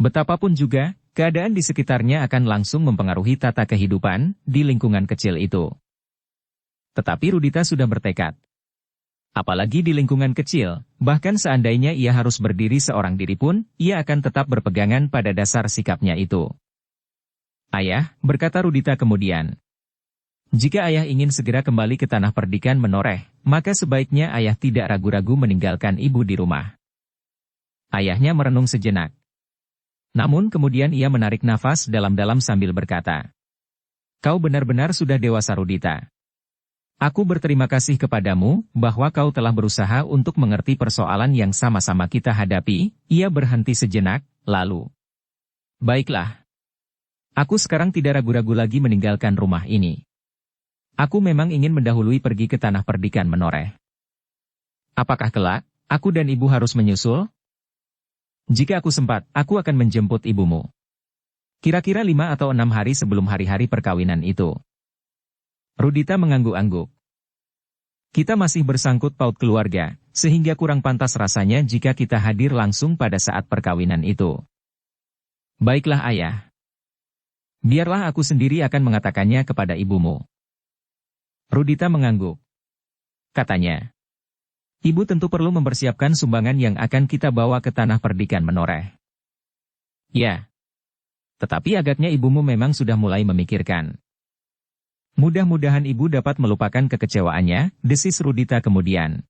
Betapapun juga, keadaan di sekitarnya akan langsung mempengaruhi tata kehidupan di lingkungan kecil itu. Tetapi Rudita sudah bertekad. Apalagi di lingkungan kecil, bahkan seandainya ia harus berdiri seorang diri pun, ia akan tetap berpegangan pada dasar sikapnya itu. "Ayah," berkata Rudita kemudian, "jika ayah ingin segera kembali ke tanah perdikan menoreh, maka sebaiknya ayah tidak ragu-ragu meninggalkan ibu di rumah." Ayahnya merenung sejenak. Namun kemudian ia menarik nafas dalam-dalam sambil berkata, "Kau benar-benar sudah dewasa Rudita. Aku berterima kasih kepadamu bahwa kau telah berusaha untuk mengerti persoalan yang sama-sama kita hadapi." Ia berhenti sejenak, lalu, "Baiklah. Aku sekarang tidak ragu-ragu lagi meninggalkan rumah ini. Aku memang ingin mendahului pergi ke tanah perdikan menoreh. Apakah kelak, aku dan ibu harus menyusul? Jika aku sempat, aku akan menjemput ibumu. Kira-kira 5 atau 6 hari sebelum hari-hari perkawinan itu." Rudita mengangguk-angguk. "Kita masih bersangkut paut keluarga, sehingga kurang pantas rasanya jika kita hadir langsung pada saat perkawinan itu." "Baiklah ayah. Biarlah aku sendiri akan mengatakannya kepada ibumu." Rudita mengangguk. Katanya, "Ibu tentu perlu mempersiapkan sumbangan yang akan kita bawa ke tanah perdikan menoreh." "Ya. Tetapi agaknya ibumu memang sudah mulai memikirkan." "Mudah-mudahan ibu dapat melupakan kekecewaannya," desis Rudita kemudian.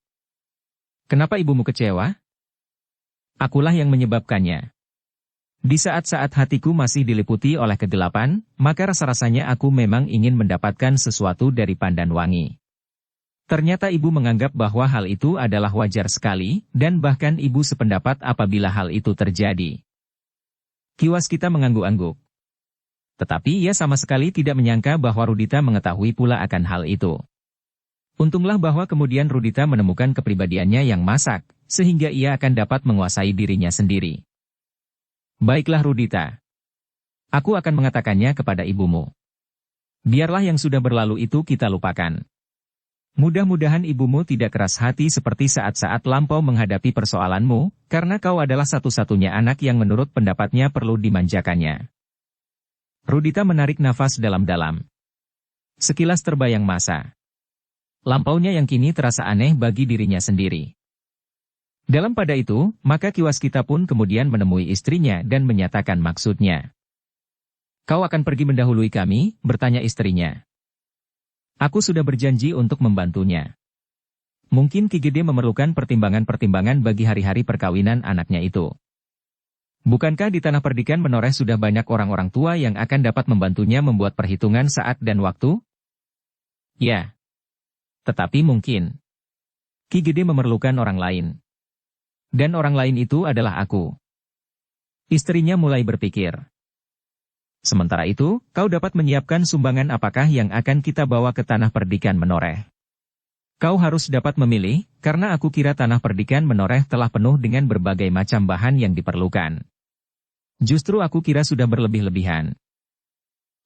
"Kenapa ibumu kecewa?" "Akulah yang menyebabkannya. Di saat-saat hatiku masih diliputi oleh kegelapan, maka rasa-rasanya aku memang ingin mendapatkan sesuatu dari Pandan Wangi. Ternyata ibu menganggap bahwa hal itu adalah wajar sekali, dan bahkan ibu sependapat apabila hal itu terjadi. Ki Waskita mengangguk-angguk. Tetapi ia sama sekali tidak menyangka bahwa Rudita mengetahui pula akan hal itu. Untunglah bahwa kemudian Rudita menemukan kepribadiannya yang masak, sehingga ia akan dapat menguasai dirinya sendiri. Baiklah Rudita. Aku akan mengatakannya kepada ibumu. Biarlah yang sudah berlalu itu kita lupakan. Mudah-mudahan ibumu tidak keras hati seperti saat-saat lampau menghadapi persoalanmu, karena kau adalah satu-satunya anak yang menurut pendapatnya perlu dimanjakannya. Rudita menarik nafas dalam-dalam. Sekilas terbayang masa lampaunya yang kini terasa aneh bagi dirinya sendiri. Dalam pada itu, maka Ki Waskita pun kemudian menemui istrinya dan menyatakan maksudnya. Kau akan pergi mendahului kami, bertanya istrinya. Aku sudah berjanji untuk membantunya. Mungkin Ki Gede memerlukan pertimbangan-pertimbangan bagi hari-hari perkawinan anaknya itu. Bukankah di Tanah Perdikan Menoreh sudah banyak orang-orang tua yang akan dapat membantunya membuat perhitungan saat dan waktu? Ya. Tetapi mungkin Ki Gede memerlukan orang lain. Dan orang lain itu adalah aku. Istrinya mulai berpikir. Sementara itu, kau dapat menyiapkan sumbangan apakah yang akan kita bawa ke Tanah Perdikan Menoreh. Kau harus dapat memilih, karena aku kira Tanah Perdikan Menoreh telah penuh dengan berbagai macam bahan yang diperlukan. Justru aku kira sudah berlebih-lebihan.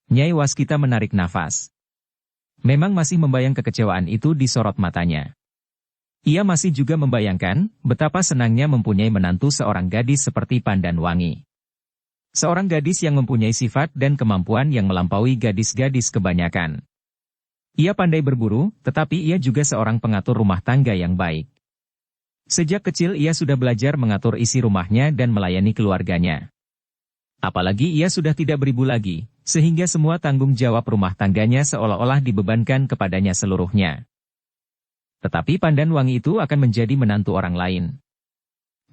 Nyai Waskita menarik nafas. Memang masih membayang kekecewaan itu di sorot matanya. Ia masih juga membayangkan betapa senangnya mempunyai menantu seorang gadis seperti Pandan Wangi. Seorang gadis yang mempunyai sifat dan kemampuan yang melampaui gadis-gadis kebanyakan. Ia pandai berburu, tetapi ia juga seorang pengatur rumah tangga yang baik. Sejak kecil ia sudah belajar mengatur isi rumahnya dan melayani keluarganya. Apalagi ia sudah tidak beribu lagi, sehingga semua tanggung jawab rumah tangganya seolah-olah dibebankan kepadanya seluruhnya. Tetapi Pandan Wangi itu akan menjadi menantu orang lain.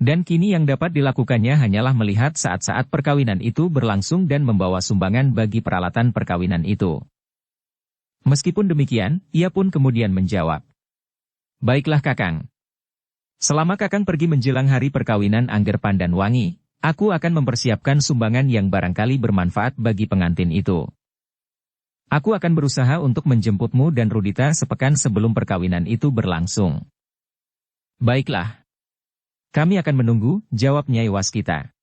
Dan kini yang dapat dilakukannya hanyalah melihat saat-saat perkawinan itu berlangsung dan membawa sumbangan bagi peralatan perkawinan itu. Meskipun demikian, ia pun kemudian menjawab. Baiklah Kakang. Selama Kakang pergi menjelang hari perkawinan Angger Pandan Wangi, aku akan mempersiapkan sumbangan yang barangkali bermanfaat bagi pengantin itu. Aku akan berusaha untuk menjemputmu dan Rudita sepekan sebelum perkawinan itu berlangsung. Baiklah. Kami akan menunggu, jawab Nyai Waskita.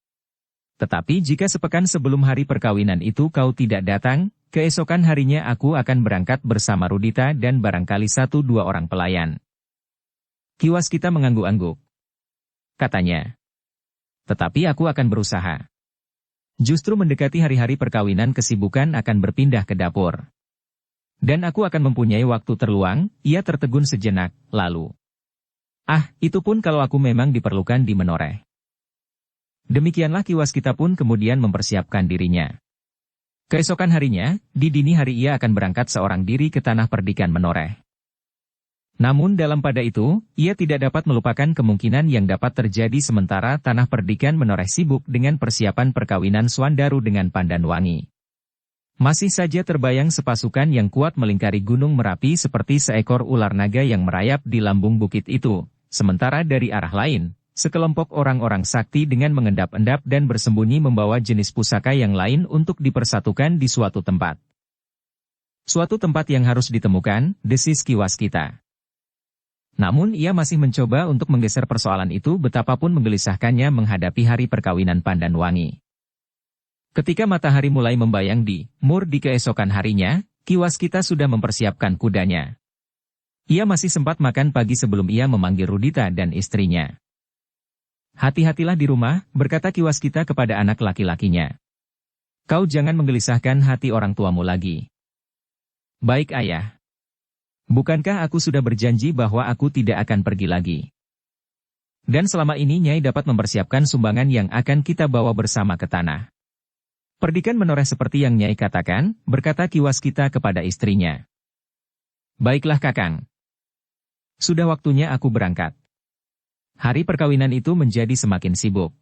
Tetapi jika sepekan sebelum hari perkawinan itu kau tidak datang, keesokan harinya aku akan berangkat bersama Rudita dan barangkali 1-2 orang pelayan. Ki Waskita mengangguk-angguk. Katanya. Tetapi aku akan berusaha. Justru mendekati hari-hari perkawinan kesibukan akan berpindah ke dapur. Dan aku akan mempunyai waktu terluang, ia tertegun sejenak, lalu. Itu pun kalau aku memang diperlukan di Menoreh. Demikianlah Ki Waskita pun kemudian mempersiapkan dirinya. Keesokan harinya, di dini hari ia akan berangkat seorang diri ke Tanah Perdikan Menoreh. Namun dalam pada itu, ia tidak dapat melupakan kemungkinan yang dapat terjadi sementara Tanah Perdikan Menoreh sibuk dengan persiapan perkawinan Swandaru dengan Pandan Wangi. Masih saja terbayang sepasukan yang kuat melingkari Gunung Merapi seperti seekor ular naga yang merayap di lambung bukit itu. Sementara dari arah lain, sekelompok orang-orang sakti dengan mengendap-endap dan bersembunyi membawa jenis pusaka yang lain untuk dipersatukan di suatu tempat. Suatu tempat yang harus ditemukan, desis Ki Waskita. Namun ia masih mencoba untuk menggeser persoalan itu betapapun menggelisahkannya menghadapi hari perkawinan Pandan Wangi. Ketika matahari mulai membayang di mur di keesokan harinya, Ki Waskita sudah mempersiapkan kudanya. Ia masih sempat makan pagi sebelum ia memanggil Rudita dan istrinya. Hati-hatilah di rumah, berkata Ki Waskita kepada anak laki-lakinya. Kau jangan menggelisahkan hati orang tuamu lagi. Baik ayah. Bukankah aku sudah berjanji bahwa aku tidak akan pergi lagi? Dan selama ini Nyai dapat mempersiapkan sumbangan yang akan kita bawa bersama ke Tanah Perdikan Menoreh seperti yang Nyai katakan, berkata Ki Waskita kepada istrinya. Baiklah Kakang. Sudah waktunya aku berangkat. Hari perkawinan itu menjadi semakin sibuk.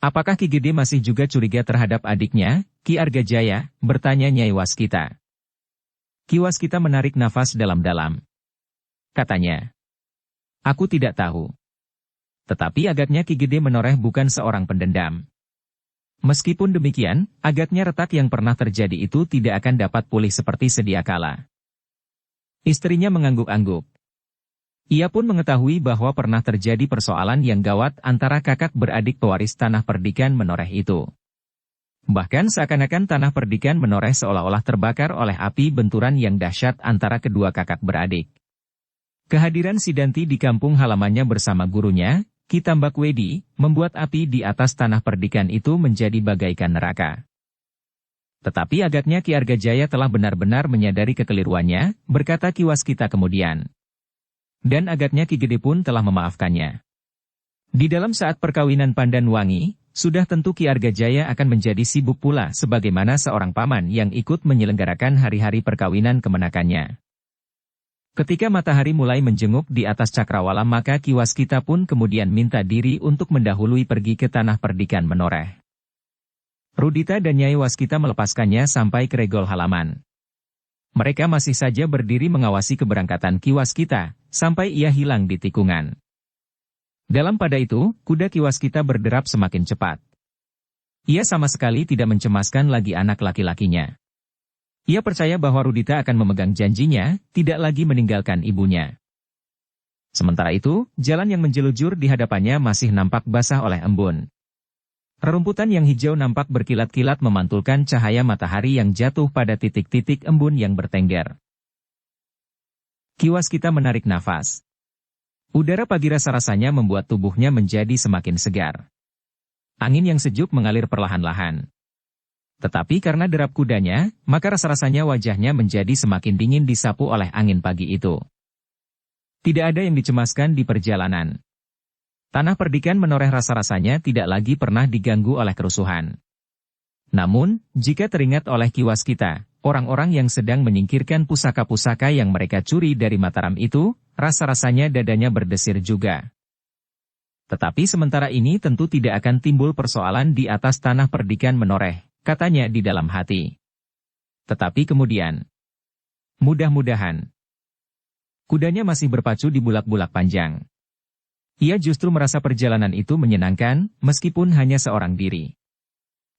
Apakah Ki Gede masih juga curiga terhadap adiknya, Ki Argajaya, bertanya Nyai Waskita. Ki Waskita menarik nafas dalam-dalam. katanya. Aku tidak tahu. Tetapi agaknya Ki Gede Menoreh bukan seorang pendendam. Meskipun demikian, agaknya retak yang pernah terjadi itu tidak akan dapat pulih seperti sedia kala. Istrinya mengangguk-angguk. Ia pun mengetahui bahwa pernah terjadi persoalan yang gawat antara kakak beradik pewaris tanah perdikan Menoreh itu. Bahkan seakan-akan tanah perdikan Menoreh seolah-olah terbakar oleh api benturan yang dahsyat antara kedua kakak beradik. Kehadiran Sidanti di kampung halamannya bersama gurunya, Ki Tambak Wedi, membuat api di atas tanah perdikan itu menjadi bagaikan neraka. Tetapi agaknya Ki Argajaya telah benar-benar menyadari kekeliruannya, berkata Ki Waskita kemudian. Dan agaknya Ki Gede pun telah memaafkannya. Di dalam saat perkawinan Pandanwangi, sudah tentu Ki Argajaya akan menjadi sibuk pula sebagaimana seorang paman yang ikut menyelenggarakan hari-hari perkawinan kemenakannya. Ketika matahari mulai menjenguk di atas cakrawala maka Ki Waskita pun kemudian minta diri untuk mendahului pergi ke tanah perdikan Menoreh. Rudita dan Nyai Waskita melepaskannya sampai ke regol halaman. Mereka masih saja berdiri mengawasi keberangkatan Ki Waskita, sampai ia hilang di tikungan. Dalam pada itu, kuda Ki Waskita berderap semakin cepat. Ia sama sekali tidak mencemaskan lagi anak laki-lakinya. Ia percaya bahwa Rudita akan memegang janjinya, tidak lagi meninggalkan ibunya. Sementara itu, jalan yang menjelujur di hadapannya masih nampak basah oleh embun. Rerumputan yang hijau nampak berkilat-kilat memantulkan cahaya matahari yang jatuh pada titik-titik embun yang bertengger. Ki Waskita menarik nafas. Udara pagi rasa-rasanya membuat tubuhnya menjadi semakin segar. Angin yang sejuk mengalir perlahan-lahan. Tetapi karena derap kudanya, maka rasa-rasanya wajahnya menjadi semakin dingin disapu oleh angin pagi itu. Tidak ada yang dicemaskan di perjalanan. Tanah perdikan Menoreh rasa-rasanya tidak lagi pernah diganggu oleh kerusuhan. Namun, jika teringat oleh Ki Waskita, orang-orang yang sedang menyingkirkan pusaka-pusaka yang mereka curi dari Mataram itu, rasa-rasanya dadanya berdesir juga. Tetapi sementara ini tentu tidak akan timbul persoalan di atas tanah perdikan Menoreh, katanya di dalam hati. Tetapi kemudian, mudah-mudahan. Kudanya masih berpacu di bulak-bulak panjang. Ia justru merasa perjalanan itu menyenangkan, meskipun hanya seorang diri.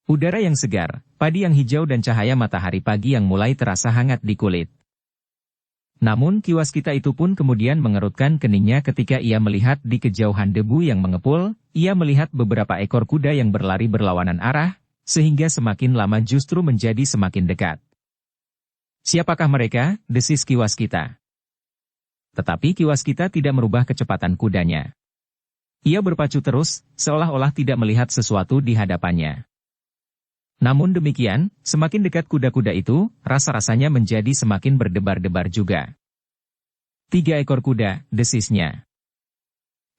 Udara yang segar, padi yang hijau dan cahaya matahari pagi yang mulai terasa hangat di kulit. Namun Ki Waskita itu pun kemudian mengerutkan keningnya ketika ia melihat di kejauhan debu yang mengepul, ia melihat beberapa ekor kuda yang berlari berlawanan arah, sehingga semakin lama justru menjadi semakin dekat. Siapakah mereka? Desis Ki Waskita. Tetapi Ki Waskita tidak merubah kecepatan kudanya. Ia berpacu terus, seolah-olah tidak melihat sesuatu di hadapannya. Namun demikian, semakin dekat kuda-kuda itu, rasa-rasanya menjadi semakin berdebar-debar juga. 3 ekor kuda, desisnya.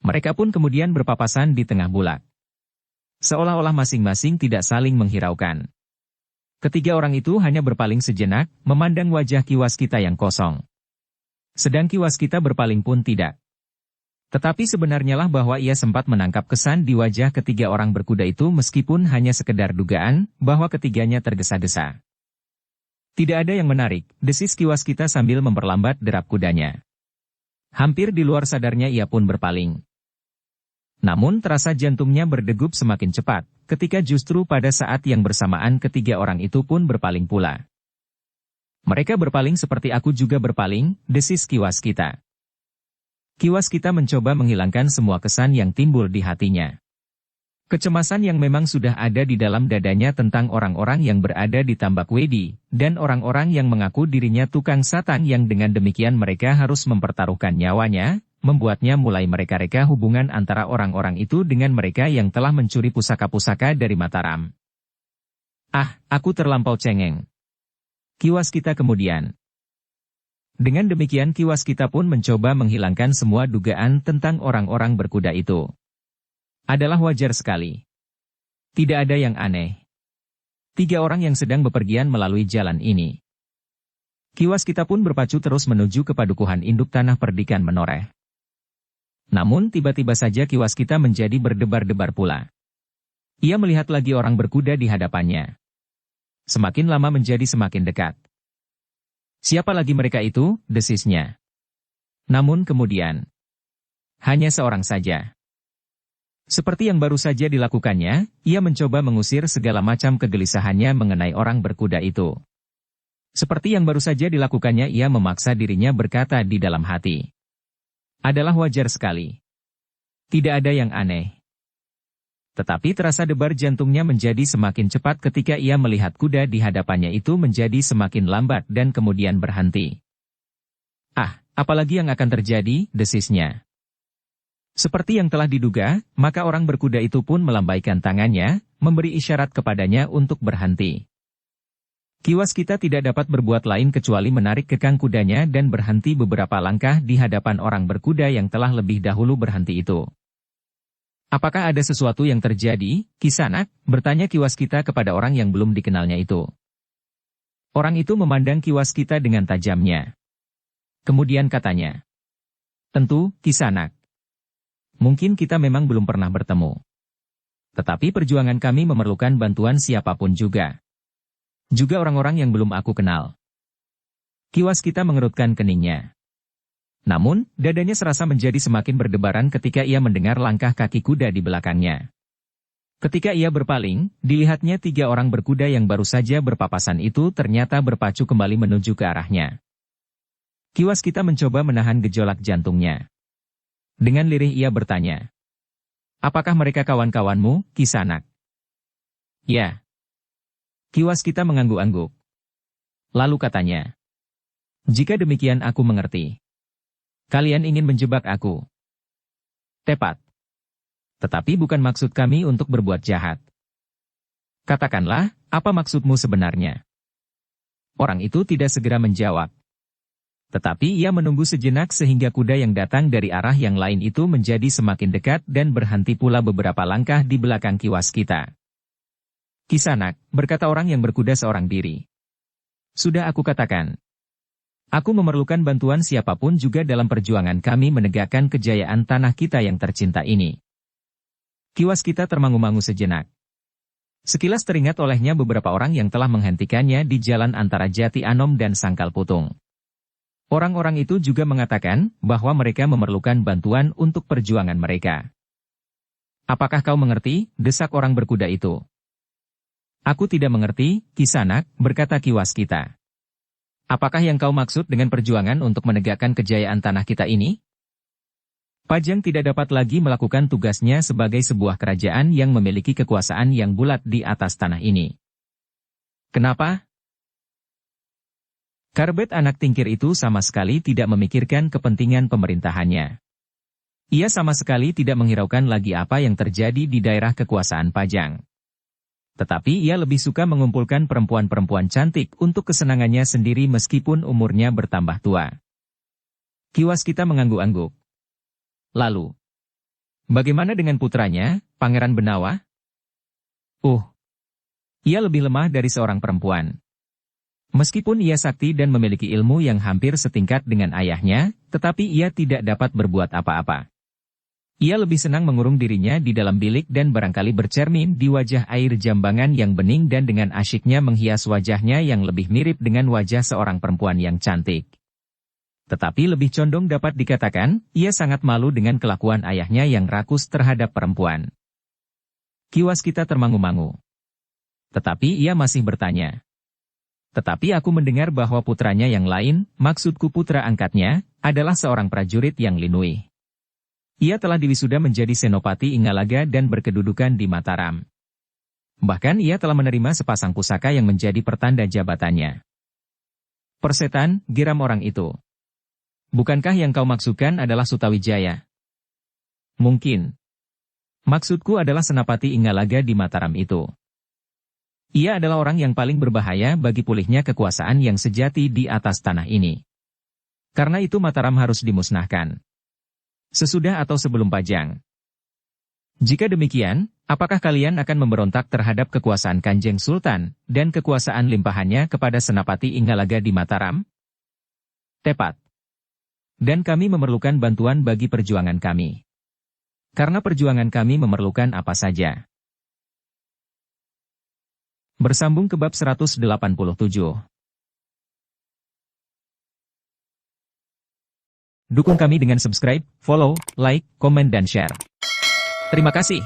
Mereka pun kemudian berpapasan di tengah bulak. Seolah-olah masing-masing tidak saling menghiraukan. Ketiga orang itu hanya berpaling sejenak, memandang wajah Ki Waskita yang kosong. Sedang Ki Waskita berpaling pun tidak. Tetapi sebenarnya lah bahwa ia sempat menangkap kesan di wajah ketiga orang berkuda itu meskipun hanya sekedar dugaan, bahwa ketiganya tergesa-gesa. Tidak ada yang menarik, desis Ki Waskita sambil memperlambat derap kudanya. Hampir di luar sadarnya ia pun berpaling. Namun terasa jantungnya berdegup semakin cepat, ketika justru pada saat yang bersamaan ketiga orang itu pun berpaling pula. Mereka berpaling seperti aku juga berpaling, desis Ki Waskita. Ki Waskita mencoba menghilangkan semua kesan yang timbul di hatinya. Kecemasan yang memang sudah ada di dalam dadanya tentang orang-orang yang berada di Tambak Wedi, dan orang-orang yang mengaku dirinya tukang satang yang dengan demikian mereka harus mempertaruhkan nyawanya, membuatnya mulai mereka-reka hubungan antara orang-orang itu dengan mereka yang telah mencuri pusaka-pusaka dari Mataram. Ah, aku terlampau cengeng. Ki Waskita kemudian. Dengan demikian Ki Waskita pun mencoba menghilangkan semua dugaan tentang orang-orang berkuda itu. Adalah wajar sekali. Tidak ada yang aneh. 3 orang yang sedang bepergian melalui jalan ini. Ki Waskita pun berpacu terus menuju ke padukuhan induk tanah perdikan Menoreh. Namun tiba-tiba saja Ki Waskita menjadi berdebar-debar pula. Ia melihat lagi orang berkuda di hadapannya. Semakin lama menjadi semakin dekat. Siapa lagi mereka itu, desisnya. Namun kemudian, hanya seorang saja. Seperti yang baru saja dilakukannya, ia mencoba mengusir segala macam kegelisahannya mengenai orang berkuda itu. Seperti yang baru saja dilakukannya, ia memaksa dirinya berkata di dalam hati. Adalah wajar sekali. Tidak ada yang aneh. Tetapi terasa debar jantungnya menjadi semakin cepat ketika ia melihat kuda di hadapannya itu menjadi semakin lambat dan kemudian berhenti. Ah, apalagi yang akan terjadi, desisnya. Seperti yang telah diduga, maka orang berkuda itu pun melambaikan tangannya, memberi isyarat kepadanya untuk berhenti. Kiwas kita tidak dapat berbuat lain kecuali menarik kekang kudanya dan berhenti beberapa langkah di hadapan orang berkuda yang telah lebih dahulu berhenti itu. Apakah ada sesuatu yang terjadi, Kisanak? Bertanya Kiwas kita kepada orang yang belum dikenalnya itu. Orang itu memandang Kiwas kita dengan tajamnya. Kemudian katanya, tentu, Kisanak. Mungkin kita memang belum pernah bertemu. Tetapi perjuangan kami memerlukan bantuan siapapun juga. Juga orang-orang yang belum aku kenal. Kiwas kita mengerutkan keningnya. Namun, dadanya serasa menjadi semakin berdebaran ketika ia mendengar langkah kaki kuda di belakangnya. Ketika ia berpaling, dilihatnya 3 orang berkuda yang baru saja berpapasan itu ternyata berpacu kembali menuju ke arahnya. Kiwas kita mencoba menahan gejolak jantungnya. Dengan lirih ia bertanya. Apakah mereka kawan-kawanmu, Kisanak? Ya. Kiwas kita mengangguk-angguk. Lalu katanya. Jika demikian aku mengerti. Kalian ingin menjebak aku. Tepat. Tetapi bukan maksud kami untuk berbuat jahat. Katakanlah, apa maksudmu sebenarnya? Orang itu tidak segera menjawab. Tetapi ia menunggu sejenak sehingga kuda yang datang dari arah yang lain itu menjadi semakin dekat dan berhenti pula beberapa langkah di belakang Kiwas kita. Kisanak, berkata orang yang berkuda seorang diri. Sudah aku katakan. Aku memerlukan bantuan siapapun juga dalam perjuangan kami menegakkan kejayaan tanah kita yang tercinta ini. Kiwas kita termangu-mangu sejenak. Sekilas teringat olehnya beberapa orang yang telah menghentikannya di jalan antara Jati Anom dan Sangkal Putung. Orang-orang itu juga mengatakan bahwa mereka memerlukan bantuan untuk perjuangan mereka. Apakah kau mengerti? Desak orang berkuda itu. Aku tidak mengerti, Kisanak, berkata Kiwas kita. Apakah yang kau maksud dengan perjuangan untuk menegakkan kejayaan tanah kita ini? Pajang tidak dapat lagi melakukan tugasnya sebagai sebuah kerajaan yang memiliki kekuasaan yang bulat di atas tanah ini. Kenapa? Karbet anak tingkir itu sama sekali tidak memikirkan kepentingan pemerintahannya. Ia sama sekali tidak menghiraukan lagi apa yang terjadi di daerah kekuasaan Pajang. Tetapi ia lebih suka mengumpulkan perempuan-perempuan cantik untuk kesenangannya sendiri meskipun umurnya bertambah tua. Kiwas kita mengangguk-angguk. Lalu, bagaimana dengan putranya, Pangeran Benawa? Ia lebih lemah dari seorang perempuan. Meskipun ia sakti dan memiliki ilmu yang hampir setingkat dengan ayahnya, tetapi ia tidak dapat berbuat apa-apa. Ia lebih senang mengurung dirinya di dalam bilik dan barangkali bercermin di wajah air jambangan yang bening dan dengan asyiknya menghias wajahnya yang lebih mirip dengan wajah seorang perempuan yang cantik. Tetapi lebih condong dapat dikatakan, ia sangat malu dengan kelakuan ayahnya yang rakus terhadap perempuan. Kiwas kita termangu-mangu. Tetapi ia masih bertanya. Tetapi aku mendengar bahwa putranya yang lain, maksudku putra angkatnya, adalah seorang prajurit yang linui. Ia telah diwisuda menjadi senopati Ingalaga dan berkedudukan di Mataram. Bahkan ia telah menerima sepasang pusaka yang menjadi pertanda jabatannya. Persetan, geram orang itu. Bukankah yang kau maksudkan adalah Sutawijaya? Mungkin. Maksudku adalah senapati Ingalaga di Mataram itu. Ia adalah orang yang paling berbahaya bagi pulihnya kekuasaan yang sejati di atas tanah ini. Karena itu Mataram harus dimusnahkan. Sesudah atau sebelum Pajang. Jika demikian, apakah kalian akan memberontak terhadap kekuasaan Kanjeng Sultan dan kekuasaan limpahannya kepada Senapati Ingalaga di Mataram? Tepat. Dan kami memerlukan bantuan bagi perjuangan kami. Karena perjuangan kami memerlukan apa saja. Bersambung ke bab 187. Dukung kami dengan subscribe, follow, like, komen dan share. Terima kasih.